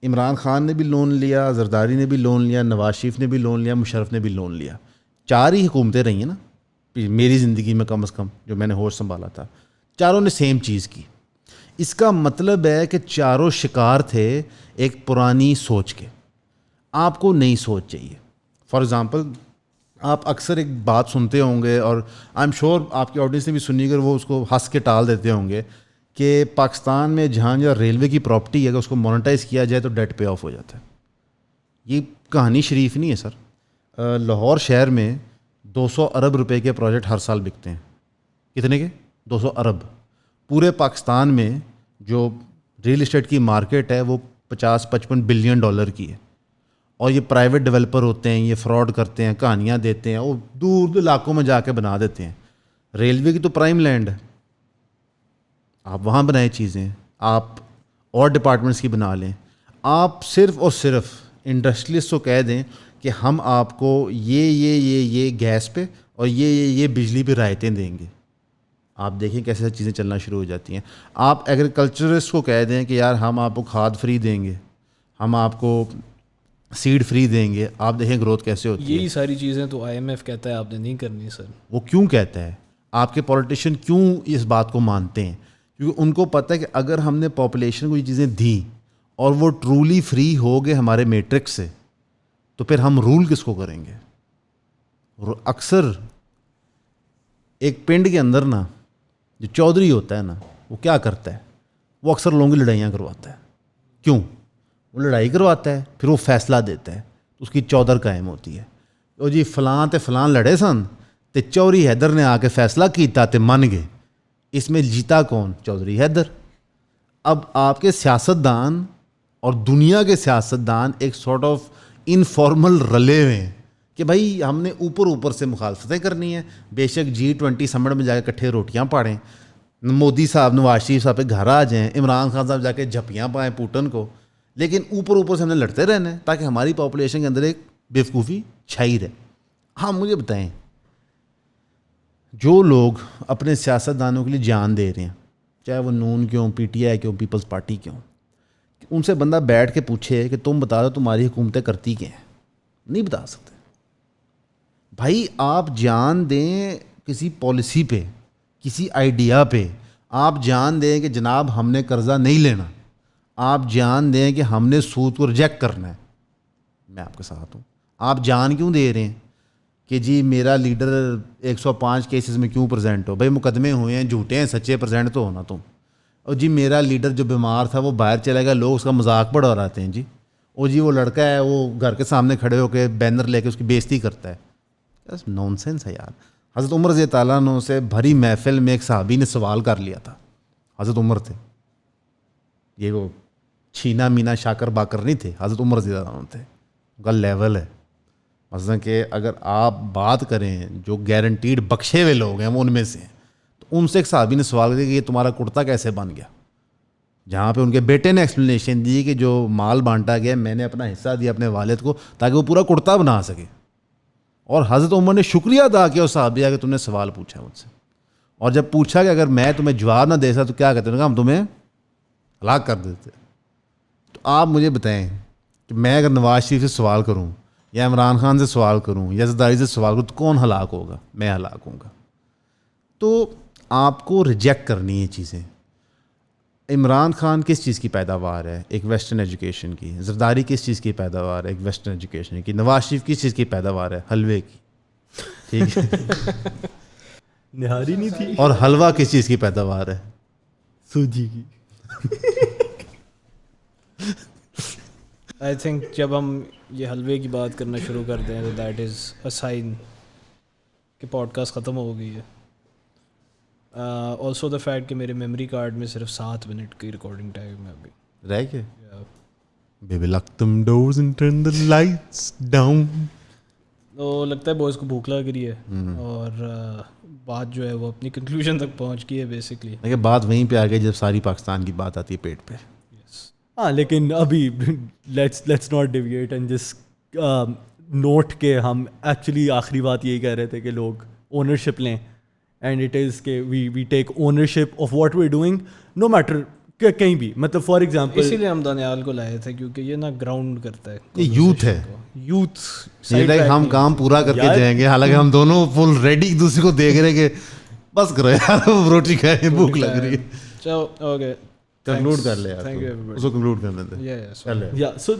عمران خان نے بھی لون لیا, زرداری نے بھی لون لیا, نواز شریف نے بھی لون لیا, مشرف نے بھی لون لیا. 4 ہی حکومتیں رہی ہیں نا میری زندگی میں, کم از کم جو میں نے ہوش سنبھالا تھا, چاروں نے سیم چیز کی. اس کا مطلب ہے کہ چاروں شکار تھے ایک پرانی سوچ کے. آپ کو نئی سوچ چاہیے. فار ایگزامپل آپ اکثر ایک بات سنتے ہوں گے, اور آئی ایم شیور آپ کی آڈینس نے بھی سنی, اگر وہ اس کو ہنس کے ٹال دیتے ہوں گے, کہ پاکستان میں جہاں یا ریلوے کی پراپرٹی ہے اگر اس کو مونیٹائز کیا جائے تو ڈیٹ پے آف ہو جاتا ہے. یہ کہانی شریف نہیں ہے سر. لاہور شہر میں 200 ارب روپے کے پروجیکٹ ہر سال بکتے ہیں. کتنے کے؟ 200 ارب. پورے پاکستان میں جو ریل اسٹیٹ کی مارکیٹ ہے وہ 50-55 بلین ڈالر کی ہے, اور یہ پرائیویٹ ڈیولپر ہوتے ہیں, یہ فراڈ کرتے ہیں, کہانیاں دیتے ہیں, وہ دور دور علاقوں میں جا کے بنا دیتے ہیں. ریلوے کی تو پرائم لینڈ ہے, آپ وہاں بنائیں چیزیں, آپ اور ڈپارٹمنٹس کی بنا لیں. آپ صرف اور صرف انڈسٹریلسٹ کو کہہ دیں کہ ہم آپ کو یہ گیس پہ اور یہ بجلی پہ رعایتیں دیں گے, آپ دیکھیں کیسے چیزیں چلنا شروع ہو جاتی ہیں. آپ ایگریکلچرسٹ کو کہہ دیں کہ یار ہم آپ کو کھاد فری دیں گے, ہم آپ کو سیڈ فری دیں گے, آپ دیکھیں گروتھ کیسے ہوتی ہے. یہی ساری چیزیں تو IMF کہتا ہے آپ نے نہیں کرنی سر. وہ کیوں کہتا ہے؟ آپ کے پولیٹیشین کیوں اس بات کو مانتے ہیں؟ کیونکہ ان کو پتہ ہے کہ اگر ہم نے پاپولیشن کو یہ چیزیں دیں اور وہ ٹرولی فری ہو گئے ہمارے میٹرکس سے, تو پھر ہم رول کس کو کریں گے؟ اکثر ایک پنڈ کے اندر نا جو چودھری ہوتا ہے نا, وہ کیا کرتا ہے؟ وہ اکثر لوگوں کی لڑائیاں کرواتا ہے. کیوں؟ وہ لڑائی کرواتا ہے, پھر وہ فیصلہ دیتا ہے, اس کی چودر قائم ہوتی ہے. او جی فلاں تے فلاں لڑے سن تے چوری حیدر نے آ کے فیصلہ کیتا تے من گئے. اس میں جیتا کون؟ چودھری حیدر. اب آپ کے سیاستدان اور دنیا کے سیاستدان ایک سارٹ آف انفارمل رلے ہوئے ہیں کہ بھائی ہم نے اوپر سے مخالفتیں کرنی ہیں. بے شک G20 سمٹ میں جا کے کٹھے روٹیاں پاڑیں, مودی صاحب نواز شریف صاحب پہ گھر آ جائیں, عمران خان صاحب جا کے جھپیاں پائیں پوٹن کو, لیکن اوپر سے ہم نے لڑتے رہنا ہے تاکہ ہماری پاپولیشن کے اندر ایک بیوقوفی چھائی رہے. ہاں مجھے بتائیں, جو لوگ اپنے سیاستدانوں کے لیے جان دے رہے ہیں, چاہے وہ نون کیوں, PTI کیوں, پیپلز پارٹی کیوں, ان سے بندہ بیٹھ کے پوچھے کہ تم بتا دو تمہاری حکومتیں کرتی کیا ہیں, نہیں بتا سکتے. بھائی آپ جان دیں کسی پالیسی پہ, کسی آئیڈیا پہ, آپ جان دیں کہ جناب ہم نے قرضہ نہیں لینا, آپ جان دیں کہ ہم نے سود کو ریجیکٹ کرنا ہے, میں آپ کے ساتھ ہوں. آپ جان کیوں دے رہے ہیں کہ جی میرا لیڈر 105 کیسز میں کیوں پریزنٹ ہو؟ بھائی مقدمے ہوئے ہیں, جھوٹے ہیں, سچے پریزنٹ تو ہونا تم. اور جی میرا لیڈر جو بیمار تھا وہ باہر چلے گا, لوگ اس کا مذاق بڑھا رہے ہیں جی, اور جی وہ لڑکا ہے وہ گھر کے سامنے کھڑے ہو کے بینر لے کے اس کی بےزتی کرتا ہے. نون سینس ہے یار. حضرت عمر رضی اللہ عنہ سے بھری محفل میں ایک صحابی نے سوال کر لیا تھا, حضرت عمر تھے, یہ وہ چھینا مینا شاکر باکر نہیں تھے, حضرت عمر رضی اللہ عنہ تھے. ان کا لیول ہے. مثلا کہ اگر آپ بات کریں جو گارنٹیڈ بخشے ہوئے لوگ ہیں وہ ان میں سے ہیں, تو ان سے ایک صحابی نے سوال کیا کہ یہ تمہارا کرتا کیسے بن گیا, جہاں پہ ان کے بیٹے نے ایکسپلینیشن دی کہ جو مال بانٹا گیا میں نے اپنا حصہ دیا اپنے والد کو تاکہ وہ پورا کرتا بنا سکے. اور حضرت عمر نے شکریہ ادا کیا اس صحابیہ کہ تم نے سوال پوچھا مجھ سے, اور جب پوچھا کہ اگر میں تمہیں جواب نہ دے سکتا تو کیا کہتے ہیں, ہم تمہیں ہلاک کر دیتے. تو آپ مجھے بتائیں کہ میں اگر نواز شریف سے سوال کروں یا عمران خان سے سوال کروں یا زرداری سے سوال کروں تو کون ہلاک ہوگا؟ میں ہلاک ہوں گا. تو آپ کو ریجیکٹ کرنی ہے چیزیں. عمران خان کس چیز کی پیداوار ہے؟ ایک ویسٹرن ایجوکیشن کی. زرداری کس چیز کی پیداوار ہے؟ ایک ویسٹرن ایجوکیشن کی. نواز شریف کس چیز کی پیداوار ہے؟ حلوے کی. ٹھیک ہے, نہاری نہیں تھی. اور حلوہ کس چیز کی پیداوار ہے؟ سوجی کی. آئی تھنک جب ہم یہ حلوے کی بات کرنا شروع کرتے ہیں تو دیٹ از اے سائن کہ پوڈ کاسٹ ختم ہو گئی ہے. آلسو دا فیکٹ کہ میرے میموری کارڈ میں صرف 7 منٹ کی ریکارڈنگ ٹائم ہے ابھی. رہ کے baby lock them doors and turn the lights down. تو لگتا ہے بوائز کو بھوک لگ رہی ہے, اور بات جو ہے وہ اپنی کنکلوژن تک پہنچ گئی ہے بیسکلی. لیکن بات وہیں پہ آ گئی جب ساری پاکستان کی بات آتی ہے پیٹ پہ. ہاں لیکن ابھی let's not deviate and just note کہ ہم ایکچولی آخری بات یہی کہہ رہے تھے کہ لوگ اونرشپ لیں, اینڈ اٹ از کہ we take ownership of what we doing no matter کہیں بھی. مطلب فار ایگزامپل اسی لیے ہم دانیال کو لائے تھے کیونکہ یہ نا گراؤنڈ کرتا ہے. یہ یوتھ ہے, یوتھ ہم کام پورا کر کے جائیں گے, حالانکہ ہم دونوں فل ریڈی ایک دوسرے کو دیکھ رہے کہ بس کرو یار روٹی کھائیں, بھوک لگ رہی ہے. چلو اوکے کنکلوڈ کر لے یار, اس کو کنکلوڈ کر لیتے ہیں. سو